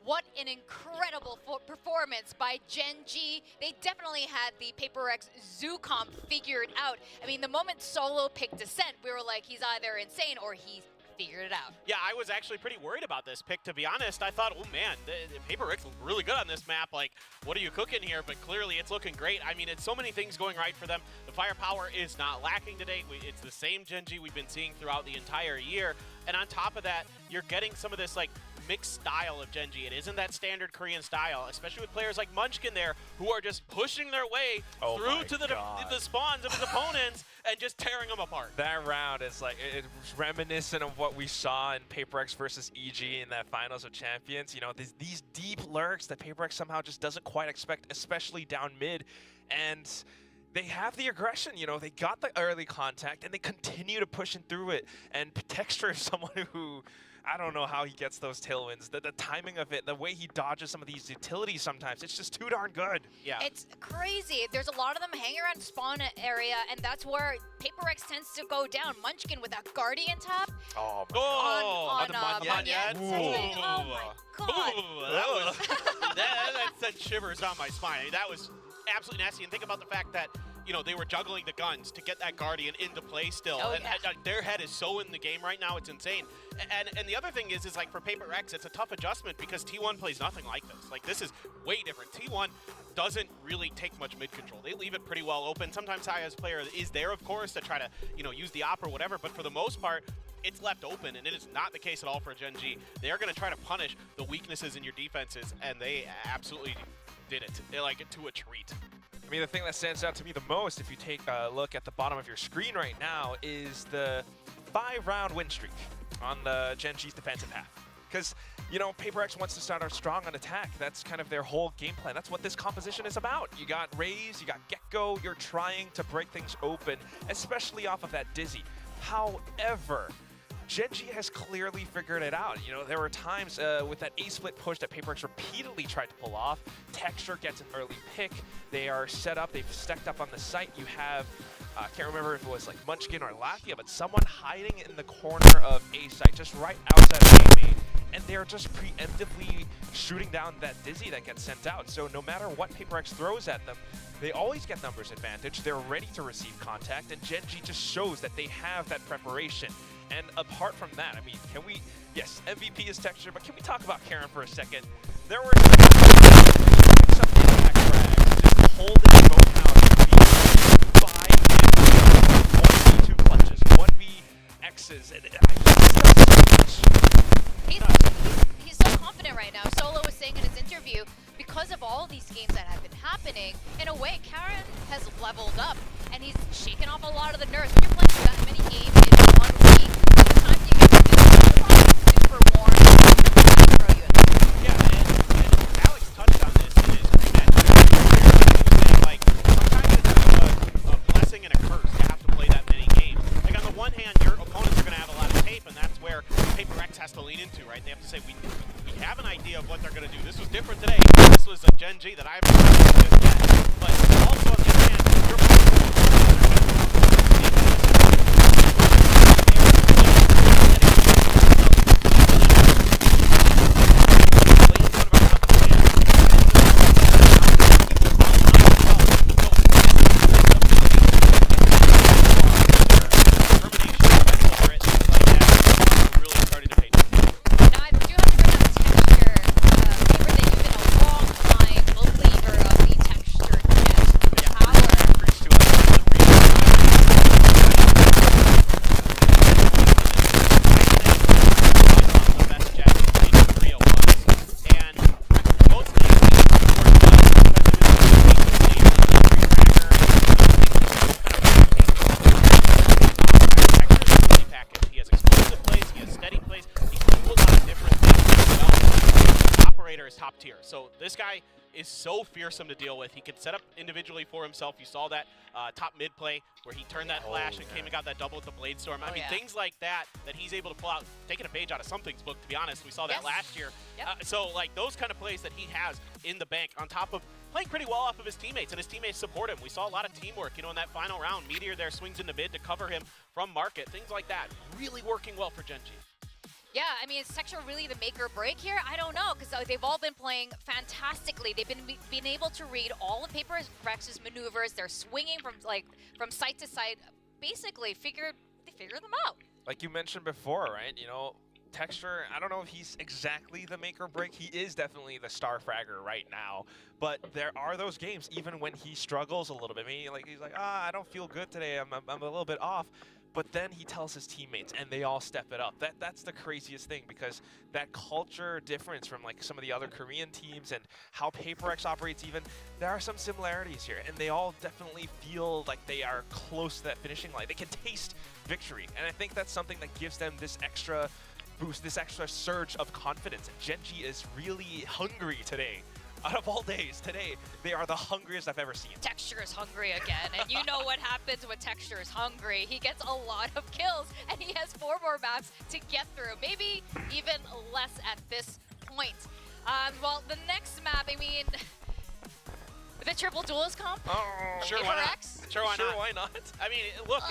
What an incredible performance by Gen.G. They definitely had the PRX Zoo comp figured out. I mean, the moment Solo picked Descent, we were like, he's either insane or he's figured it out. Yeah, I was actually pretty worried about this pick, to be honest. I thought, oh man, the PRX look really good on this map. Like, what are you cooking here? But clearly it's looking great. I mean, it's so many things going right for them. The firepower is not lacking today. It's the same Gen.G we've been seeing throughout the entire year. And on top of that, you're getting some of this, like, mixed style of Gen.G. It isn't that standard Korean style, especially with players like Munchkin there, who are just pushing their way through to the spawns of his opponents and just tearing them apart. That round is like, it's reminiscent of what we saw in PRX versus EG in that Finals of Champions. You know, these deep lurks that PRX somehow just doesn't quite expect, especially down mid. And they have the aggression, you know, they got the early contact and they continue to push through it. And Texture is someone who, I don't know how he gets those tailwinds. The timing of it, the way he dodges some of these utilities sometimes, it's just too darn good. Yeah. It's crazy. There's a lot of them hanging around spawn area, and that's where PRX tends to go down. Munchkin with that Guardian tap. Oh, my God. Oh my God. That sent shivers on my spine. I mean, that was absolutely nasty. And think about the fact that, you know, they were juggling the guns to get that Guardian into play still. Oh, and yeah. their head is so in the game right now, it's insane. And the other thing is like for PRX, it's a tough adjustment because T1 plays nothing like this. Like, this is way different. T1 doesn't really take much mid control. They leave it pretty well open. Sometimes Haya's player is there, of course, to try to, you know, use the op or whatever, but for the most part, it's left open, and it is not the case at all for Gen.G. They are going to try to punish the weaknesses in your defenses, and they absolutely did it. They like it to a treat. I mean, the thing that stands out to me the most, if you take a look at the bottom of your screen right now, is the 5-round win streak on the Gen.G's defensive half. Because, you know, PRX wants to start out strong on attack. That's kind of their whole game plan. That's what this composition is about. You got Raze, you got Gecko, you're trying to break things open, especially off of that Dizzy. However, Gen.G has clearly figured it out. You know, there were times with that A-split push that PRX repeatedly tried to pull off. Texture gets an early pick. They are set up. They've stacked up on the site. You have, I can't remember if it was like Munchkin or Lakia, but someone hiding in the corner of A-site, just right outside of A-main. And they're just preemptively shooting down that Dizzy that gets sent out. So no matter what PRX throws at them, they always get numbers advantage. They're ready to receive contact, and Gen.G just shows that they have that preparation. And apart from that, I mean, can we, yes, MVP is Texture, but can we talk about KAWAN for a second? There were some impact frags, just holding both out 5 1v2 clutches, 1v X's, and I just interview, because of all these games that have been happening, in a way, KAWAN has leveled up, and he's shaken off a lot of the nerves. When you're playing that many games in 1 week, sometimes you get super warm, throw you in. Yeah, and Alex touched on this in his match. Like, sometimes it's a blessing and a curse to have to play that many games. Like, on the one hand, your opponents are going to have a lot of tape, and that's where PRX has to lean into, right? They have to say, we have an idea of what they're going to do. This was different today. This was a Gen.G that I haven't seen this yet. But also, on the other hand, your top tier. So this guy is so fearsome to deal with. He could set up individually for himself. You saw that top mid play where he turned that flash and came and got that double with the Blade Storm. I mean, things like that he's able to pull out, taking a page out of something's book, to be honest. We saw that last year. So, like, those kind of plays that he has in the bank on top of playing pretty well off of his teammates, and his teammates support him. We saw a lot of teamwork, you know, in that final round. Meteor there swings into mid to cover him from market. Things like that really working well for Gen.G. Yeah, I mean, is Texture really the make or break here? I don't know, because they've all been playing fantastically. They've been able to read all of PRX's maneuvers. They're swinging from site to site. Basically, they figured them out. Like you mentioned before, right? You know, Texture, I don't know if he's exactly the make or break. He is definitely the star fragger right now. But there are those games, even when he struggles a little bit. Maybe like he's like, I don't feel good today. I'm a little bit off. But then he tells his teammates, and they all step it up. That's the craziest thing, because that culture difference from like some of the other Korean teams and how PRX operates even, there are some similarities here, and they all definitely feel like they are close to that finishing line. They can taste victory, and I think that's something that gives them this extra boost, this extra surge of confidence. And Gen.G is really hungry today. Out of all days, today, they are the hungriest I've ever seen. Texture is hungry again, and you know what happens when Texture is hungry. He gets a lot of kills, and he has 4 more maps to get through. Maybe even less at this point. Well, the next map, I mean, the triple duelist comp? Sure, why not? Sure, why not? I mean, look,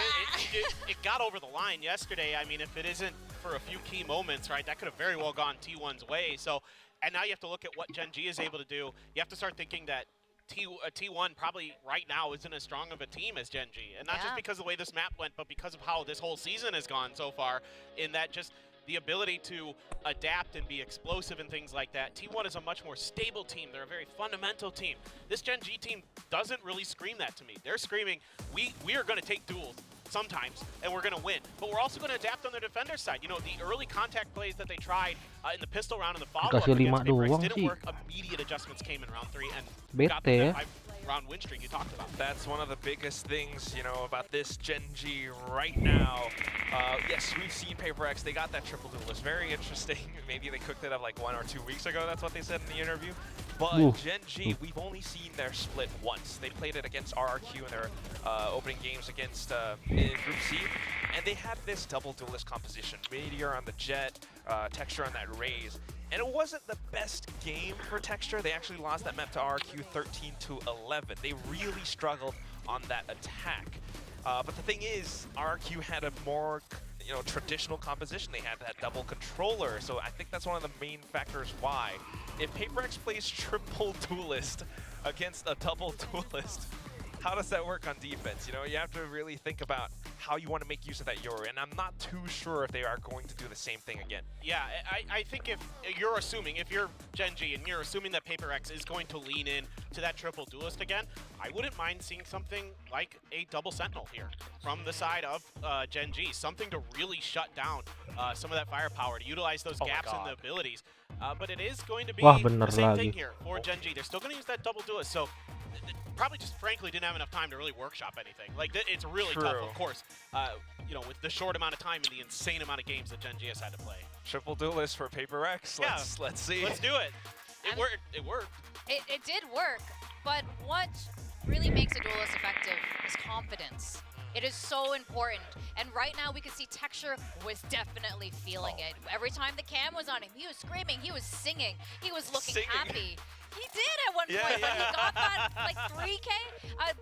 it got over the line yesterday. I mean, if it isn't for a few key moments, right, that could have very well gone T1's way. So. And now you have to look at what Gen.G is able to do. You have to start thinking that T1 probably right now isn't as strong of a team as Gen.G. And not just because of the way this map went, but because of how this whole season has gone so far, in that just the ability to adapt and be explosive and things like that. T1 is a much more stable team. They're a very fundamental team. This Gen.G team doesn't really scream that to me. They're screaming, we are going to take duels sometimes, and we're going to win. But we're also going to adapt on the defender side. You know, the early contact plays that they tried in the pistol round and the follow-up against PRX didn't work. Immediate adjustments came in round 3 and got the 5-round win streak you talked about. That's one of the biggest things, you know, about this Gen.G right now. Yes, we've seen PRX. They got that triple duelist. Very interesting. Maybe they cooked it up like 1 or 2 weeks ago. That's what they said in the interview. But Gen.G, we've only seen their split once. They played it against RRQ in their opening games against in Group C, and they had this double duelist composition. Meteor on the Jet, Texture on that Raze. And it wasn't the best game for Texture. They actually lost that map to RRQ 13-11. They really struggled on that attack. But the thing is, RRQ had a more traditional composition. They had that double controller, so I think that's one of the main factors why. If PRX plays triple duelist against a double duelist, how does that work on defense? You know, you have to really think about how you want to make use of that Yoru, and I'm not too sure if they are going to do the same thing again. Yeah, I think if you're Gen.G and you're assuming that PRX is going to lean in to that triple duelist again, I wouldn't mind seeing something like a double sentinel here from the side of Gen.G, something to really shut down some of that firepower, to utilize those gaps in the abilities. But it is going to be Wah, bener the same lagi. thing here for Gen.G. They're still going to use that double duelist, so probably just frankly didn't have enough time to really workshop anything. Like, it's really tough, of course, you know, with the short amount of time and the insane amount of games that Gen.G has had to play. Triple duelist for PRX. Let's see. Let's do it. It worked. It worked. It did work, but what really makes a duelist effective is confidence. It is so important, and right now we can see Texture was definitely feeling it. Every time the cam was on him, he was screaming, he was singing, he was looking happy. He did at one point, but he got that like 3K.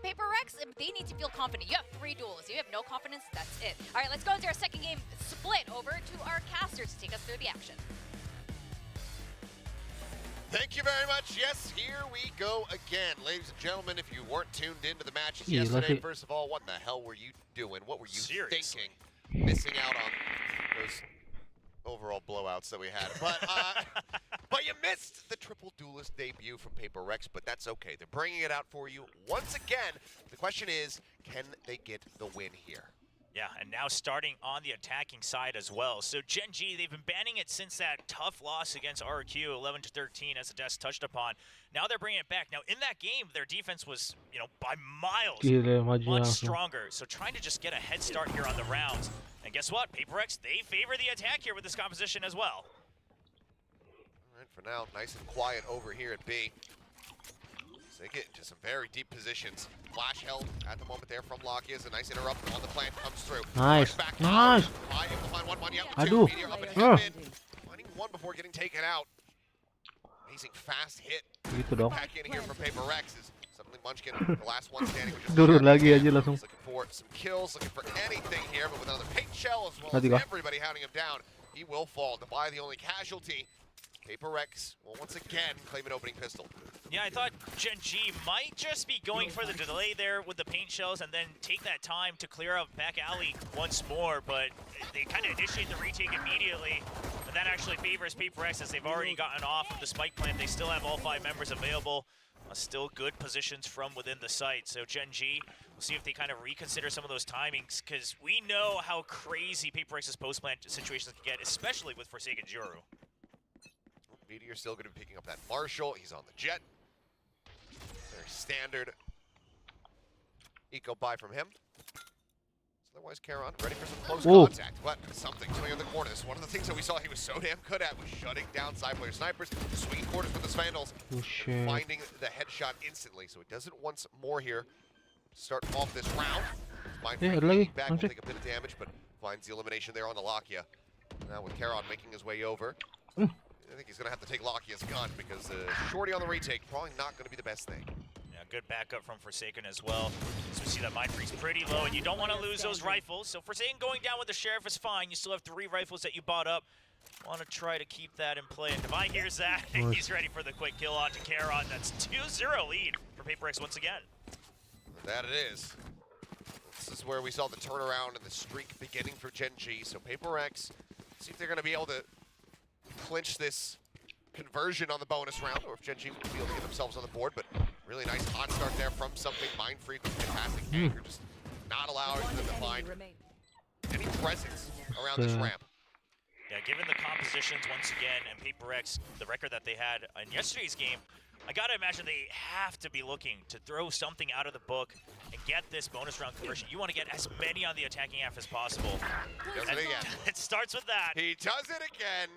PRX, they need to feel confident. You have 3 duels. You have no confidence, that's it. All right, let's go into our second game split over to our casters to take us through the action. Thank you very much. Yes, here we go again. Ladies and gentlemen, if you weren't tuned into the matches yesterday, first of all, what in the hell were you doing? What were you thinking? Missing out on those overall blowouts that we had. But you missed the triple duelist debut from PRX, but that's okay. They're bringing it out for you once again. The question is, can they get the win here? Yeah, and now starting on the attacking side as well. So Gen.G, they've been banning it since that tough loss against RQ, 11-13, as Ades touched upon. Now they're bringing it back. Now in that game, their defense was, you know, by miles much stronger. So trying to just get a head start here on the rounds. And guess what? PRX, they favor the attack here with this composition as well. All right, for now, nice and quiet over here at B. They get into some very deep positions. Flash held at the moment there from Locky as a nice interrupt on the plant comes through. Nice, back nice. Able to find one, yep, Aduh. Meteor up and in. Finding one before getting taken out. Amazing fast hit. Gitu dong. Back in here from PRX is suddenly Munchkin, the last one standing. Turun lagi aja langsung. Looking for some kills, looking for anything here, but with another paint shell as well Mati as kah? everybody hounding him down, he will fall. Dubai the only casualty. PRX will once again claim an opening pistol. Yeah, I thought Gen.G might just be going for the delay there with the paint shells and then take that time to clear up back alley once more, but they kind of initiate the retake immediately, and that actually favors PRX as they've already gotten off of the spike plant. They still have all 5 members available. Still good positions from within the site. So Gen.G, we'll see if they kind of reconsider some of those timings, because we know how crazy PRX's post-plant situations can get, especially with Forsaken Juru. Meteor still going to be picking up that Marshall. He's on the jet. Very standard eco buy from him. Otherwise, KAWAN ready for some close contact, but something coming in the corner. This is one of the things that we saw he was so damn good at, was shutting down side player snipers, swinging quarters with his Vandals, finding the headshot instantly. So he does it once more here to start off this round. Mindfreak back will take a bit of damage, but finds the elimination there on the Lakia. Now with KAWAN making his way over. I think he's going to have to take Lakia's gun, because shorty on the retake probably not going to be the best thing. Yeah, good backup from Forsaken as well. So we see that Mindfreak's pretty low, and you don't want to lose those rifles. So Forsaken going down with the Sheriff is fine. You still have 3 rifles that you bought up. Want to try to keep that in play. And Dubai hears that, and he's ready for the quick kill on to KAWAN. That's 2-0 lead for PRX once again. That it is. This is where we saw the turnaround and the streak beginning for Gen.G. So PRX, see if they're going to be able to clinch this conversion on the bonus round, or if Gen.G will be able to get themselves on the board. But really nice hot start there from something. Mindfreak with fantastic anchor, just not allowing them to find any presence around this ramp. Yeah, given the compositions once again, and PRX, the record that they had in yesterday's game, I gotta imagine they have to be looking to throw something out of the book and get this bonus round conversion. You want to get as many on the attacking half as possible. Does it again. It starts with that. He does it again.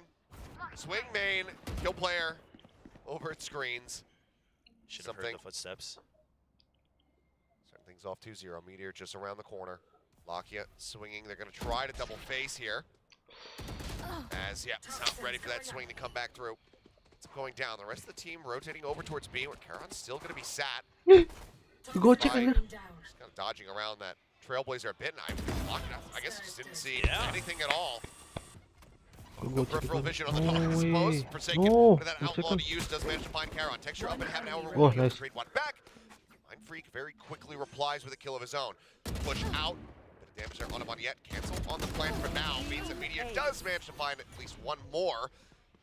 Swing main, kill player, over at screens. Should have heard the footsteps. Starting things off 2-0. Meteor just around the corner. Lakia swinging. They're going to try to double face here. As, yeah, not ready for that swing to come back through. It's going down. The rest of the team rotating over towards B, where KAWAN's still going to be sat. Go check in there. Just kind of dodging around that Trailblazer a bit, and I guess just didn't see anything at all. No peripheral vision on the top, I suppose. Forsaken, but that outlaw to use does manage to find KAWAN. Texture up and have an hour nice. trade one back. Mindfreak very quickly replies with a kill of his own. Push out. Bit of damage there on him on yet. Cancel on the plan for now. Means that Meteor does manage to find at least one more.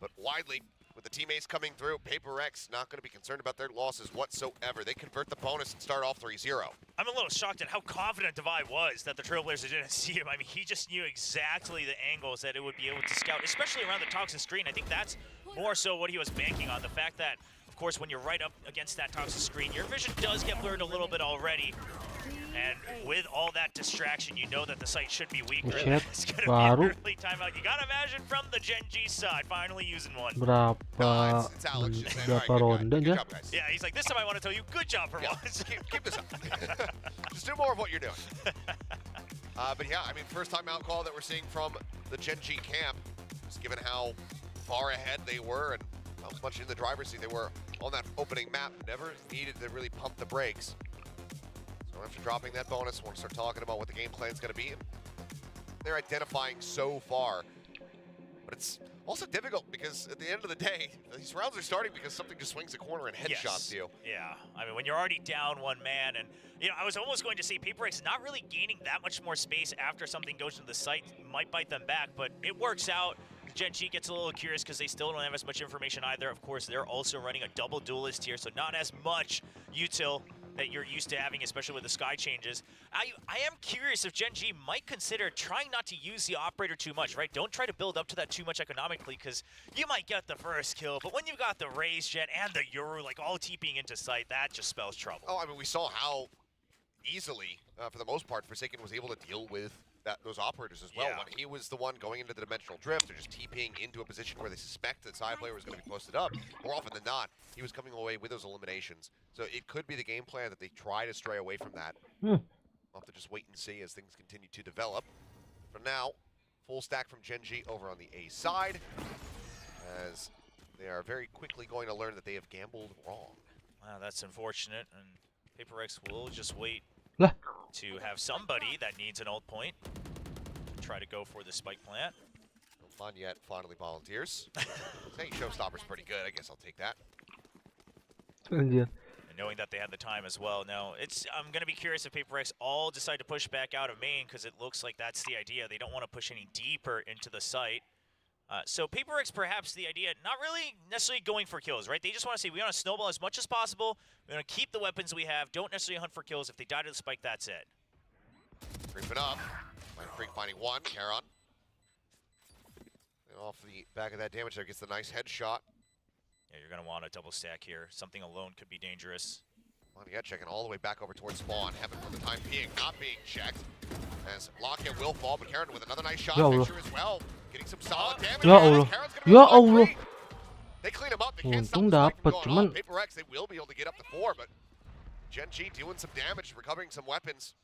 But widely, with the teammates coming through, PRX not going to be concerned about their losses whatsoever. They convert the bonus and start off 3-0. I'm a little shocked at how confident Divide was that the Trailblazers didn't see him. I mean, he just knew exactly the angles that it would be able to scout, especially around the toxic screen. I think that's more so what he was banking on. The fact that, of course, when you're right up against that toxic screen, your vision does get blurred a little bit already. And with all that distraction, you know that the site should be weaker. It's going to be an early timeout. You got to imagine from the Gen.G side finally using one. Berapa ronde aja? Yeah, he's like, this time I want to tell you, good job for once. Keep this up. Just do more of what you're doing. But yeah, I mean, first timeout call that we're seeing from the Gen.G camp, just given how far ahead they were and how much in the driver's seat they were on that opening map. Never needed to really pump the brakes. So after dropping that bonus, I want to start talking about what the game plan is going to be. They're identifying so far, but it's also difficult because at the end of the day, these rounds are starting because something just swings a corner and headshots you. Yeah, I mean, when you're already down one man, and you know, I was almost going to say PRX not really gaining that much more space after something goes into the site might bite them back, but it works out. Gen.G gets a little curious because they still don't have as much information either. Of course, they're also running a double duelist here, so not as much util that you're used to having, especially with the sky changes. I am curious if Gen.G might consider trying not to use the operator too much, right? Don't try to build up to that too much economically, because you might get the first kill, but when you've got the Raze Jet and the Yoru, like, all TPing into sight, that just spells trouble. Oh, I mean, we saw how easily, for the most part, Forsaken was able to deal with those operators as well. Yeah. When he was the one going into the dimensional drift, or just TPing into a position where they suspect that side player was going to be posted up, more often than not, he was coming away with those eliminations. So it could be the game plan that they try to stray away from that. We'll have to just wait and see as things continue to develop. For now, full stack from Gen.G over on the A side, as they are very quickly going to learn that they have gambled wrong. Wow, that's unfortunate, and PRX will just wait Lah. to have somebody that needs an ult point try to go for the spike plant. No fun yet, finally volunteers. Saying Showstopper's pretty good, I guess I'll take that. Anjir. And knowing that they had the time as well. Now, I'm going to be curious if PRX all decide to push back out of main, because it looks like that's the idea. They don't want to push any deeper into the site. So PRX, perhaps the idea, not really necessarily going for kills, right? They just want to say, we want to snowball as much as possible. We want to keep the weapons we have. Don't necessarily hunt for kills. If they die to the spike, that's it. Creeping up. Freak finding one. KAWAN. And off the back of that damage there, gets the nice headshot. Yeah, you're going to want a double stack here. Something alone could be dangerous. Yeah, checking all the way back over towards spawn. Heaven for the time being, not being checked. As Lockett will fall, but KAWAN with another nice shot picture as well. Getting some solid damage. Ya Allah. Ya Allah. They clean him up. They can't stop Untung the spike from dapat, going cuman off. PRX, they will be able to get up to 4, but Gen.G doing some damage, recovering some weapons.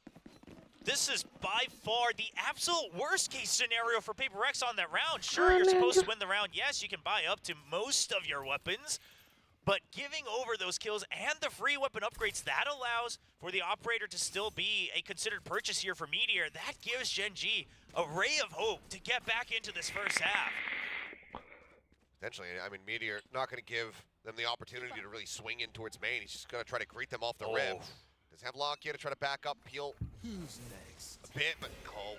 This is by far the absolute worst case scenario for PRX on that round. Sure, you're supposed to win the round. Yes, you can buy up to most of your weapons, but giving over those kills and the free weapon upgrades, that allows for the operator to still be a considered purchase here for Meteor. That gives Gen.G a ray of hope to get back into this first half. Potentially, I mean, Meteor not going to give them the opportunity to really swing in towards main. He's just going to try to greet them off the rib. Does have Lockett to try to back up, peel a bit, but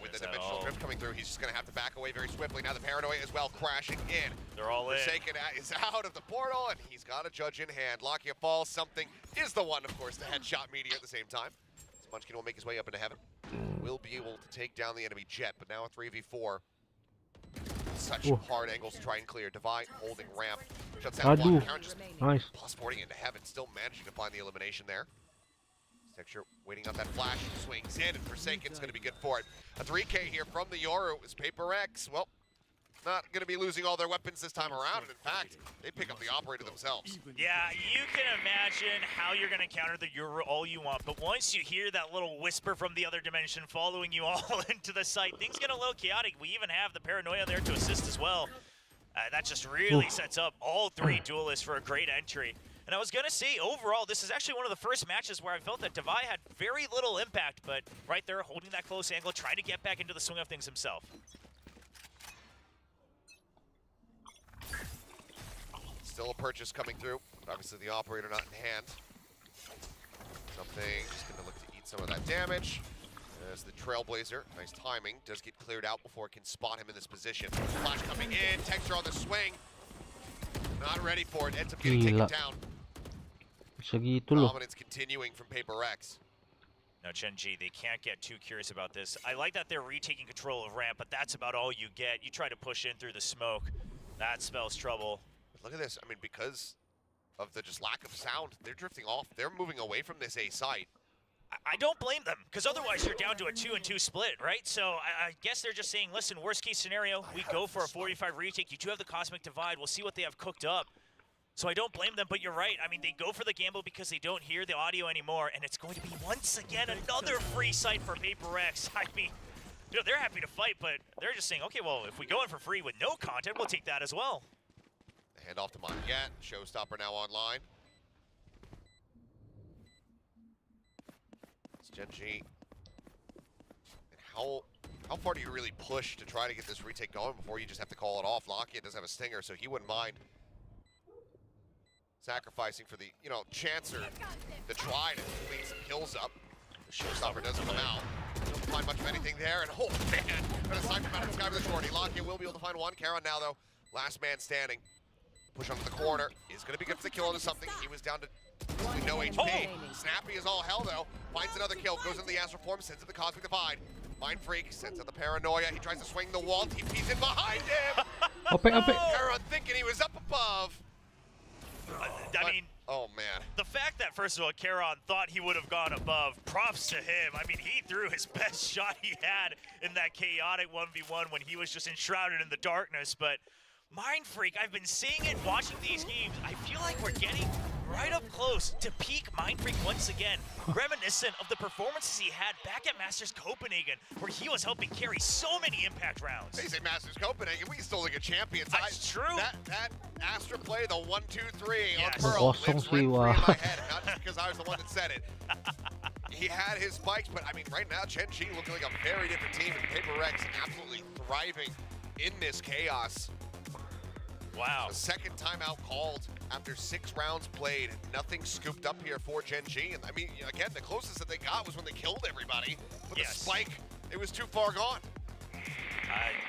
with the dimensional drift coming through, he's just going to have to back away very swiftly. Now the Paranoia as well, crashing in. They're all in. Forsaken is out of the portal, and he's got a judge in hand. Lockett falls, something is the one, of course, to headshot Meteor at the same time. Munchkin will make his way up into heaven. Will be able to take down the enemy jet, but now a 3v4. Such hard angles to try and clear. Divine holding ramp. Shuts down one. KAWAN just nice. plus 40 into heaven, still managing to find the elimination there. Texture waiting on that flash, swings in, and Forsaken's going to be good for it. A 3K here from the Yoru is PRX. Well, not going to be losing all their weapons this time around, and in fact, they pick up the operator themselves. Yeah, you can imagine how you're going to counter the Yoru all you want, but once you hear that little whisper from the other dimension following you all into the site, things get a little chaotic. We even have the Paranoia there to assist as well. That just really sets up all three duelists for a great entry. And I was going to say, overall, this is actually one of the first matches where I felt that Divide had very little impact, but right there, holding that close angle, trying to get back into the swing of things himself. Still a purchase coming through. Obviously, the operator not in hand. Something just going to look to eat some of that damage. As the Trailblazer, nice timing, does get cleared out before it can spot him in this position. Flash coming in, Texture on the swing. Not ready for it. Ends up getting taken Gila. down. Segitu loh. Dominance continuing from PRX. Now, Gen.G, they can't get too curious about this. I like that they're retaking control of ramp, but that's about all you get. You try to push in through the smoke. That spells trouble. Look at this. I mean, because of the just lack of sound, they're drifting off. They're moving away from this A site. I don't blame them, because otherwise you're down to a 2-2 split, right? So I guess they're just saying, listen, worst case scenario, we go for a 45 retake. You do have the Cosmic Divide. We'll see what they have cooked up. So I don't blame them, but you're right. I mean, they go for the gamble because they don't hear the audio anymore, and it's going to be, once again, another free site for PRX. I mean, you know, they're happy to fight, but they're just saying, okay, well, if we go in for free with no content, we'll take that as well. Hand off to Montiette. Showstopper now online. It's Gen.G. And how far do you really push to try to get this retake going before you just have to call it off? Lockett does have a stinger, so he wouldn't mind sacrificing for the, you know, chancer to try to clean some kills up. The showstopper doesn't come out. Don't find much of anything there, and oh man, gonna snipe him out of the sky with a shorty. Lockett will be able to find one. KAWAN now though, last man standing. Push onto the corner. Is gonna be good for the kill into something. He was down to no HP. Snappy as all hell though. Finds another kill, goes into the Astral Form, sends it the Cosmic Divide. Mind Freak sends out the Paranoia. He tries to swing the wall. TP's in behind him. KAWAN thinking he was up above. I mean, oh man. The fact that, first of all, KAWAN thought he would have gone above, props to him. I mean, he threw his best shot he had in that chaotic 1v1 when he was just enshrouded in the darkness. But Mind Freak, I've been seeing it, watching these games. I feel like we're getting right up close to peak Mind Freak once again. Reminiscent of the performances he had back at Masters Copenhagen, where he was helping carry so many impact rounds. They say Masters Copenhagen, we still look at champions. That's true. That Astra play, the 1-2-3 Yes. on Pearl, lives rent-free in my head, not just because I was the one that said it. He had his spikes, but I mean, right now, Gen.G looking like a very different team, and PRX absolutely thriving in this chaos. Wow. The second timeout called after 6 rounds played. Nothing scooped up here for Gen.G. And I mean, again, the closest that they got was when they killed everybody. With the spike, it was too far gone.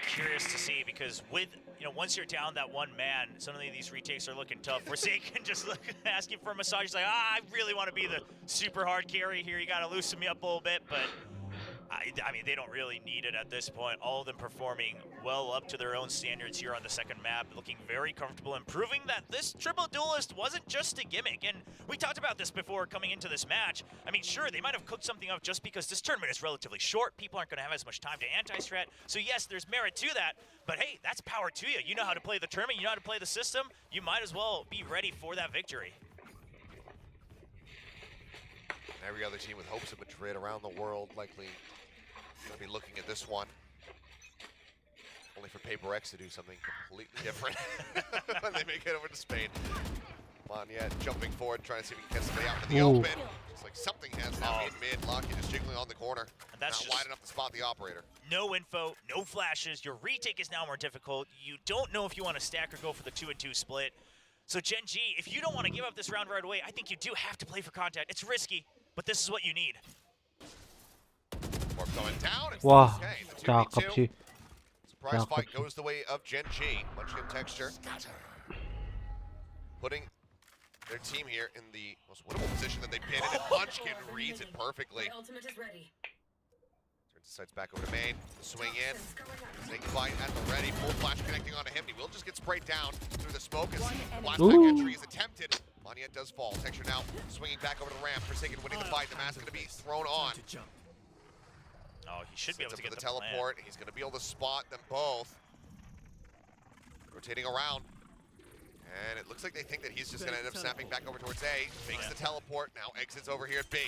Curious to see, because with, you know, once you're down that one man, suddenly these retakes are looking tough. Forsaken just asking for a massage. He's like, I really want to be the super hard carry here. You got to loosen me up a little bit, but I mean, they don't really need it at this point. All of them performing well up to their own standards here on the second map, looking very comfortable and proving that this triple duelist wasn't just a gimmick. And we talked about this before coming into this match. I mean, sure, they might have cooked something up just because this tournament is relatively short. People aren't going to have as much time to anti-strat. So yes, there's merit to that, but hey, that's power to you. You know how to play the tournament, you know how to play the system. You might as well be ready for that victory. Every other team with hopes of Madrid around the world likely going to be looking at this one. Only for PRX to do something completely different when they make it over to Spain. Montiette jumping forward, trying to see if he can get somebody out in the open. It's like something has now in mid. Lockett just jiggling on the corner. And that's not wide enough to spot the operator. No info, no flashes. Your retake is now more difficult. You don't know if you want to stack or go for the 2-2 split. So Gen.G, if you don't want to give up this round right away, I think you do have to play for contact. It's risky, but this is what you need. Going down. Wah, cakep sih. Surprise fight goes the way of Gen.G. Munchkin texture. Putting their team here in the most winnable position that they've been in, and Munchkin reads it perfectly. My ultimate is ready. Turns the sights back over to main. The swing in. Snake fight at the ready. Full flash connecting onto him. He will just get sprayed down through the smoke as flashback entry is attempted. Montiette does fall. Texture now swinging back over the ramp. Forsaken winning the fight. The mask going to be thrown on. Oh, he should be able to get the teleport. He's going to be able to spot them both. Rotating around. And it looks like they think that he's just going to end up snapping back over towards A. Fakes the teleport. Now exits over here at B.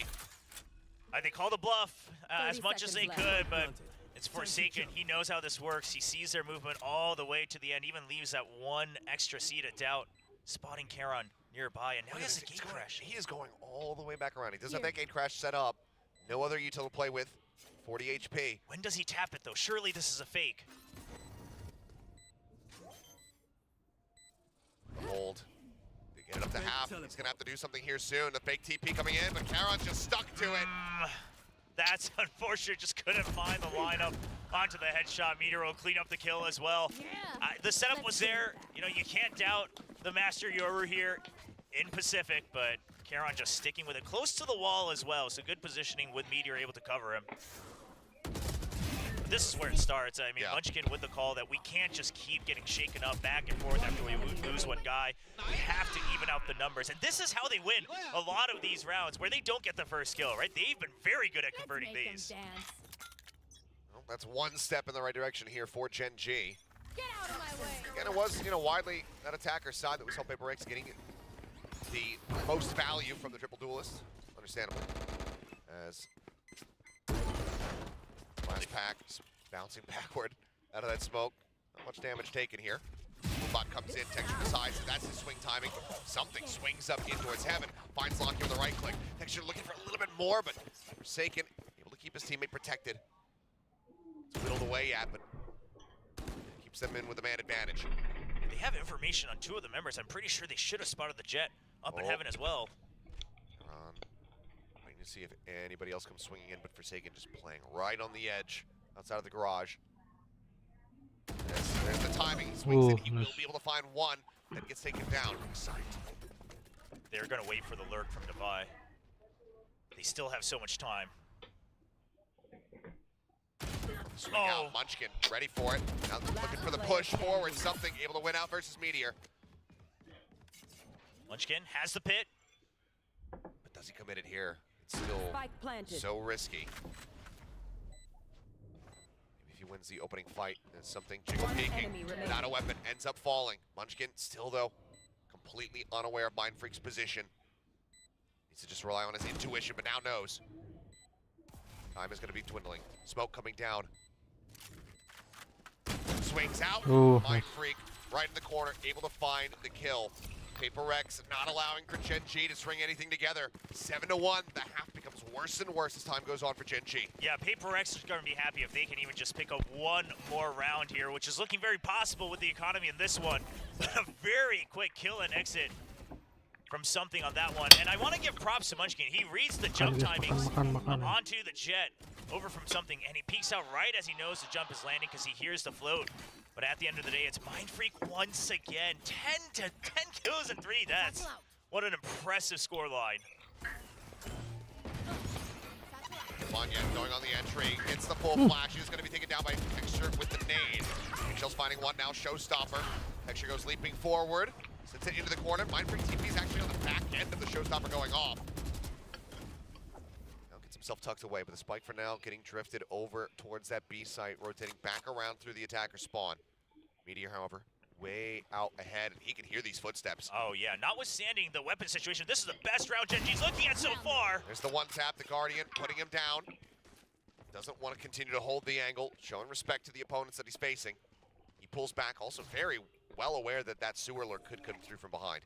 They called a bluff as much as they could, but it's Forsaken. He knows how this works. He sees their movement all the way to the end, even leaves that one extra seed of doubt, spotting KAWAN nearby, and now he has a gate crash. He is going all the way back around. He does have that gate crash set up. No other util to play with. 40 HP. When does he tap it, though? Surely this is a fake. Hold. They get it up to half. He's going to have to do something here soon. The fake TP coming in, but KAWAN just stuck to it. That's unfortunate, just couldn't find the lineup onto the headshot. Meteor will clean up the kill as well. The setup was there. You know, you can't doubt the Master Yoru here in Pacific, but KAWAN just sticking with it close to the wall as well. So good positioning with Meteor able to cover him. But this is where it starts. I mean, Munchkin with the call that we can't just keep getting shaken up back and forth after we lose one guy. We have to even out the numbers. And this is how they win a lot of these rounds, where they don't get the first kill, right? They've been very good at converting these. Well, that's one step in the right direction here for GEN.G. Get out of my way. Again, it was, widely that attacker's side that we saw PRX getting the most value from the triple duelist. Understandable. As last pack bouncing backward out of that smoke. Not much damage taken here. Bot comes in, Texture decides that that's his swing timing. Something swings up in towards heaven. Finds Locky with a right click. Texture looking for a little bit more, but Forsaken able to keep his teammate protected. It's whittled away at, but keeps them in with a man advantage. They have information on two of the members. I'm pretty sure they should have spotted the jet up in heaven as well. Waiting to see if anybody else comes swinging in, but Forsaken just playing right on the edge outside of the garage. There's the timing. He swings in. He will be able to find one that gets taken down. They're going to wait for the lurk from Devi. They still have so much time. Swing out, Munchkin ready for it. Now looking for the push forward. Something able to win out versus Meteor. Munchkin has the pit. But does he commit it here? It's still so risky. Maybe if he wins the opening fight, there's something jiggle peeking. Not a weapon, ends up falling. Munchkin still though, completely unaware of Mind Freak's position. Needs to just rely on his intuition, but now knows. Time is going to be dwindling. Smoke coming down. Swings out. Mind Freak right in the corner, able to find the kill. PRX not allowing for GEN.G to string anything together. 7-1. The half becomes worse and worse as time goes on for GEN.G. Yeah, PRX is going to be happy if they can even just pick up one more round here, which is looking very possible with the economy in this one. But a very quick kill and exit from something on that one. And I want to give props to Munchkin. He reads the jump timings onto the jet over from something, and he peeks out right as he knows the jump is landing because he hears the float. But at the end of the day, it's Mind Freak once again. 10 kills and 3 deaths. What an impressive scoreline. Vanya going on the entry, gets the full flash. He's going to be taken down by Texture with the nade. Michelle's finding one now, Showstopper. Texture goes leaping forward, sends it into the corner. Mind Freak TP is actually on the back end of the Showstopper going off. Now gets himself tucked away, but the spike for now getting drifted over towards that B site, rotating back around through the attacker spawn. Meteor, however, way out ahead, and he can hear these footsteps. Oh yeah, notwithstanding the weapon situation, this is the best round GEN.G's looking at so far. There's the one tap, the Guardian, putting him down. Doesn't want to continue to hold the angle, showing respect to the opponents that he's facing. He pulls back, also very well aware that that sewer lurk could come through from behind.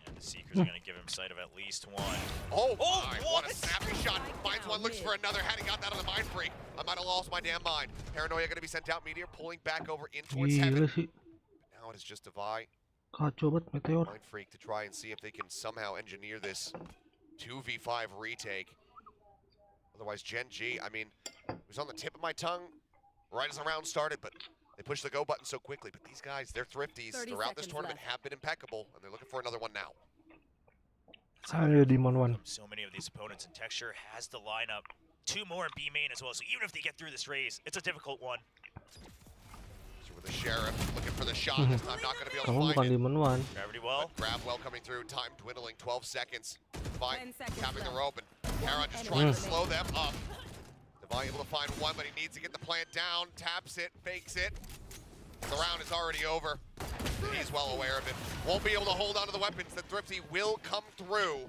And the Seekers are going to give him sight of at least one. Oh my, what a snappy shot. Finds one, looks for another. Hadn't got that on the Mind Freak. I might have lost my damn mind. Paranoia going to be sent out. Meteor pulling back over in towards heaven. Now it is just Devi. Mind Freak to try and see if they can somehow engineer this 2v5 retake. Otherwise, GEN.G, I mean, it was on the tip of my tongue right as the round started, but they pushed the go button so quickly. But these guys, they're thrifties throughout this tournament, have been impeccable, and they're looking for another one now. So many of these opponents, and Texture has the lineup. 2 more in B main as well, so even if they get through this race, it's a difficult one. So with the Sheriff looking for the shot, this time not going to be able to find it. Gravity well. Grab well coming through, time dwindling, 12 seconds. Devi tapping the rope, and KAWAN just trying to slow them up. Devi able to find one, but he needs to get the plant down, taps it, fakes it. The round is already over. He's well aware of it. Won't be able to hold on to the weapons. The Thrifty will come through.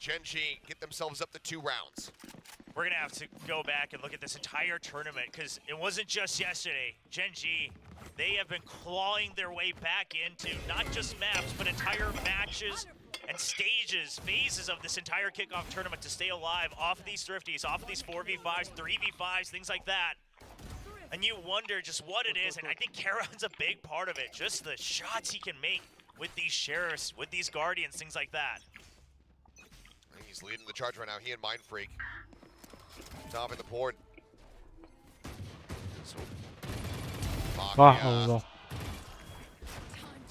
GEN.G get themselves up to 2 rounds. We're going to have to go back and look at this entire tournament because it wasn't just yesterday. GEN.G, they have been clawing their way back into not just maps, but entire matches and stages, phases of this entire kickoff tournament to stay alive off of these Thrifties, off of these 4v5s, 3v5s, things like that. And you wonder just what it is, and I think KAWAN's a big part of it. Just the shots he can make with these Sheriffs, with these Guardians, things like that. He's leading the charge right now, he and Mind Freak. Top of the board. So, Wah Allah.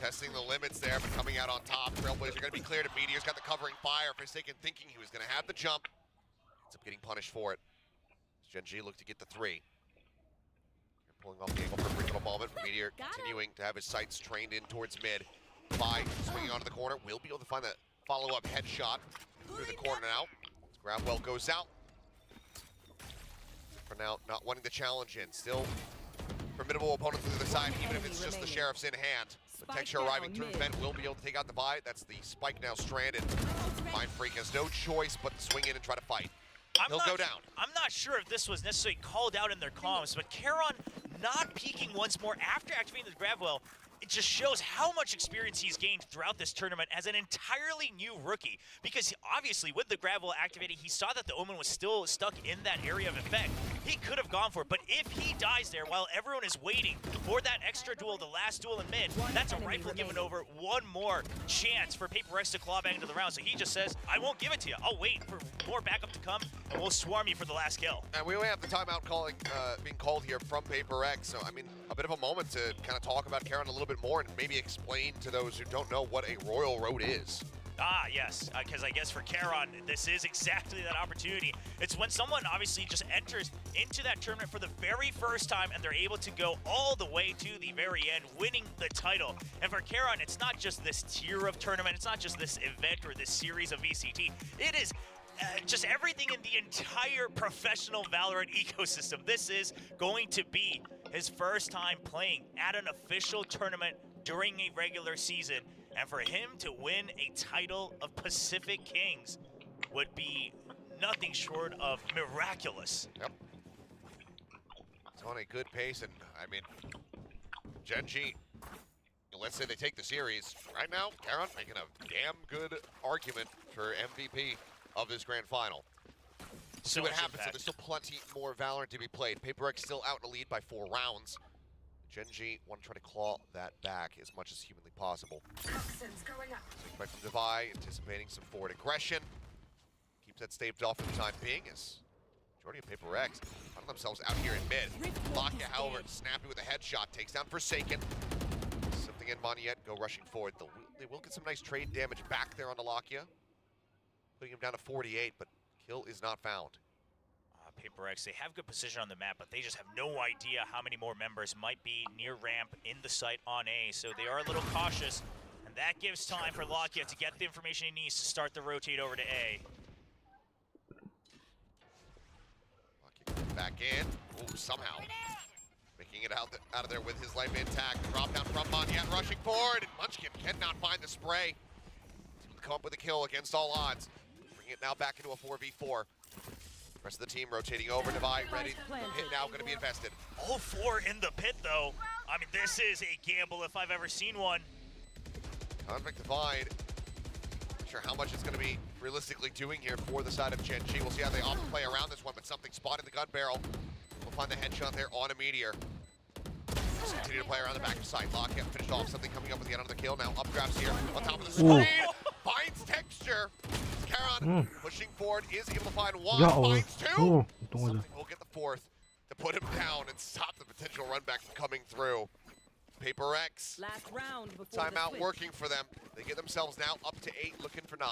testing the limits there, but coming out on top. Trailblazers are going to be cleared. Meteor's got the covering fire. Forsaken thinking he was going to have the jump. Ends up getting punished for it. Gen.G looked to get the 3. Pulling off the angle for a brief little moment. Meteor continuing to have his sights trained in towards mid. By swinging onto the corner, will be able to find that follow-up headshot through the corner now. Grabwell goes out. For now, not wanting the challenge in. Still formidable opponent to the other side, even if it's just the Sheriff's in hand. But Texture arriving through vent will be able to take out the buy. That's the spike now stranded. Mind Freak has no choice but to swing in and try to fight. He'll go down. I'm not sure if this was necessarily called out in their comms, but KAWAN not peeking once more after activating the Grabwell, it just shows how much experience he's gained throughout this tournament as an entirely new rookie. Because obviously with the Grabwell activated, he saw that the Omen was still stuck in that area of effect. He could have gone for it, but if he dies there while everyone is waiting for that extra duel, the last duel in mid, that's a rifle given over one more chance for PRX to claw back into the round. So he just says, I won't give it to you. I'll wait for more backup to come, and we'll swarm you for the last kill. And we only have the timeout being called here from PRX. So, I mean, a bit of a moment to kind of talk about KAWAN a little bit more and maybe explain to those who don't know what a Royal Road is. Ah, yes, because I guess for KAWAN, this is exactly that opportunity. It's when someone obviously just enters into that tournament for the very first time and they're able to go all the way to the very end, winning the title. And for KAWAN, it's not just this tier of tournament, it's not just this event or this series of VCT. It is just everything in the entire professional Valorant ecosystem. This is going to be his first time playing at an official tournament during a regular season. And for him to win a title of Pacific Kings would be nothing short of miraculous. Yep. It's on a good pace, and I mean, Gen.G, let's say they take the series. Right now, KAWAN making a damn good argument for MVP of this grand final. See what happens. So there's still plenty more Valorant to be played. PRX still out in the lead by 4 rounds. Gen.G want to try to claw that back as much as humanly possible. Right from Devi, anticipating some forward aggression. Keeps that staved off for the time being as majority of PRX find themselves out here in mid. Lakia, however, snappy with a headshot, takes down Forsaken. Something in Moniette, go rushing forward. They will get some nice trade damage back there on the Lakia, putting him down to 48, but kill is not found. PRX, they have good position on the map, but they just have no idea how many more members might be near ramp in the site on A, so they are a little cautious, and that gives time for Lakia to get the information he needs to start the rotate over to A. Lakia back in. Ooh, somehow making it out of there with his life intact. Drop down from Moniette, rushing forward, and Munchkin cannot find the spray. He's come up with a kill against all odds. Bringing it now back into a 4v4. Rest of the team rotating over. Devi ready. The pit now going to be invested. All 4 in the pit, though. I mean, this is a gamble if I've ever seen one. Convict Divide. Not sure how much it's going to be realistically doing here for the side of Gen.G. We'll see how they opt to play around this one, but something spotting the gun barrel. We'll find the headshot there on a Meteor. Just continue to play around the back of sight. Lock-up finished off. Something coming up with the another kill now. Updrafts here on top of the screen. Finds Texture. KAWAN pushing forward, is able to find 1, finds 2. Something will get the 4th to put him down and stop the potential run back from coming through. PRX, last round before timeout working for them. They get themselves now up to 8, looking for 9.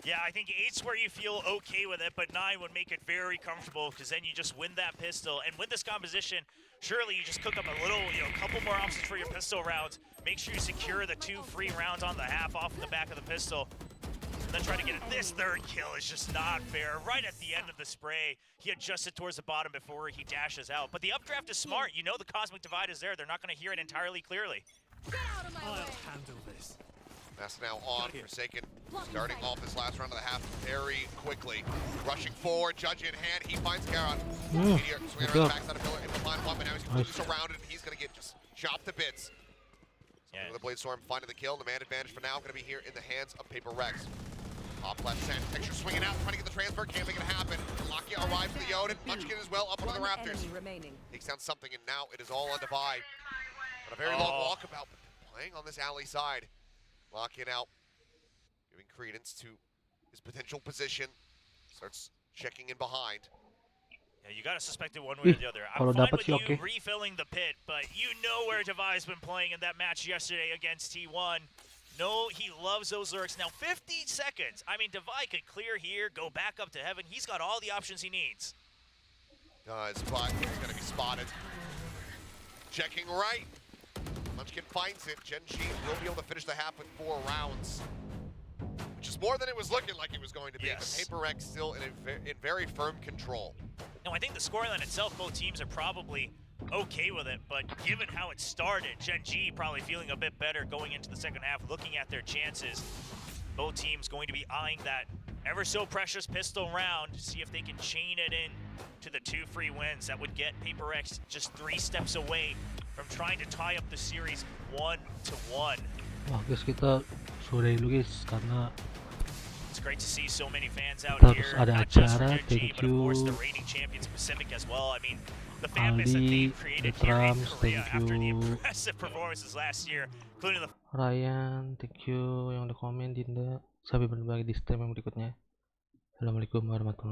Yeah, I think 8's where you feel okay with it, but 9 would make it very comfortable because then you just win that pistol. And with this composition, surely you just cook up a little, couple more options for your pistol rounds. Make sure you secure the 2 free rounds on the half off the back of the pistol. Then try to get it. This 3rd kill is just not fair. Right at the end of the spray, he adjusted towards the bottom before he dashes out. But the updraft is smart. You know the Cosmic Divide is there. They're not going to hear it entirely clearly. I'll handle this. That's now on. Forsaken starting off this last round of the half very quickly. Rushing forward, judge in hand. He finds KAWAN. Meteor swinging around the backside of pillar. Able to find one, but now he's completely surrounded and he's going to get just chopped to bits. Yeah. With the Blade Storm finding the kill. The man advantage for now going to be here in the hands of PRX. Top left send. Texture swinging out, trying to get the transfer. Can't make it happen. Lakia arrives with the Odin. Munchkin as well, up onto the Raptors. Takes down something, and now it is all on Devi. But a very long walkabout, but playing on this alley side. Lakia out, giving credence to his potential position. Starts checking in behind. Yeah, you gotta suspect it one way or the other. I'm kalau fine dapat with sih you oke. refilling the pit, but you know where Devi's been playing in that match yesterday against T1. No, he loves those lurks. Now 50 seconds. I mean, Devi could clear here, go back up to heaven. He's got all the options he needs. He's gonna be spotted. Checking right. Munchkin finds it. Gen.G will be able to finish the half with 4 rounds, which is more than it was looking like it was going to be. Yes. But PRX still in very firm control. No, I think the scoreline itself, both teams are probably okay with it, but given how it started, Gen.G probably feeling a bit better going into the second half, looking at their chances. Both teams going to be eyeing that ever so precious pistol round to see if they can chain it in to the 2 free wins. That would get PRX just 3 steps away from trying to tie up the series 1-1. Wah guys, kita sudahi dulu guys karena It's great to see so many fans out terus here, ada not just for acara. Gen.G, Thank but of course you the reigning champions Pacific as well. I mean, the fan base that Aldi, they've the created here in Trumps, Korea thank after the you impressive performances last year, including the Ryan, thank you yang udah komen. Dinda, sampai berbagi di stream yang berikutnya. Assalamualaikum warahmatullahi wabarakatuh.